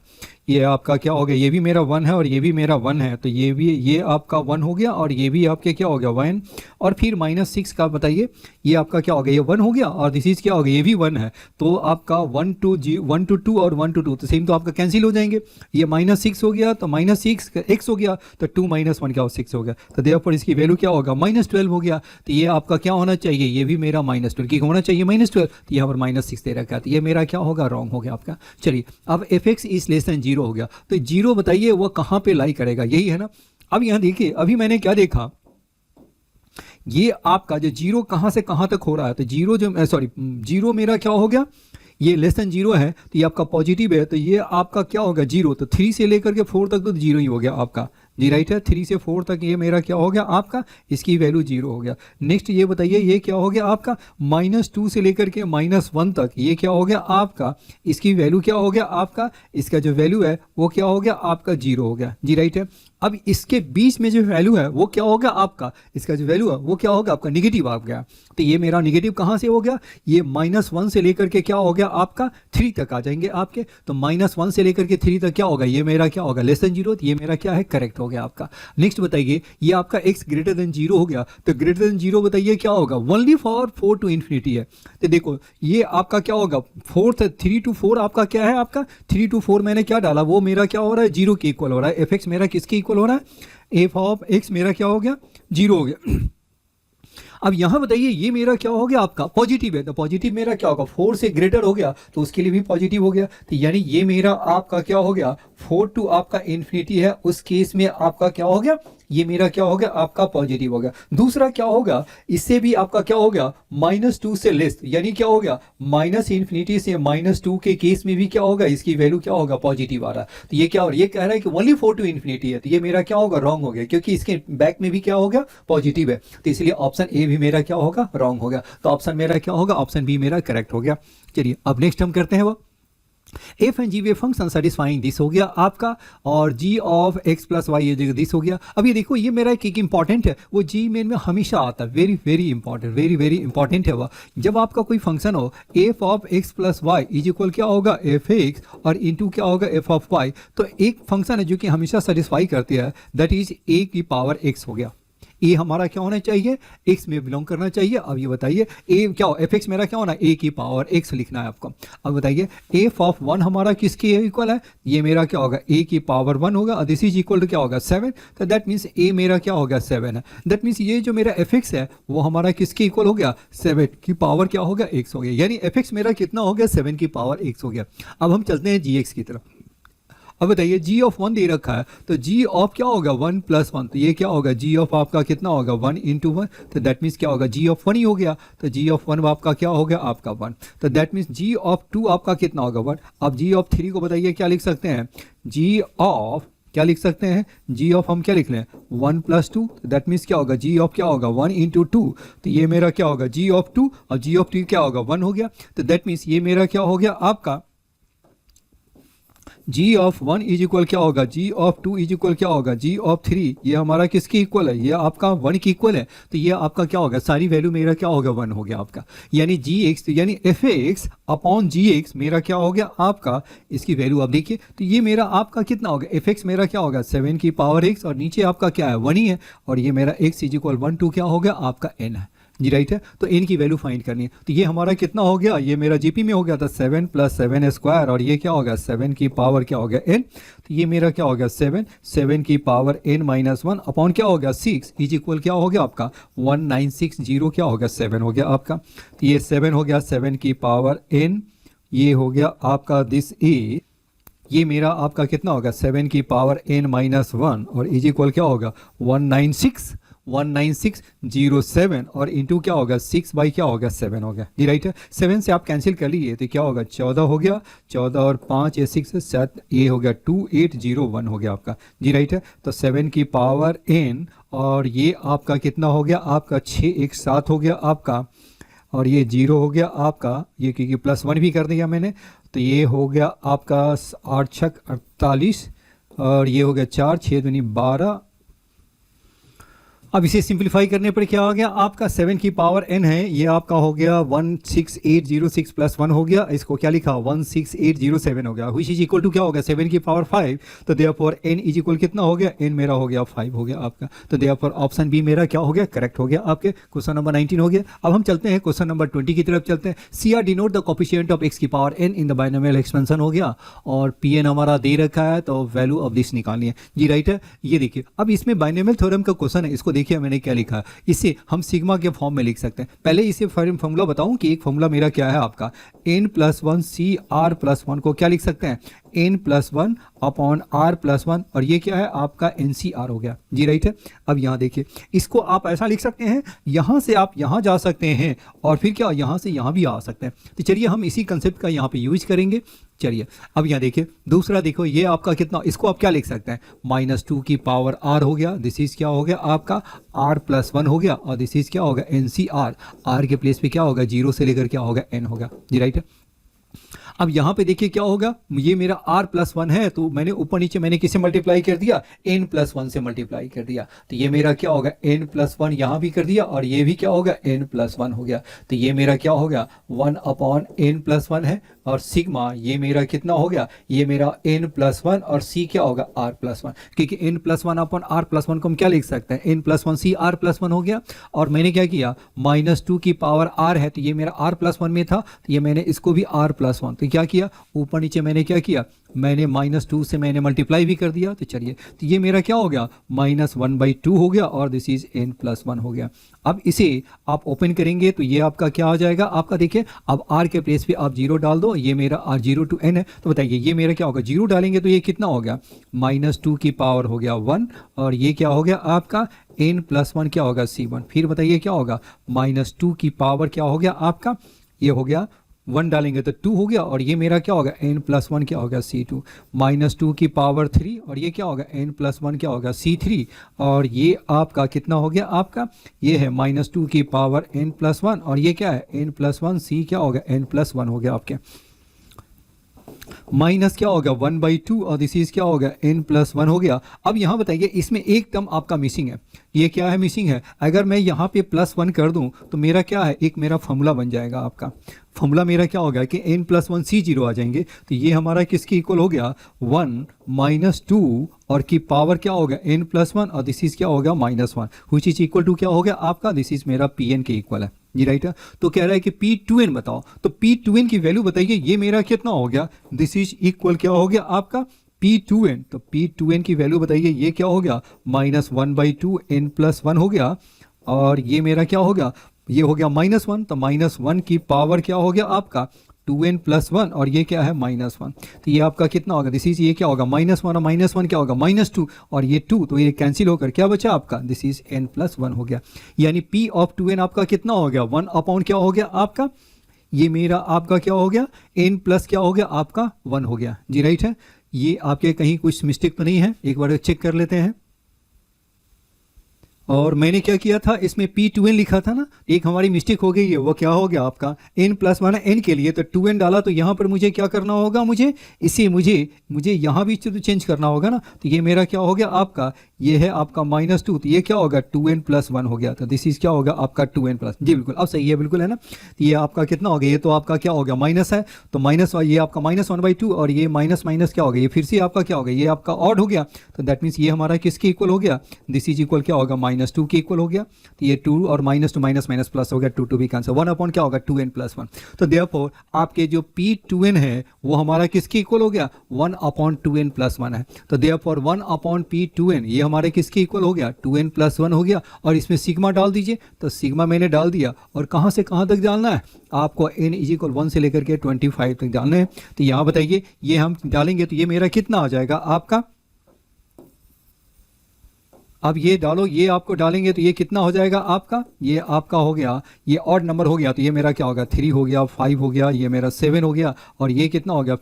ये आपका क्या हो गया, ये भी मेरा 1 है और ये भी मेरा 1 है, तो ये भी, ये आपका 1 हो गया और ये भी आपके क्या हो गया 1। और फिर -6 का बताइए, ये आपका क्या हो गया, ये 1 हो गया और दिस इज क्या हो गया, ये भी 1 है, तो आपका 1 to 2 और 1 to 2 तो सेम तो आपका कैंसिल हो जाएंगे। ये -6 हो गया तो -6 x हो गया, तो 2 - 1 क्या हो 6 हो गया, तो देयरफॉर इसकी वैल्यू क्या होगा -12 हो गया। तो ये आपका क्या होना चाहिए, ये भी मेरा -12 की होना चाहिए -12, तो यहाँ पर -6 दे रखा है, तो ये मेरा क्या होगा, रॉन्ग हो गया आपका। चलिए अब fx इज लेस देन 0 हो गया, तो 0 बताइए वो कहाँ पे लाई करेगा, यही है ना। अब यहाँ देखिए, अभी मैंने क्या देखा, ये आपका जो 0 कहाँ से कहाँ तक हो रहा है, तो 0 जो सॉरी 0 मेरा क्या हो गया, ये लेस देन 0 है, तो ये आपका पॉजिटिव है, तो ये आपका क्या होगा 0, तो 3 से लेकर के 4 तक तो 0 ही हो गया आपका जी, राइट है। 3 से 4 तक ये मेरा क्या हो गया आपका, इसकी वैल्यू 0 हो गया। नेक्स्ट ये बताइए, ये क्या हो गया आपका, -2 से लेकर के -1 तक ये क्या हो गया आपका, इसकी वैल्यू क्या हो गया आपका, इसका जो वैल्यू है वो क्या हो गया आपका 0 हो गया जी, राइट है। अब इसके बीच में जो वैल्यू है वो क्या होगा आपका, इसका जो वैल्यू है वो क्या होगा आपका, निगेटिव आ गया, तो ये मेरा निगेटिव कहाँ से हो गया, ये -1 से लेकर के क्या हो गया आपका 3 तक आ जाएंगे आपके, तो -1 से लेकर के 3 तक क्या होगा, ये मेरा क्या होगा लेस देन 0, तो ये मेरा क्या है करेक्ट हो गया आपका। नेक्स्ट बताइए, ये आपका x ग्रेटर देन 0 हो गया, तो ग्रेटर देन 0 बताइए क्या होगा, ओनली फॉर 4 to infinity है, तो देखो ये आपका क्या होगा 3 to 4 आपका क्या है, आपका 3 to 4 मैंने क्या डाला, वो मेरा क्या हो रहा है 0 के इक्वल हो रहा है, fx मेरा किसके इक्वल हो रहा है, f ऑफ x मेरा क्या हो गया 0 हो गया। अब यहां बताइए, ये मेरा क्या हो गया आपका पॉजिटिव है, तो पॉजिटिव मेरा क्या होगा 4 से ग्रेटर हो गया, तो उसके लिए भी पॉजिटिव हो गया, तो यानी ये मेरा आपका क्या हो गया 4 to आपका इन्फिनिटी है, उस केस में आपका क्या हो गया, ये मेरा क्या हो गया आपका पॉजिटिव हो गया। दूसरा क्या होगा, इससे भी आपका क्या हो गया -2 से लेस, यानी क्या हो गया -इन्फिनिटी से -2 के केस में भी क्या होगा, इसकी वैल्यू क्या होगा पॉजिटिव आ रहा है, तो ये क्या हो रहा है, ये कह रहा है कि ओनली 4 to इन्फिनिटी है, तो ये मेरा क्या होगा रॉन्ग हो गया, क्योंकि इसके बैक में भी क्या हो गया पॉजिटिव है, तो इसलिए ऑप्शन ए भी मेरा क्या होगा रॉन्ग हो गया, तो ऑप्शन मेरा क्या होगा, ऑप्शन बी मेरा करेक्ट हो गया। चलिए अब नेक्स्ट हम करते हैं वो f and g be function satisfying this हो गया आपका, और g of x plus y ये जगह दिस हो गया। अब ये देखो, ये मेरा एक इंपॉर्टेंट है, वो जी मेन में हमेशा आता है, very very important, very very important है वह। जब आपका कोई फंक्शन हो f of x plus y is equal क्या होगा एफ एक्स और इंटू क्या होगा एफ ऑफ वाई, तो एक फंक्शन है जो कि हमेशा सेटिस्फाई करती है, दैट इज ए की पावर एक्स हो गया। ए हमारा क्या होना चाहिए, एक्स में बिलोंग करना चाहिए। अब ये बताइए ए क्या हो, एफ एक्स मेरा क्या होना, ए की पावर एक्स लिखना है आपको। अब बताइए एफ ऑफ 1 हमारा किसके इक्वल है, ये मेरा क्या होगा ए की पावर 1 होगा, और दिस इज इक्वल टू क्या होगा 7, तो दैट मीन्स ए मेरा क्या होगा 7 है। दैट मीन्स ये जो मेरा एफ एक्स है वो हमारा किसके इक्वल हो गया 7 की पावर क्या होगा एक्स हो गया, यानी एफ एक्स मेरा कितना हो गया 7 की पावर एक्स हो गया। अब हम चलते हैं जी एक्स की तरफ। अब बताइए जी ऑफ 1 दे रखा है, तो जी ऑफ क्या होगा 1 + 1, तो ये क्या होगा जी ऑफ आपका कितना होगा 1 × 1, तो दैट मीन्स क्या होगा जी ऑफ 1 ही हो गया, तो जी ऑफ 1 आपका क्या हो गया आपका 1, तो दैट मीन्स जी ऑफ 2 आपका कितना होगा 1। अब जी ऑफ 3 को बताइए क्या लिख सकते हैं, जी ऑफ क्या लिख सकते हैं, जी ऑफ हम क्या लिख लें 1 + 2, दैट मीन्स क्या होगा जी ऑफ क्या होगा 1 × 2, तो ये मेरा क्या होगा जी ऑफ 2 और जी ऑफ 3 क्या होगा 1 हो गया, तो दैट मीन्स ये मेरा क्या हो गया आपका जी ऑफ 1 इज इक्वल क्या होगा जी ऑफ 2 इज इक्वल क्या होगा जी ऑफ 3, ये हमारा किसके इक्वल है, ये आपका 1 की इक्वल है, तो ये आपका क्या होगा सारी वैल्यू मेरा क्या होगा 1 हो गया आपका, यानी जी एक्स यानी एफ एक्स अपॉन जी एक्स मेरा क्या हो गया आपका, इसकी वैल्यू आप देखिए, तो ये मेरा आपका कितना होगा एफ एक्स मेरा क्या होगा 7 की पावर एक्स, और नीचे आपका क्या है 1 ही है, और ये मेरा एक्स इज इक्वल 1 2 क्या हो गया आपका एन है जी, राइट है। तो एन की वैल्यू फाइंड करनी है, तो ये हमारा कितना हो गया, ये मेरा जीपी में हो गया था 7 + 7² और ये क्या होगा 7 की पावर क्या हो गया n, तो ये मेरा क्या हो गया 7 की पावर n - 1 अपॉन क्या हो गया 6 इज इक्वल क्या हो गया आपका 1960 क्या हो गया 7 हो गया आपका, तो ये 7 हो गया 7 की पावर n, ये हो गया आपका दिस ए, ये मेरा आपका कितना होगा 7 की पावर n - 1 और इज इक्वल क्या होगा 19607 और इंटू क्या होगा 6 क्या होगा 7 हो गया जी, राइट है। 7 से आप कैंसिल कर लीजिए तो क्या होगा 14 हो गया, 14 और 5 ये 6 7 ये हो गया 2801 हो गया आपका जी, राइट है। तो 7 की पावर n और ये आपका कितना हो गया आपका 6 1 7 हो गया आपका, और ये 0 हो गया आपका, ये क्योंकि +1 भी कर दिया मैंने, तो ये हो गया आपका 8 6 48 और ये हो गया 4 6 दूनी 12 अब इसे सिंप्लीफाई करने पर क्या हो गया आपका 7 की पावर n है, ये आपका हो गया 16806 प्लस 1 हो गया, इसको क्या लिखा 16807 हो गया, विच इज इक्वल टू क्या हो गया 7 की पावर 5, तो देयरफॉर n इज इक्वल कितना हो गया, n मेरा हो गया 5 हो गया आपका, तो देयरफॉर ऑप्शन बी मेरा क्या हो गया करेक्ट हो गया आपके। क्वेश्चन नंबर 19 हो गया। अब हम चलते हैं क्वेश्चन नंबर 20 की तरफ चलते हैं। C r denote the coefficient of x की power n in the binomial expansion हो गया, और पी एन हमारा दे रखा है, तो वैल्यू ऑफ दिस निकालनी है जी, राइट है। ये देखिए अब इसमें बाइनोमियल थ्योरम का क्वेश्चन है, इसको देखिए मैंने क्या लिखा है, इसे हम सिग्मा के फॉर्म में लिख सकते हैं। पहले इसे फॉर्मूला बताऊं कि एक फॉर्मूला मेरा क्या है आपका n plus one c r plus one को क्या लिख सकते हैं n plus one upon r plus one, और ये क्या है आपका एन सी आर हो गया जी, राइट है। अब यहाँ देखिए इसको आप ऐसा लिख सकते हैं, यहाँ से आप यहाँ जा सकते हैं और फिर क्या यहाँ से यहाँ भी आ सकते हैं, तो चलिए हम इसी कंसेप्ट का यहाँ पे यूज करेंगे। चलिए अब यहाँ देखिए दूसरा देखो, ये आपका कितना, इसको आप क्या लिख सकते हैं -2 की पावर r हो गया, दिस इज क्या हो गया आपका r प्लस 1 हो गया, और दिस इज क्या होगा एन सी आर, आर के प्लेस पे क्या होगा 0 से लेकर क्या होगा n होगा जी, राइट है। अब यहाँ पे देखिए क्या होगा, ये मेरा r प्लस 1 है, तो मैंने ऊपर नीचे मैंने किसे मल्टीप्लाई कर दिया n प्लस 1 से मल्टीप्लाई कर दिया, तो ये मेरा क्या होगा n प्लस 1 यहाँ भी कर दिया, और ये भी क्या होगा n प्लस 1 हो गया, तो ये मेरा क्या हो गया 1 अपॉन n प्लस 1 है, और सिग्मा ये मेरा कितना हो गया, ये मेरा n प्लस 1 और c क्या होगा r प्लस 1, क्योंकि n plus 1 upon r plus 1 को हम क्या लिख सकते हैं n plus 1 c r plus 1 हो गया, और मैंने क्या किया -2 की पावर r है, तो ये मेरा r प्लस 1 में था, तो ये मैंने इसको भी r प्लस 1, तो क्या किया ऊपर नीचे मैंने क्या किया, मैंने -2 से मैंने मल्टीप्लाई भी कर दिया, तो चलिए तो ये मेरा क्या हो गया -1/2 हो गया, और दिस इज n प्लस 1 हो गया। अब इसे आप ओपन करेंगे तो ये आपका क्या आ जाएगा आपका, देखिए अब r के प्लेस पे आप 0 डाल दो, ये मेरा r 0 to n है, तो बताइए ये मेरा क्या होगा 0 डालेंगे तो ये कितना हो गया -2 की पावर हो गया 1, और ये क्या हो गया आपका n प्लस 1 क्या होगा c1, फिर बताइए क्या होगा -2 की पावर क्या हो गया आपका, ये हो गया 1 डालेंगे तो 2 हो गया, और ये मेरा क्या होगा n प्लस 1 क्या होगा c2, -2 की पावर 3, और ये क्या होगा n प्लस 1 क्या होगा c3, और ये आपका कितना हो गया आपका, ये है -2 की पावर n प्लस 1, और ये क्या है n प्लस 1 c क्या होगा n प्लस 1 हो गया आपके, माइनस क्या होगा 1/2, और दिस इज क्या होगा n प्लस 1 हो गया। अब यहाँ बताइए इसमें एक टर्म आपका मिसिंग है, ये क्या है मिसिंग है, अगर मैं यहाँ पे +1 कर दूं तो मेरा क्या है एक मेरा फॉर्मूला बन जाएगा आपका, फॉर्मूला मेरा क्या होगा कि n प्लस 1 c0 आ जाएंगे, तो ये हमारा किसके इक्वल हो गया 1 -2 और की पावर क्या होगा n प्लस 1, और दिस इज क्या होगा -1, विच इज इक्वल टू क्या हो गया आपका, दिस इज मेरा pn के इक्वल है जी, राइट है। तो कह रहा है कि P2n बताओ, तो P2n की वैल्यू बताइए, ये मेरा कितना हो गया, दिस इज इक्वल क्या हो गया आपका P2n, तो P2n की वैल्यू बताइए, ये क्या हो गया -1/2 n प्लस 1 हो गया, और ये मेरा क्या हो गया, ये हो गया -1, तो -1 की पावर क्या हो गया आपका 2n प्लस 1, और ये क्या है -1, तो ये आपका कितना होगा, दिस इज ये क्या होगा -1 और -1 क्या होगा -2, और ये 2, तो ये कैंसिल होकर क्या बचा आपका, दिस इज n प्लस 1 हो गया, यानी P ऑफ 2n आपका कितना हो गया 1 अपॉन क्या हो गया आपका, ये मेरा आपका क्या हो गया n प्लस क्या हो गया आपका 1 हो गया जी, राइट है। ये आपके कहीं कुछ मिस्टेक तो नहीं है, एक बार चेक कर लेते हैं। और मैंने क्या किया था, इसमें P2n लिखा था ना, एक हमारी मिस्टेक हो गई है, वो क्या हो गया आपका n प्लस 1 n के लिए तो 2n डाला, तो यहाँ पर मुझे क्या करना होगा, मुझे इसे मुझे यहाँ भी तो चेंज करना होगा ना, तो ये मेरा क्या हो गया आपका, ये है आपका -2, तो ये क्या होगा 2n प्लस 1 हो गया, तो दिस इज क्या होगा आपका 2n प्लस, जी बिल्कुल अब सही है बिल्कुल है ना। तो ये आपका कितना हो गया, ये तो आपका क्या हो गया माइनस है, तो माइनस ये आपका -1/2, और ये माइनस माइनस क्या हो गया, ये फिर से आपका क्या हो गया, ये आपका ऑड हो गया, तो दैट मीन्स ये हमारा किसके इक्वल हो गया, दिस इज इक्वल क्या होगा -2 के इक्वल हो गया, तो ये 2 और -2 माइनस माइनस प्लस हो गया, 2 भी कैंसिल, 1 अपॉन क्या होगा 2n प्लस 1, तो देयरफॉर आपके जो P2n है वो हमारा किसके इक्वल हो गया 1 अपॉन 2n प्लस 1 है, तो देयरफॉर 1 अपॉन P2n ये हमारे किसके इक्वल हो गया 2n प्लस 1 हो गया, और इसमें सिग्मा डाल दीजिए, तो सिग्मा मैंने डाल दिया, और कहाँ से कहाँ तक डालना है आपको, n इज इक्वल 1 से लेकर के 25 तक डालना है, तो यहाँ बताइए ये हम डालेंगे तो ये मेरा कितना आ जाएगा आपका, अब ये डालो, ये आपको डालेंगे तो ये कितना हो जाएगा आपका, ये आपका हो गया, ये ऑड नंबर हो गया, तो ये मेरा क्या होगा 3 हो गया, 5 हो गया, ये मेरा 7 हो गया, और ये कितना हो गया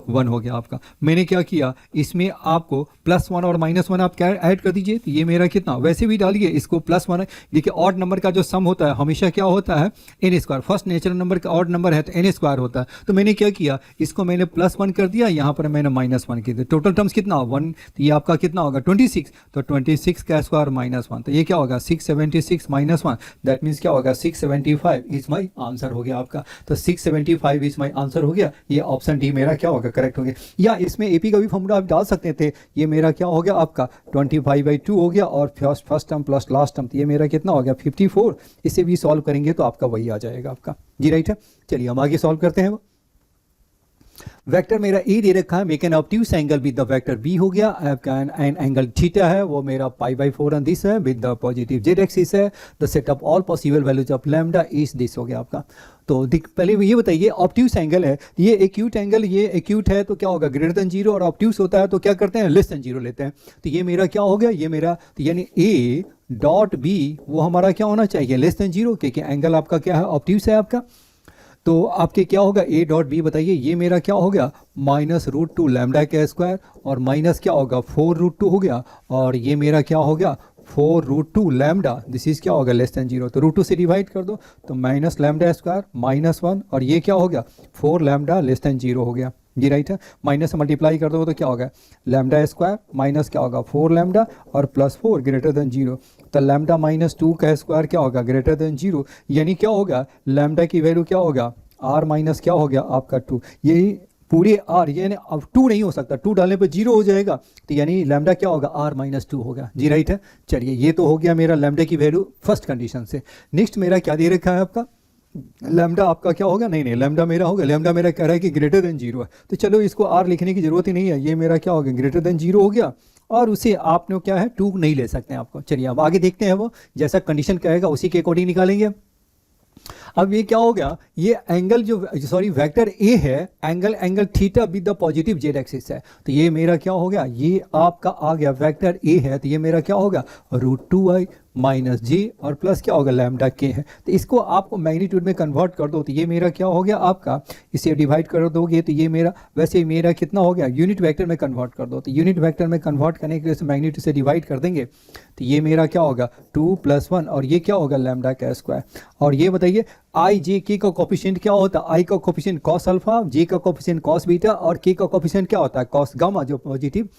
1 हो गया आपका। मैंने क्या किया, इसमें आपको +1 और -1 आप क्या ऐड कर दीजिए, तो ये मेरा कितना, वैसे भी डालिए इसको +1 है। देखिए ऑड नंबर का जो सम होता है हमेशा क्या होता है, n²। फर्स्ट नेचुरल नंबर का ऑड नंबर है तो n² होता है। तो मैंने क्या किया, इसको मैंने +1 कर दिया, यहाँ पर मैंने -1 कर दिया। टोटल टर्म्स कितना 1, तो ये आपका कितना होगा 26। तो 26 का स्क्वायर -1, तो ये क्या होगा 676 -1, दैट मीन्स क्या होगा 675 इज माई आंसर हो गया आपका। तो 675 इज माई आंसर हो गया। ये ऑप्शन डी मेरा क्या होगा करेक्ट हो गया। या इसमें एपी का भी फॉर्मूला आप डाल सकते थे। ये मेरा क्या हो गया आपका 25/2 हो गया और first term plus last term, तो ये मेरा कितना हो गया 54। इसे भी सॉल्व करेंगे तो आपका वही आ जाएगा आपका। जी राइट है। चलिए हम आगे सॉल्व करते हैं। वेक्टर मेरा ए दे रखा है, make an obtuse angle with the vector B हो गया। एन एंगल थीटा है वो मेरा π/4 ऑन दिस है with the positive Z axis है। The set of all possible values of lambda is this हो गया आपका। तो पहले ये बताइए ऑब्ट्यूज एंगल है, ये एक्यूट एंगल, ये एक्यूट है तो क्या होगा ग्रेटर देन 0, और ऑब्ट्यूज होता है तो क्या करते हैं लेस देन 0 लेते हैं। तो ये मेरा क्या हो गया, ये मेरा तो यानी ए डॉट बी वो हमारा क्या होना चाहिए लेस देन 0, क्योंकि एंगल आपका क्या है ऑब्ट्यूज है आपका। तो आपके क्या होगा ए डॉट बी बताइए, ये मेरा क्या हो गया -√2 लैम्डा का स्क्वायर और माइनस क्या होगा 4√2 हो गया, और ये मेरा क्या हो गया 4√2 लैम्डा, दिस इज क्या होगा लेस देन 0। तो √2 से डिवाइड कर दो तो माइनस लैम्डा स्क्वायर -1, और ये क्या हो गया 4 लैम्डा लेस देन 0 हो गया। जी राइट है। माइनस से मल्टीप्लाई कर दो तो क्या होगा लैम्डा स्क्वायर माइनस क्या होगा 4 लैम्डा और +4 ग्रेटर देन 0। तो लैम्डा -2 का स्क्वायर क्या होगा ग्रेटर देन 0, यानी क्या होगा लैम्डा की वैल्यू क्या होगा r माइनस क्या हो गया आपका 2। यही पूरे r, यानी अब 2 नहीं हो सकता, 2 डालने पर 0 हो जाएगा, तो यानी लैम्डा क्या होगा r-2 होगा। जी राइट है। चलिए ये तो हो गया मेरा लैम्डा की वैल्यू फर्स्ट कंडीशन से। नेक्स्ट मेरा क्या दे रखा है आपका लैम्डा आपका क्या होगा, नहीं लैम्डा मेरा होगा, लैम्डा मेरा कह रहा है कि ग्रेटर देन 0 है, तो चलो इसको r लिखने की जरूरत ही नहीं है। ये मेरा क्या होगा ग्रेटर देन 0 हो गया, और उसे आपने क्या है 2 नहीं ले सकते हैं आपको। चलिए अब आगे देखते हैं, वो जैसा कंडीशन कहेगा उसी के अकॉर्डिंग निकालेंगे। अब ये क्या हो गया, ये एंगल जो वेक्टर ए है, angle theta with the positive Z axis है, तो ये मेरा क्या हो गया, ये आपका आ गया वेक्टर ए है, तो ये मेरा क्या होगा √2i माइनस जे और प्लस क्या होगा लैम्डा के है। तो इसको आपको मैग्नीट्यूड में कन्वर्ट कर दो तो ये मेरा क्या हो गया आपका, इसे डिवाइड कर दोगे तो ये मेरा वैसे मेरा कितना हो गया यूनिट वेक्टर में कन्वर्ट कर दो। तो यूनिट वेक्टर में कन्वर्ट करने के लिए मैग्नीट्यूड से डिवाइड कर देंगे तो ये मेरा क्या होगा 2 + 1 और ये क्या होगा लैम्डा का स्क्वायर। और ये बताइए आई जे के का कोफिशिएंट क्या होता है, आई का कोफिशिएंट कॉस अल्फा, जे का कोफिशिएंट कॉस बीटा और के का कोफिशिएंट क्या होता है कॉस गामा, जो पॉजिटिव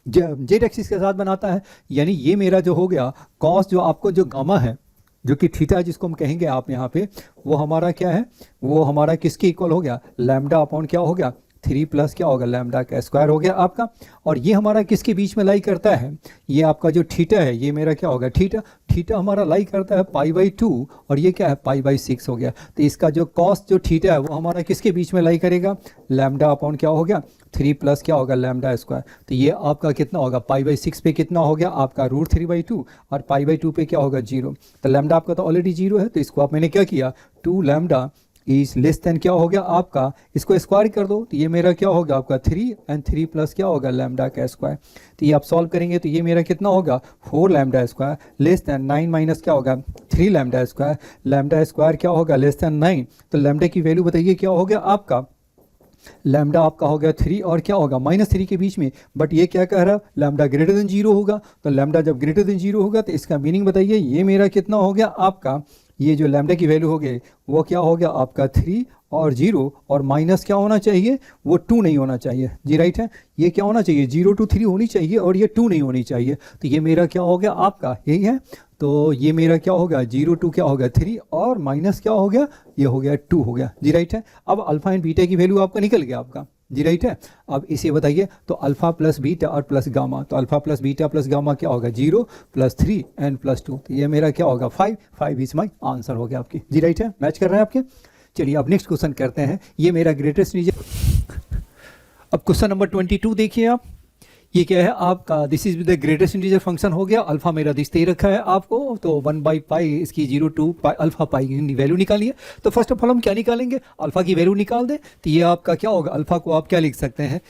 जेड एक्सिस के साथ बनाता है। यानी ये मेरा जो हो गया कॉस जो आपको जो गामा है जो कि थीटा जिसको हम कहेंगे आप यहाँ पे, वो हमारा क्या है, वो हमारा किसके इक्वल हो गया लैम्डा अपॉन क्या हो गया 3 + क्या होगा लैम्डा का स्क्वायर हो गया आपका। और ये हमारा किसके बीच में लाई करता है, ये आपका जो थीटा है ये मेरा क्या होगा थीटा हमारा लाई करता है π/2 और ये क्या है π/6 हो गया। तो इसका जो कॉस जो थीटा है वो हमारा किसके बीच में लाई करेगा लैम्डा अपॉन क्या हो गया 3 + क्या होगा लैम्डा स्क्वायर। तो ये आपका कितना होगा π/6 पे कितना हो गया आपका √3/2 और π/2 पे क्या होगा 0। तो लैम्डा आपका तो ऑलरेडी 0 है, तो इसको आप मैंने क्या किया 2 लैम्डा इज लेस देन क्या हो गया आपका, इसको स्क्वायर कर दो तो ये मेरा क्या होगा आपका 3 और 3 + क्या होगा लैम्डा का स्क्वायर। तो ये आप सॉल्व करेंगे तो ये मेरा कितना होगा 4 lambda square less then 9 minus क्या होगा 3 लैम्डा स्क्वायर क्या होगा लेस देन 9। तो लैम्डा की वैल्यू बताइए क्या हो गया आपका, लैम्डा आपका हो गया 3 और क्या होगा -3 के बीच में, बट ये क्या कह रहा है लैम्डा ग्रेटर देन 0 होगा। तो लैम्डा जब ग्रेटर देन 0 होगा तो इसका मीनिंग बताइए ये मेरा कितना हो गया आपका, ये जो लैम्डा की वैल्यू हो गई वो क्या हो गया आपका 3 और 0 और माइनस क्या होना चाहिए वो 2 नहीं होना चाहिए। जी राइट है, ये क्या होना चाहिए 0 to 3 होनी चाहिए और ये 2 नहीं होनी चाहिए। तो ये मेरा क्या हो गया आपका यही है, तो ये मेरा क्या होगा 0 to क्या होगा 3 और माइनस क्या हो गया ये हो गया 2 हो गया। जी राइट है। अब अल्फा एंड बीटा की वैल्यू आपका निकल गया आपका। जी राइट है। अब इसे बताइए तो अल्फा प्लस बीटा और प्लस गामा, तो alpha plus beta plus gamma क्या होगा 0 + 3 and +2, तो ये मेरा क्या होगा 5 इज माई आंसर हो गया आपकी। जी राइट है, मैच कर रहे हैं आपके। चलिए अब नेक्स्ट क्वेश्चन करते हैं, ये मेरा ग्रेटेस्ट इंटीजर। अब क्वेश्चन नंबर 22 देखिए आप, ये क्या है आपका this is the greatest integer function हो गया। अल्फा मेरा दिस दे रखा है आपको, तो 1/π इसकी 0 to अल्फा पाई की वैल्यू निकालिए। तो फर्स्ट ऑफ ऑल हम क्या निकालेंगे, अल्फा की वैल्यू निकाल दें। तो ये आपका क्या होगा, अल्फा को आप क्या लिख सकते हैं,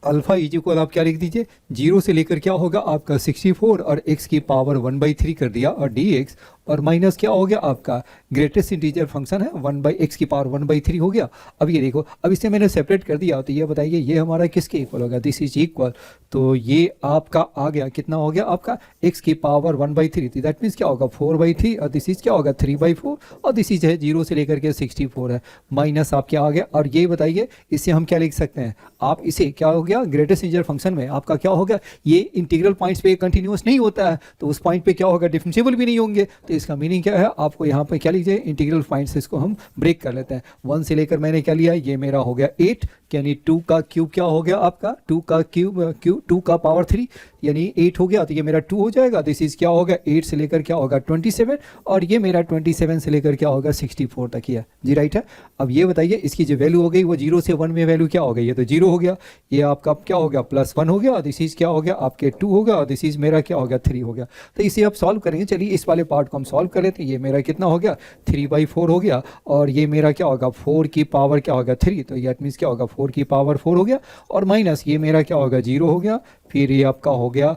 अल्फा इज इक्वल आप क्या लिख दीजिए 0 से लेकर क्या होगा आपका 64 और x की पावर 1/3 कर दिया और dx और माइनस क्या हो गया आपका ग्रेटेस्ट इंटीजर फंक्शन है 1/x की पावर 1/3 हो गया। अब ये देखो, अब इसे मैंने सेपरेट कर दिया, तो ये बताइए ये हमारा किसके इक्वल होगा, दिस इज इक्वल, तो ये आपका आ गया कितना हो गया आपका x की पावर 1/3, तो दैट मीन्स क्या होगा 4/3, और दिस इज क्या होगा 3/4, और दिस इज है 0 से लेकर के 64 है, माइनस आप क्या आ गया। और ये बताइए इससे हम क्या लिख सकते हैं, आप इसे क्या हो गया ग्रेटेस्ट इंटीजर फंक्शन में आपका क्या होगा, ये इंटीग्रल पॉइंट्स पे कंटिन्यूअस नहीं होता है, तो उस पॉइंट पे क्या होगा डिफरेंशिएबल भी नहीं होंगे, तो इसका मीनिंग क्या है आपको यहाँ पे क्या लीजिए इंटीग्रल पॉइंट्स, इसको हम ब्रेक कर लेते हैं। 1 से लेकर मैंने क्या लिया, ये मेरा हो गया 8, यानी 2 का क्यूब क्या हो गया आपका 2 का क्यूब 2 का पावर 3 यानी 8 हो गया, तो ये मेरा 2 हो जाएगा। दिस इज क्या होगा 8 से लेकर क्या होगा 27, और ये मेरा 27 से लेकर क्या होगा 64 तक ही है जी, राइट है। अब ये बताइए इसकी जो वैल्यू हो गई वो 0 से 1 में वैल्यू क्या हो गई, ये तो 0 हो गया, ये आपका क्या हो गया +1 हो गया, दिस इज क्या हो गया आपके 2 हो गया, और दिस इज मेरा क्या हो गया 3 हो गया। तो इसे आप सॉल्व करेंगे, चलिए इस वाले पार्ट को हम सॉल्व कर लेते हैं। ये मेरा कितना हो गया 3/4 हो गया, और ये मेरा क्या होगा 4 की पावर क्या होगा 3, तो ये मीन्स क्या होगा 4 की पावर 4 हो गया, और माइनस ये मेरा क्या होगा 0 हो गया, फिर ये आपका हो गया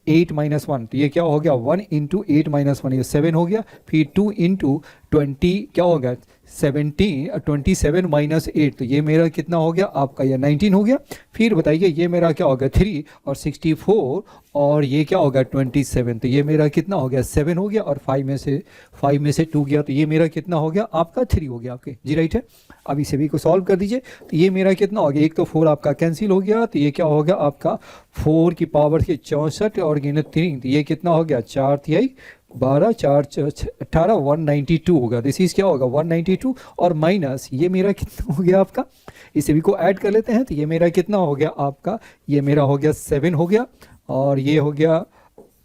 8 - 1, तो ये क्या हो गया 1 × 8 - 1 ये 7 हो गया, फिर 2 × 20 क्या हो गया 27 - 8, तो ये मेरा कितना हो गया आपका ये 19 हो गया। फिर बताइए ये मेरा क्या होगा 3 और 64, और ये क्या होगा 27, तो ये मेरा कितना हो गया 7 हो गया, और 5 में से 2 गया, तो ये मेरा कितना हो गया आपका 3 हो गया आपके जी, राइट है। अब इसे भी को सॉल्व कर दीजिए, तो ये मेरा कितना हो गया, एक तो 4 आपका कैंसिल हो गया, तो ये क्या हो गया आपका 4 की पावर के 64 और 3, तो ये कितना हो गया 4 तिहाई 12 4 18 192 होगा, दिस इज क्या होगा 192, और माइनस ये मेरा कितना हो गया आपका, इसे भी को ऐड कर लेते हैं, तो ये मेरा कितना हो गया आपका, ये मेरा हो गया 7 हो गया, और ये हो गया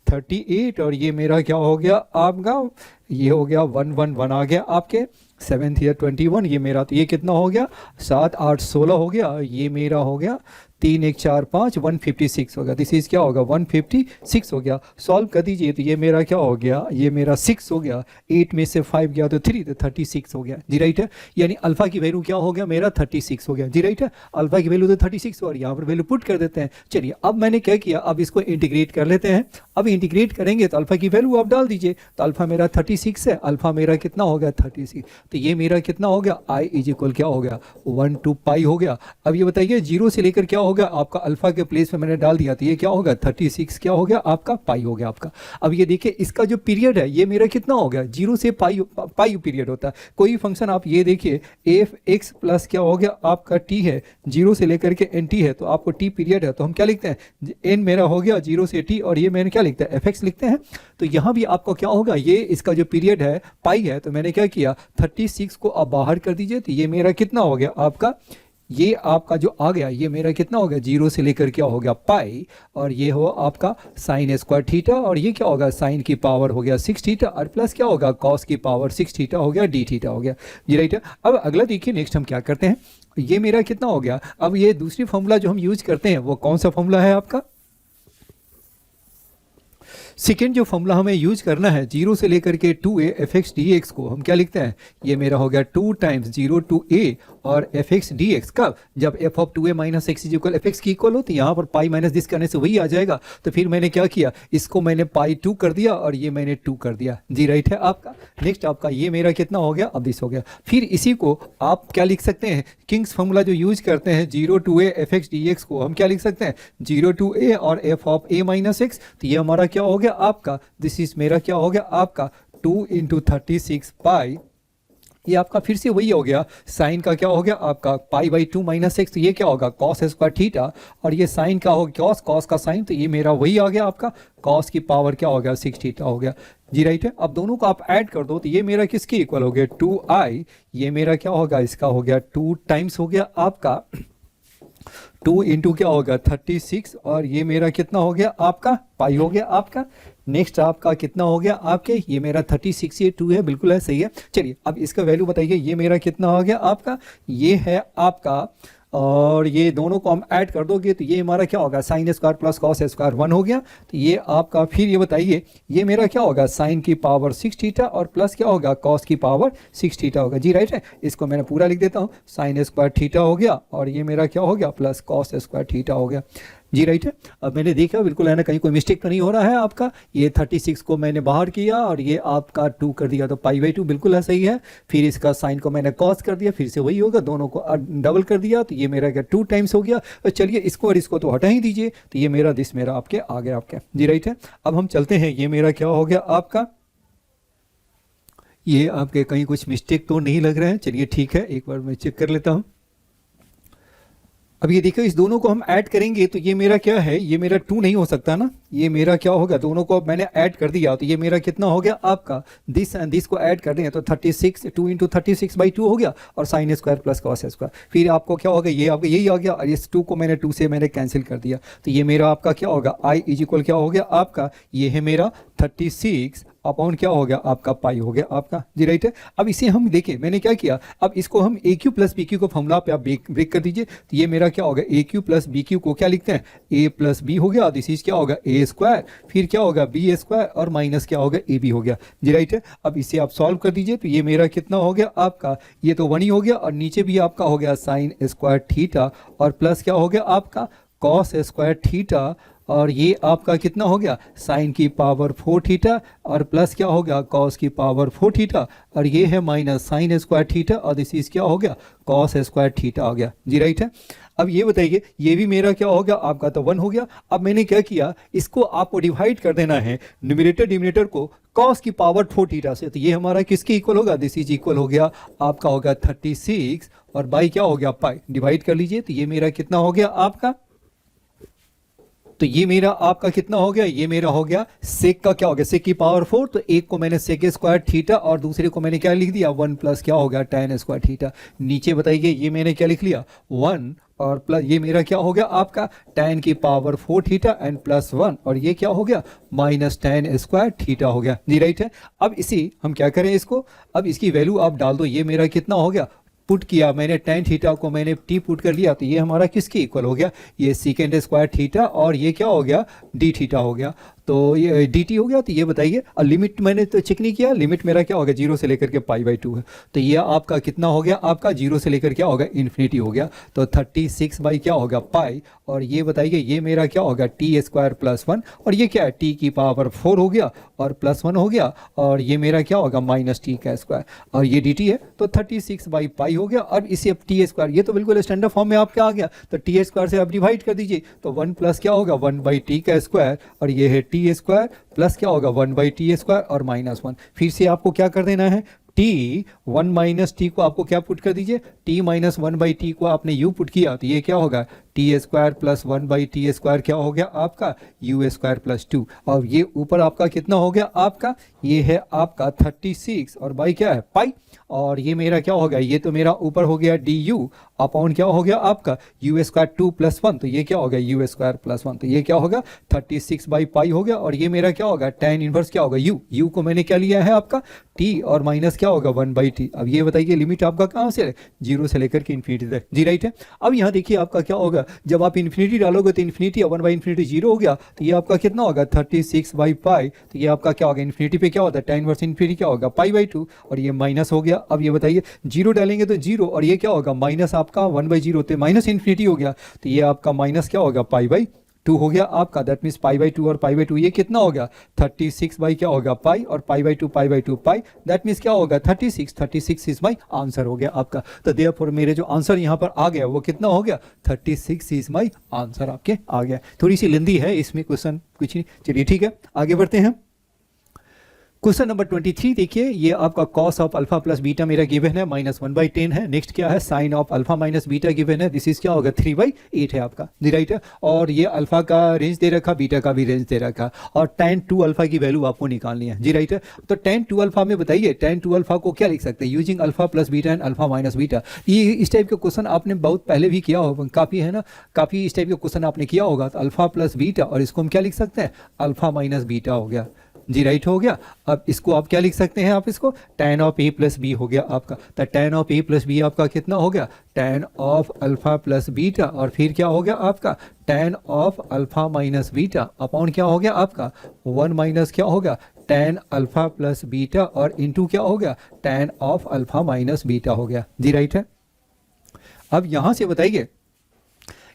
38, और ये मेरा क्या हो गया आपका, ये हो गया 111 आ गया आपके 7 × 21, ये मेरा, तो ये कितना हो गया 7 8 16 हो गया, ये मेरा हो गया 3 1 4 5 156 होगा, दिस इज क्या होगा 156 हो गया। सॉल्व कर दीजिए, तो ये मेरा क्या हो गया, ये मेरा 6 हो गया, 8 में से 5 गया तो 3, तो 36 हो गया जी, राइट है। यानी अल्फा की वैल्यू क्या हो गया मेरा 36 हो गया जी, राइट है। अल्फा की वैल्यू तो 36, और यहाँ पर वैल्यू पुट कर देते हैं। चलिए अब मैंने क्या किया, अब इसको इंटीग्रेट कर लेते हैं। अब इंटीग्रेट करेंगे तो अल्फा की वैल्यू आप डाल दीजिए, तो अल्फा मेरा 36 है, अल्फा मेरा कितना हो गया 36, तो ये मेरा कितना हो गया I = क्या हो गया 1 to पाई हो गया। अब ये बताइए 0 से लेकर क्या होगा आपका अल्फा के प्लेस में मैंने डाल दिया, तो ये क्या होगा 36 क्या हो गया आपका पाई हो गया आपका। अब ये देखिए इसका जो पीरियड है ये मेरा कितना हो गया 0 से पाई पीरियड होता है कोई फंक्शन। आप ये देखिए f(x) प्लस क्या हो गया आपका t है, 0 से लेकर के nt है, तो आपको t पीरियड है, तो हम क्या लिखते हैं n मेरा हो गया 0 से t, और ये मैंने क्या लिखता है fx लिखते हैं। तो यहाँ भी आपको क्या होगा, ये इसका जो पीरियड है पाई है, तो मैंने क्या किया 36 को अब बाहर कर दीजिए, तो ये मेरा कितना हो गया आपका, ये आपका जो आ गया ये मेरा कितना हो गया 0 से लेकर क्या हो गया पाई, और ये हो आपका साइन स्क्वायर थीटा, और ये क्या होगा साइन की पावर हो गया 6 थीटा, और प्लस क्या होगा कॉस की पावर 6 थीटा हो गया डी थीटा हो गया जी, राइट है। अब अगला देखिए नेक्स्ट हम क्या करते हैं, ये मेरा कितना हो गया। अब ये दूसरी फॉर्मूला जो हम यूज करते हैं वो कौन सा फॉर्मूला है आपका, सेकेंड जो फॉर्मूला हमें यूज करना है 0 से लेकर के 2a fx dx को हम क्या लिखते हैं, ये मेरा हो गया 2 × 0 to a और fx dx कब, जब f of 2a - x = fx की इक्वल हो, तो यहाँ पर पाई माइनस दिस करने से वही आ जाएगा। तो फिर मैंने क्या किया, इसको मैंने पाई 2 कर दिया और ये मैंने 2 कर दिया जी, राइट है आपका। नेक्स्ट आपका ये मेरा कितना हो गया, अब दिस हो गया। फिर इसी को आप क्या लिख सकते हैं, किंग्स फॉर्मूला जो यूज करते हैं 0 to a fx dx को हम क्या लिख सकते हैं 0 to a और f of a - x, तो ये हमारा क्या हो गया आपका, दिस इज मेरा क्या हो गया आपका 2 × 36 पाई, ये आपका फिर से वही हो गया साइन का क्या हो गया आपका π/2 - x, तो ये क्या होगा cos स्क्वायर थीटा, और ये साइन का हो गया cos का साइन, तो ये मेरा वही आ गया आपका cos की पावर क्या हो गया 6 थीटा हो गया जी, राइट है। अब दोनों को आप ऐड कर दो, तो ये मेरा किसके इक्वल हो गया 2i, ये मेरा क्या होगा इसका हो गया 2 टाइम्स हो गया आपका 2 × क्या होगा 36, और ये मेरा कितना हो गया आपका पाई हो गया आपका। नेक्स्ट आपका कितना हो गया आपके, ये मेरा 36 ये 2 है, बिल्कुल है सही है। चलिए अब इसका वैल्यू बताइए, ये मेरा कितना हो गया आपका, ये है आपका, और ये दोनों को हम ऐड कर दोगे तो ये हमारा क्या होगा sine square plus cos square 1 हो गया, तो ये आपका फिर ये बताइए ये मेरा क्या होगा साइन की पावर 6 थीटा और प्लस क्या होगा कॉस की पावर 6 थीटा होगा जी, राइट है। इसको मैंने पूरा लिख देता हूँ, साइन स्क्वायर थीटा हो गया और ये मेरा क्या हो गया प्लस कॉस स्क्वायर थीटा हो गया। जी राइट है। अब मैंने देखा बिल्कुल है ना, कहीं कोई मिस्टेक तो नहीं हो रहा है आपका। ये 36 को मैंने बाहर किया और ये आपका 2 कर दिया, तो पाई बाई 2 बिल्कुल है, सही है। फिर इसका साइन को मैंने कॉस कर दिया, फिर से वही होगा, दोनों को डबल कर दिया, तो ये मेरा क्या 2 टाइम्स हो गया। तो चलिए इसको और इसको तो हटा ही दीजिए, तो ये मेरा दिस मेरा आपके आ गया आपके। जी राइट है। अब हम चलते हैं, ये मेरा क्या हो गया आपका, ये आपके कहीं कुछ मिस्टेक तो नहीं लग रहा है। चलिए ठीक है, एक बार मैं चेक कर लेता हूँ। अब ये देखो, इस दोनों को हम ऐड करेंगे तो ये मेरा क्या है, ये मेरा 2 नहीं हो सकता ना, ये मेरा क्या होगा, दोनों को अब मैंने ऐड कर दिया, तो ये मेरा कितना हो गया आपका, दिस एंड दिस को ऐड कर दें तो 36, 2 इंटू 36/2 हो गया, और sine square plus cos square. फिर आपको क्या होगा, ये आपका यही आ गया, और इस 2 को मैंने 2 से मैंने कैंसिल कर दिया, तो ये मेरा आपका क्या होगा, आई इज इक्वल क्या हो गया आपका, ये है मेरा 36 अपॉन क्या हो गया आपका पाई हो गया आपका। जी राइट है। अब इसे हम देखें, मैंने क्या किया, अब इसको हम ए क्यू प्लस बी क्यू को फॉर्मूला पे आप ब्रेक कर दीजिए, तो ये मेरा क्या होगा, ए क्यू प्लस बी क्यू को क्या लिखते हैं, ए प्लस बी हो गया, दिस इज क्या होगा ए स्क्वायर, फिर क्या होगा बी स्क्वायर, और माइनस क्या होगा ए बी हो गया। जी राइट है। अब इसे आप सॉल्व कर दीजिए, तो ये मेरा कितना हो गया आपका, ये तो 1 ही हो गया, और नीचे भी आपका हो गया साइन स्क्वायर थीटा, और प्लस क्या हो गया आपका कॉस स्क्वायर थीटा, और ये आपका कितना हो गया साइन की पावर 4 थीटा, और प्लस क्या हो गया कॉस की पावर 4 थीटा, और ये है माइनस साइन स्क्वायर थीटा, और दिस इज क्या हो गया कॉस स्क्वायर थीटा हो गया। जी राइट है। अब ये बताइए, ये भी मेरा क्या हो गया आपका, तो 1 हो गया। अब मैंने क्या किया, इसको आपको डिवाइड कर देना है न्यूमरेटर डिनोमिनेटर को कॉस की पावर 4 थीटा से, तो ये हमारा किसके इक्वल होगा, दिस इज इक्वल हो गया आपका होगा 36, और बाई क्या हो गया पाई, डिवाइड कर लीजिए, तो ये मेरा कितना हो गया आपका, तो ये मेरा आपका कितना हो गया, ये मेरा हो गया सेक का क्या हो गया, सेक की पावर 4, तो एक को मैंने सेक स्क्वायर थीटा, और दूसरे को मैंने क्या लिख दिया 1 प्लस क्या हो गया tan स्क्वायर थीटा। नीचे बताइए, ये मैंने क्या लिख लिया 1, और प्लस ये मेरा क्या हो गया आपका tan की पावर 4 थीटा एंड प्लस 1, और ये क्या हो गया माइनस tan स्क्वायर थीटा हो गया। जी राइट है। अब इसी हम क्या करें इसको, अब इसकी वैल्यू आप डाल दो, ये मेरा कितना हो गया, पुट किया मैंने tan थीटा को मैंने t पुट कर लिया, तो ये हमारा किसके इक्वल हो गया, ये सेकेंड स्क्वायर थीटा, और ये क्या हो गया d थीटा हो गया, तो ये dt हो गया। तो ये बताइए, और लिमिट मैंने तो चेक नहीं किया, लिमिट मेरा क्या होगा 0 से लेकर के पाई/2 है, तो ये आपका कितना हो गया आपका 0 से लेकर क्या होगा इन्फिनिटी हो गया, तो 36 बाई क्या होगा पाई, और ये बताइए ये मेरा क्या होगा टी स्क्वायर प्लस 1, और ये क्या है t की पावर 4 हो गया, और प्लस 1 हो गया, और ये मेरा क्या होगा माइनस टी का स्क्वायर, और ये dt है, तो 36 बाई पाई हो गया। और इसे अब टी स्क्वायर, ये तो बिल्कुल स्टैंडर्ड फॉर्म में आपका आ गया, तो टी स्क्वायर से आप डिवाइड कर दीजिए, तो 1 प्लस क्या होगा 1 बाई टी का स्क्वायर, और ये है टी स्क्वायर प्लस क्या होगा 1 बाई टी स्क्वायर और माइनस 1। फिर से आपको क्या कर देना है, t 1 माइनस टी को आपको क्या पुट कर दीजिए, t माइनस 1 बाई टी को आपने u पुट किया, तो ये क्या होगा T square plus 1 by T square क्या हो गया आपका यू स्क्वायर प्लस 2, और ये ऊपर आपका कितना हो गया आपका, ये है आपका 36, और बाई क्या है पाई, और ये मेरा क्या हो गया, ये तो मेरा ऊपर हो गया डी यू अपॉन क्या हो गया आपका यू स्क्वायर 2 प्लस 1, तो ये क्या हो गया यू स्क्वायर प्लस 1, तो ये क्या होगा 36 बाई पाई हो गया, और ये मेरा क्या होगा tan इनवर्स क्या होगा यू को मैंने क्या लिया है आपका t, और माइनस क्या होगा 1 बाई टी। अब ये बताइए लिमिट आपका कहाँ से है, 0 से लेकर के इन्फिनिटी तक। जी राइट है। अब यहाँ देखिए आपका क्या होगा, जब आप इन्फिनिटी डालोगे तो इन्फिनिटी 1 बाई इन्फिनिटी 0 हो गया, तो ये आपका कितना होगा 36 बाई पाई, तो ये आपका क्या होगा इन्फिनिटी पे क्या होता है tan इनवर्स इन्फिनिटी क्या होगा पाई/2, और ये माइनस हो गया। अब ये बताइए 0 डालेंगे तो 0, और ये क्या होगा माइनस आपका 1/0 तो माइनस इन्फिनिटी हो गया, तो ये आपका माइनस क्या होगा पाई/2 हो गया आपका, दैट मीन्स पाई/2 और पाई/2 ये कितना हो गया 36 बाई क्या होगा पाई, और पाई/2 पाई, दैट मीन्स क्या होगा 36 इज माई आंसर हो गया आपका। तो देयरफॉर मेरे जो आंसर यहाँ पर आ गया वो कितना हो गया 36 इज माई आंसर आपके आ गया। थोड़ी सी लेंदी है इसमें क्वेश्चन, कुछ नहीं, चलिए ठीक है आगे बढ़ते हैं। क्वेश्चन नंबर 23 देखिए, ये आपका cos of alpha plus beta मेरा गिवन है -1/10 है। नेक्स्ट क्या है sine of alpha minus beta given है, दिस इज क्या होगा 3/8 है आपका। जी राइट है। और ये अल्फा का रेंज दे रखा, बीटा का भी रेंज दे रखा, और tan 2 अल्फा की वैल्यू आपको निकालनी है। जी राइट है। तो tan 2 अल्फा में बताइए tan 2 अल्फा को क्या लिख सकते हैं using alpha plus beta and alpha minus beta. ये इस टाइप के क्वेश्चन आपने बहुत पहले भी किया होगा, काफ़ी है ना, काफ़ी इस टाइप के क्वेश्चन आपने किया होगा। तो अल्फा प्लस बीटा, और इसको हम क्या लिख सकते हैं अल्फा माइनस बीटा हो गया। जी राइट हो गया। अब इसको आप क्या लिख सकते हैं, आप इसको tan of a plus b हो गया आपका। तो tan of a plus b आपका कितना हो गया tan of alpha plus beta, और फिर क्या हो गया आपका tan of alpha minus beta upon क्या हो गया आपका 1 माइनस क्या होगा tan अल्फा प्लस बीटा, और इंटू क्या हो गया tan of alpha minus beta हो गया। जी राइट है। अब यहाँ से बताइए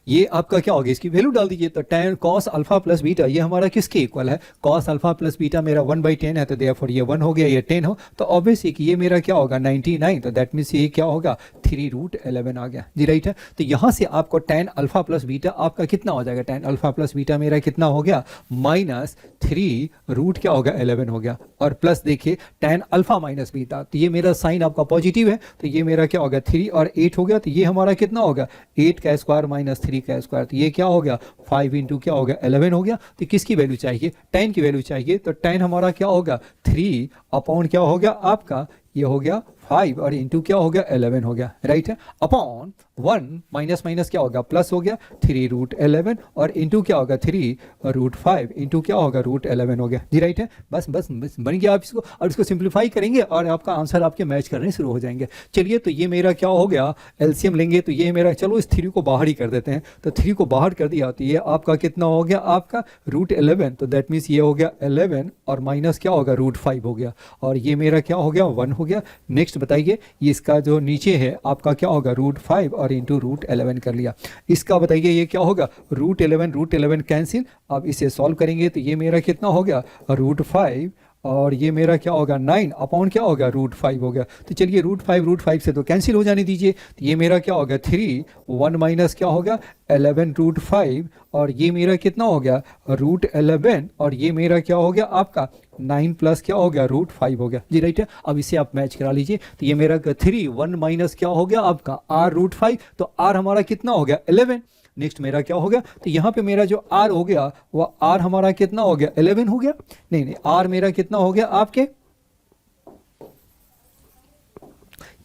ये आपका क्या होगा, इसकी वैल्यू डाल दीजिए। तो tan cos alpha plus beta ये हमारा किसके इक्वल है, cos अल्फा प्लस बीटा मेरा 1/10 है, तो देयरफॉर ये 1 हो गया, ये 10 हो, तो ऑब्वियसली कि ये मेरा क्या होगा 99, तो दैट मीन्स ये क्या होगा 3√11 आ गया जी, राइट है। तो यहाँ से आपको tan अल्फा प्लस बीटा आपका कितना हो जाएगा, tan अल्फा प्लस बीटा मेरा कितना हो गया -3 क्या होगा 11 हो गया, और प्लस देखिए tan अल्फा माइनस बीटा, तो ये मेरा साइन आपका पॉजिटिव है, तो ये मेरा क्या होगा 3 और 8 हो गया, तो ये हमारा कितना होगा 8 का स्क्वायर माइनस 3 का स्क्वायर, तो ये क्या हो गया 5 इंटू क्या हो गया 11 हो गया। तो किसकी वैल्यू चाहिए, tan की वैल्यू चाहिए, तो tan हमारा क्या होगा 3 अपॉन क्या हो गया आपका ये हो गया 5 और इंटू क्या हो गया 11 हो गया, राइट है, अपॉन 1 माइनस माइनस क्या होगा प्लस हो गया 3√11 और इंटू क्या होगा 3√5 इंटू क्या होगा √11 हो गया जी, राइट है। बस बस बस बन गया आप इसको, और इसको सिंप्लीफाई करेंगे और आपका आंसर आपके मैच करने शुरू हो जाएंगे। चलिए तो ये मेरा क्या हो गया एलसीएम लेंगे, तो ये मेरा चलो इस 3 को बाहर ही कर देते हैं, तो 3 को बाहर कर दिया तो ये आपका कितना हो गया आपका √11, तो दैट मीन्स ये हो गया 11 और माइनस क्या होगा √5 हो गया, और ये मेरा क्या हो गया 1 हो गया। नेक्स्ट बताइए ये इसका जो नीचे है आपका क्या होगा √5 और इंटू √11 कर लिया, इसका बताइए ये क्या होगा √11 कैंसिल, अब इसे सॉल्व करेंगे तो ये मेरा कितना हो गया √5 और ये मेरा क्या होगा 9 अपॉन क्या होगा √5 हो गया। तो चलिए √5 से तो कैंसिल हो जाने दीजिए, तो ये मेरा क्या होगा 3 1 माइनस क्या होगा 11 √5 और ये मेरा कितना हो गया √11 और ये मेरा क्या हो गया आपका 9 प्लस क्या हो गया √5 हो गया जी, राइट है। अब इसे आप मैच करा लीजिए, तो ये मेरा 3 1 माइनस क्या हो गया आपका r√5, तो r हमारा कितना हो गया 11। नेक्स्ट मेरा क्या हो गया, तो यहाँ पे मेरा जो r हो गया वो r हमारा कितना हो गया 11 हो गया, नहीं r मेरा कितना हो गया आपके,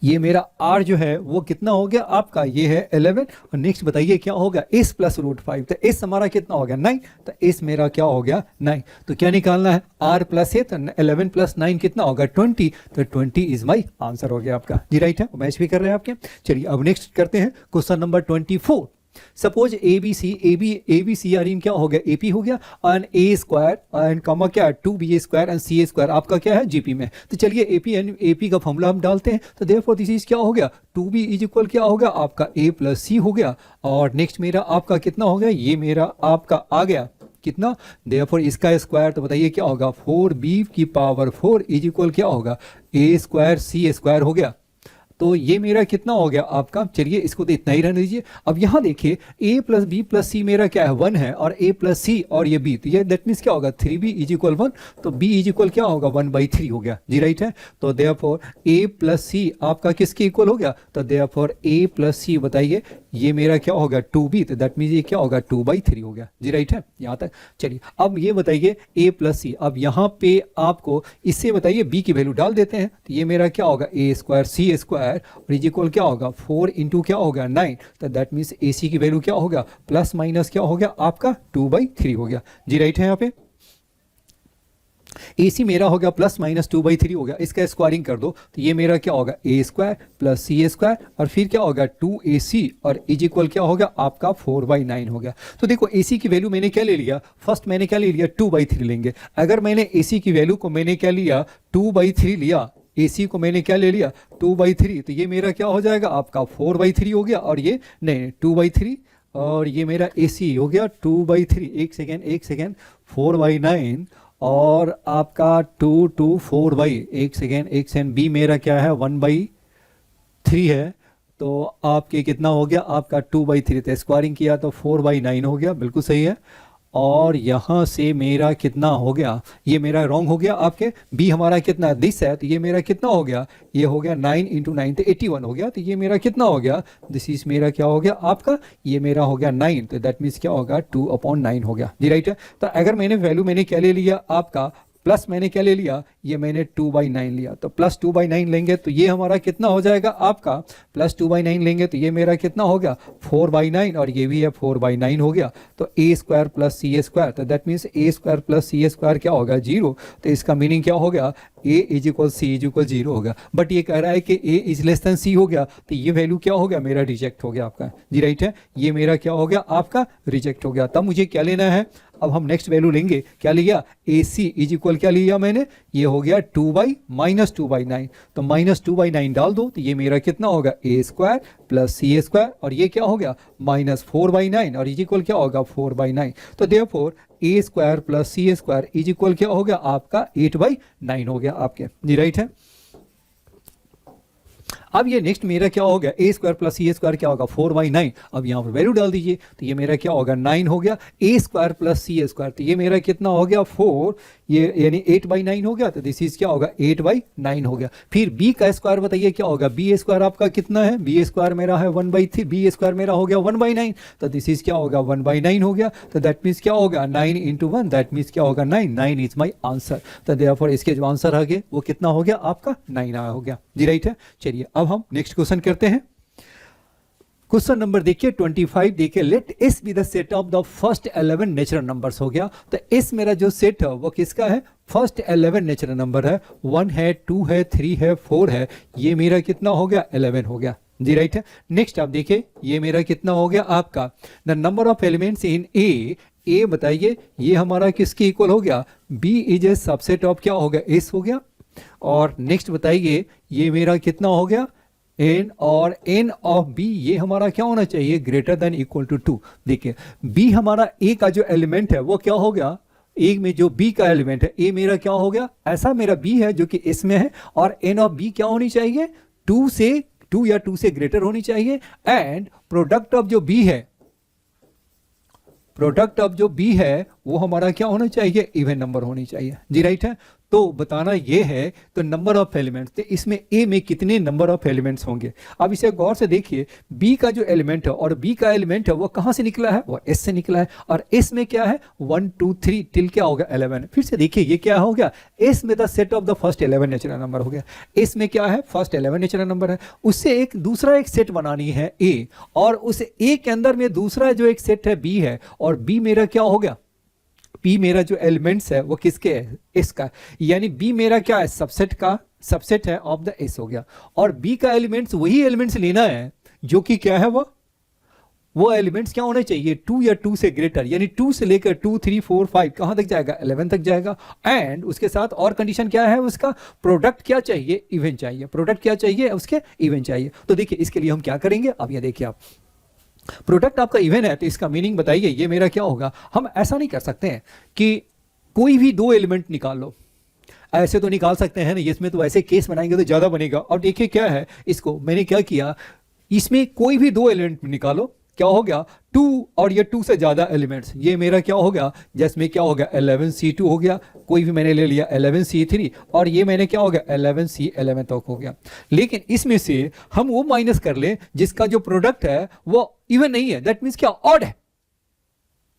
ये मेरा r जो है वो कितना हो गया आपका ये है 11, और नेक्स्ट बताइए क्या होगा s प्लस √5, तो s हमारा कितना हो गया 9, तो s मेरा क्या हो गया 9, तो क्या निकालना है r प्लस है, तो 11 प्लस 9 कितना होगा 20, तो 20 इज माई आंसर हो गया आपका जी, राइट है। मैच भी कर रहे हैं आपके। चलिए अब नेक्स्ट करते हैं question number 24। Suppose a B c are in क्या हो गया एपी हो गया, and a square and comma क्या 2b square and C square आपका क्या है जीपी में। तो चलिए एपी एंड एपी का फॉर्मूला हम डालते हैं, तो देयरफॉर दिस इज क्या हो गया 2b इज इक्वल क्या हो गया आपका a प्लस सी हो गया, और नेक्स्ट मेरा आपका कितना हो गया ये मेरा आपका आ गया कितना, देयरफॉर इसका स्क्वायर, तो बताइए क्या होगा 4b की पावर 4 इज इक्वल क्या होगा a स्क्वायर सी स्क्वायर हो गया। तो ये मेरा कितना हो गया आपका, चलिए इसको तो इतना ही रहने दीजिए। अब यहाँ देखिए a प्लस बी प्लस सी मेरा क्या है 1 है, और a प्लस सी और ये b, तो ये दैट मीन्स क्या होगा 3b इज इक्वल 1, तो b इज इक्वल क्या होगा 1/3 हो गया जी, राइट है। तो देयरफॉर a प्लस सी आपका किसके इक्वल हो गया, तो देयरफॉर a प्लस सी बताइए ये मेरा क्या होगा 2b, तो दैट मीन्स ये क्या होगा 2/3 हो गया जी, राइट है यहाँ तक। चलिए अब ये बताइए a प्लस सी, अब यहाँ पे आपको इससे बताइए b की वैल्यू डाल देते हैं, तो ये मेरा क्या होगा a स्क्वायर सी स्क्वायर और इज इक्वल क्या होगा 4 इंटू क्या होगा 9, तो दैट मीन्स ए सी की वैल्यू क्या होगा प्लस माइनस क्या हो गया आपका 2/3 हो गया जी, राइट है। यहाँ पे ए सी मेरा हो गया प्लस माइनस 2/3 हो गया, इसका स्क्वायरिंग कर दो तो ये मेरा क्या होगा a square plus C square और फिर क्या होगा 2ac और इज इक्वल क्या होगा आपका 4/9 हो गया। तो देखो ac की वैल्यू मैंने क्या ले लिया, फर्स्ट मैंने क्या ले लिया 2/3 लेंगे। अगर मैंने ac की वैल्यू को मैंने क्या लिया 2/3 लिया, AC को मैंने क्या ले लिया 2/3, तो ये मेरा क्या हो जाएगा आपका 4/3 हो गया, और ये नहीं 2/3 और ये मेरा AC हो गया 2/3, एक सेकेंड 4/9 और आपका 2 4 एक सेकेंड B मेरा क्या है 1/3 है, तो आपके कितना हो गया आपका 2/3, तो स्क्वायरिंग किया तो 4/9 हो गया, बिल्कुल सही है। और यहाँ से मेरा कितना हो गया, ये मेरा रॉन्ग हो गया, आपके B हमारा कितना दिस है, तो ये मेरा कितना हो गया, ये हो गया 9 इंटू 9 तो 81 हो गया, तो ये मेरा कितना हो गया, दिस इज मेरा क्या हो गया आपका, ये मेरा हो गया 9, तो दैट मीन्स क्या होगा 2/9 हो गया जी, राइट है। तो अगर मैंने वैल्यू मैंने क्या ले लिया आपका प्लस मैंने क्या ले लिया, ये मैंने 2/9 लिया, तो प्लस 2/9 लेंगे तो ये हमारा कितना हो जाएगा आपका, प्लस 2/9 लेंगे तो ये मेरा कितना हो गया 4/9 और ये भी है 4/9 हो गया, तो a square plus C square, तो that means a square plus C square क्या होगा 0, तो इसका मीनिंग क्या हो गया a is equal c is equal 0 होगा। बट ये कह रहा है कि a is less than c हो गया, तो ये वैल्यू क्या हो गया मेरा रिजेक्ट हो गया आपका जी, राइट है। ये मेरा क्या हो गया आपका रिजेक्ट हो गया। तब मुझे क्या लेना है अब हम नेक्स्ट वैल्यू लेंगे, क्या लिया, ए सी इज इक्वल क्या लिया मैंने, ये हो गया 2/-2/9, तो -2/9 डाल दो तो ये मेरा कितना होगा, ए square plus c a square, और ये क्या हो गया -4/9, और इज इक्वल क्या होगा 4/9, तो therefore a square plus c a square is equal क्या हो गया आपका 8/9 हो गया आपके जी, राइट है। अब ये नेक्स्ट मेरा क्या हो गया, ए square plus c a square क्या होगा 4/9, अब यहाँ पर वैल्यू डाल दीजिए तो ये मेरा क्या होगा 9 हो गया, ए square plus c a square तो ये मेरा कितना हो गया 4, ये यानी 8/9 हो गया, तो दिस इज क्या होगा 8/9 हो गया। फिर बी का स्क्वायर बताइए क्या होगा, बी स्क्वायर आपका कितना है, बी स्क्वायर मेरा है 1/3, बी स्क्वायर मेरा हो गया 1/9, तो दिस इज क्या होगा 1/9 हो गया, तो दैट मीन्स क्या होगा 9 × 1, दैट मीन्स क्या होगा 9, 9 इज माई आंसर, तो देयरफॉर इसके जो आंसर आ गए वो कितना हो गया आपका 9 हो गया जी, राइट है। चलिए अब हम नेक्स्ट क्वेश्चन करते हैं। क्वेश्चन नंबर देखिए 25, देखिए let s be the set of the first 11 natural numbers हो गया, तो एस मेरा जो सेट है वो किसका है, फर्स्ट 11 नेचुरल नंबर है, 1 है 2 है 3 है 4 है, ये मेरा कितना हो गया 11 हो गया जी, राइट है। नेक्स्ट आप देखिए ये मेरा कितना हो गया आपका the number of elements in A बताइए ये हमारा किसके इक्वल हो गया, B is a subset of क्या हो गया एस हो गया, और नेक्स्ट बताइए ये मेरा कितना हो गया n, और n ऑफ b ये हमारा क्या होना चाहिए ग्रेटर देन इक्वल टू 2। देखिए b हमारा a का जो एलिमेंट है वो क्या हो गया, a में जो b का एलिमेंट है a मेरा क्या हो गया, ऐसा मेरा b है जो कि इसमें है, और n ऑफ b क्या होनी चाहिए 2 या 2 से ग्रेटर होनी चाहिए, एंड प्रोडक्ट ऑफ जो b है, प्रोडक्ट ऑफ जो b है वो हमारा क्या होना चाहिए, इवन नंबर होनी चाहिए जी, राइट है। तो बताना ये है तो नंबर ऑफ एलिमेंट्स, तो इसमें ए में कितने नंबर ऑफ एलिमेंट्स होंगे। अब इसे गौर से देखिए, बी का जो एलिमेंट है और बी का एलिमेंट है वो कहां से निकला है, वो एस से निकला है, और एस में क्या है 1 2 3 टिल क्या होगा 11। फिर से देखिए ये क्या हो गया, एस में the set of the first 11 natural number हो गया, एस में क्या है फर्स्ट 11 नेचुरल नंबर है, उससे एक दूसरा एक सेट बनानी है ए, और उस ए के अंदर में दूसरा जो एक सेट है बी है, और बी मेरा क्या हो गया, बी मेरा जो एलिमेंट्स है वो किसके है, एस का, यानी बी मेरा क्या है सबसेट का सबसेट है ऑफ द एस हो गया, और बी का एलिमेंट्स वही एलिमेंट्स लेना है जो कि क्या है वो एलिमेंट्स क्या होने चाहिए 2 या 2 से ग्रेटर, यानी 2 से लेकर 2 3 4 5 कहां तक जाएगा 11 तक जाएगा, एंड उसके साथ और कंडीशन क्या है उसका, प्रोडक्ट क्या चाहिए इवन चाहिए, प्रोडक्ट क्या चाहिए उसके इवन चाहिए। तो देखिए इसके लिए हम क्या करेंगे, अब ये देखिए आप प्रोडक्ट आपका इवन है तो इसका मीनिंग बताइए ये मेरा क्या होगा, हम ऐसा नहीं कर सकते हैं कि कोई भी 2 एलिमेंट निकाल लो, ऐसे तो निकाल सकते हैं ना, इसमें तो ऐसे केस बनाएंगे तो ज्यादा बनेगा। और देखिए क्या है, इसको मैंने क्या किया, इसमें कोई भी 2 एलिमेंट निकालो, क्या हो गया 2 और ये 2 से ज्यादा एलिमेंट्स, ये मेरा क्या हो गया, जिसमें क्या हो गया 11C2 हो गया, कोई भी मैंने ले लिया 11C3, और ये मैंने क्या हो गया 11C11 तक हो गया। लेकिन इसमें से हम वो माइनस कर ले जिसका जो प्रोडक्ट है वो इवन नहीं है, दैट मीन्स क्या ऑड है,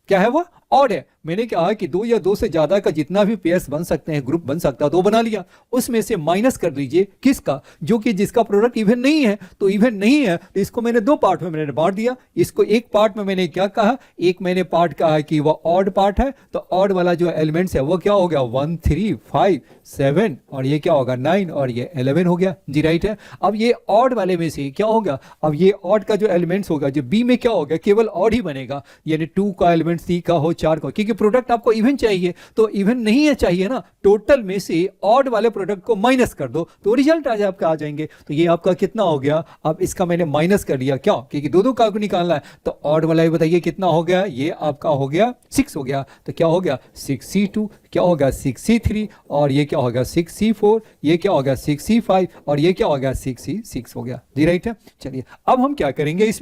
क्या है वो ऑड है। मैंने कहा कि 2 या 2 से ज्यादा का जितना भी पेयर्स बन सकते हैं, ग्रुप बन सकता है तो बना लिया, उसमें से माइनस कर लीजिए किसका, जो कि जिसका प्रोडक्ट इवन नहीं है, तो इवन नहीं है तो इसको मैंने 2 पार्ट में मैंने बांट दिया। इसको एक पार्ट में मैंने क्या कहा, एक मैंने पार्ट कहा कि वो ऑड पार्ट है, तो ऑड वाला जो एलिमेंट्स है वो क्या हो गया 1 3 5 7, और ये क्या होगा 9, और ये 11 हो गया जी, राइट है। अब ये ऑड वाले में से क्या होगा, अब ये ऑड का जो एलिमेंट्स होगा जो बी में क्या होगा केवल ऑड ही बनेगा, यानी 2 का एलिमेंट 3 का हो 4 का, क्योंकि प्रोडक्ट आपको इवन चाहिए, तो इवन नहीं है चाहिए ना, टोटल में से ऑड वाले प्रोडक्ट को माइनस कर दो तो रिजल्ट आज आपका आ जाएंगे। तो ये आपका कितना हो गया, अब इसका मैंने माइनस कर लिया, क्या क्योंकि 2 का निकालना है, तो ऑड वाला बताइए कितना हो गया, ये आपका हो गया 6 हो गया, तो क्या हो गया 6C2, क्या होगा 6C3, और ये क्या होगा 6C4, ये क्या होगा 6C5, और ये क्या होगा 6C6 हो गया जी, राइट है। चलिए अब हम क्या करेंगे,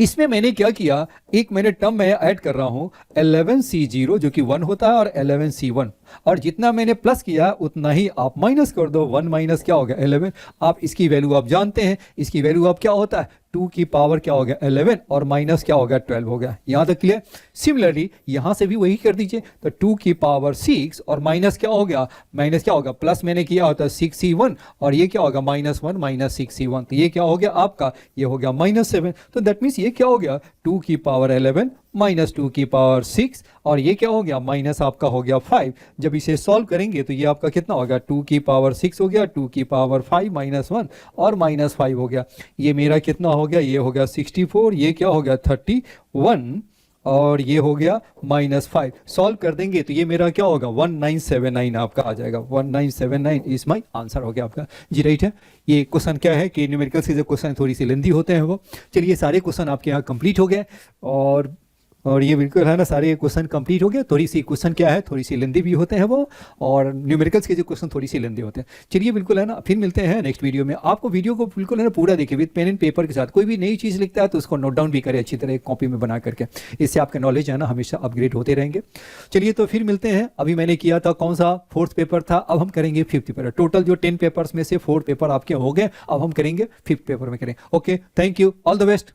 इसमें मैंने क्या किया, एक मैंने टर्म में ऐड कर रहा हूं 11C0 जो कि 1 होता है, और 11C1, और जितना मैंने प्लस किया उतना ही आप माइनस कर दो, 1 माइनस क्या होगा 11, आप इसकी वैल्यू आप जानते हैं, इसकी वैल्यू आप क्या होता है 2 की पावर क्या हो गया 11, और माइनस क्या हो गया 12 हो गया, यहां तक क्लियर। सिमिलरली यहां से भी वही कर दीजिए, तो 2 की पावर 6 और माइनस क्या हो गया, माइनस क्या होगा, प्लस मैंने किया होता है 6C1, और ये क्या होगा -1 माइनस 6C1, तो ये क्या हो गया आपका, ये हो गया -7, तो दैट मीन्स ये क्या हो गया 2 की पावर 11 माइनस 2 की पावर 6, और ये क्या हो गया माइनस आपका हो गया 5। जब इसे सॉल्व करेंगे तो ये आपका कितना होगा 2 की पावर 6 हो गया, 2 की पावर 5 -1 और -5 हो गया, ये मेरा कितना हो गया, ये हो गया 64, ये क्या हो गया 31, और ये हो गया -5। सॉल्व कर देंगे तो ये मेरा क्या होगा, 1979 आपका आ जाएगा। 1979 इज माई आंसर हो गया आपका जी, राइट है। ये क्वेश्चन क्या है कि न्यूमेरिकल्स के जो क्वेश्चन थोड़ी सी लेंदी होते हैं वो। चलिए सारे क्वेश्चन आपके यहाँ कंप्लीट हो गए, और ये बिल्कुल है ना, सारे क्वेश्चन कंप्लीट हो गए। थोड़ी सी क्वेश्चन क्या है, थोड़ी सी लेंदी भी होते हैं वो, और न्यूमेरिकल्स के जो क्वेश्चन थोड़ी सी लेंदी होते हैं। चलिए बिल्कुल है ना, फिर मिलते हैं नेक्स्ट वीडियो में। आपको वीडियो को बिल्कुल है ना पूरा देखिए विद पेन एंड पेपर के साथ। कोई भी नई चीज़ लिखता है तो उसको नोट डाउन भी करें अच्छी तरह एक कॉपी में बना करके, इससे आपके नॉलेज है ना हमेशा अपग्रेड होते रहेंगे। चलिए तो फिर मिलते हैं। अभी मैंने किया था कौन सा, फोर्थ पेपर था, अब हम करेंगे फिफ्थ पेपर। टोटल जो 10 पेपर्स में से 4 पेपर आपके हो गए, अब हम करेंगे फिफ्थ पेपर में करें। Okay, thank you, all the best.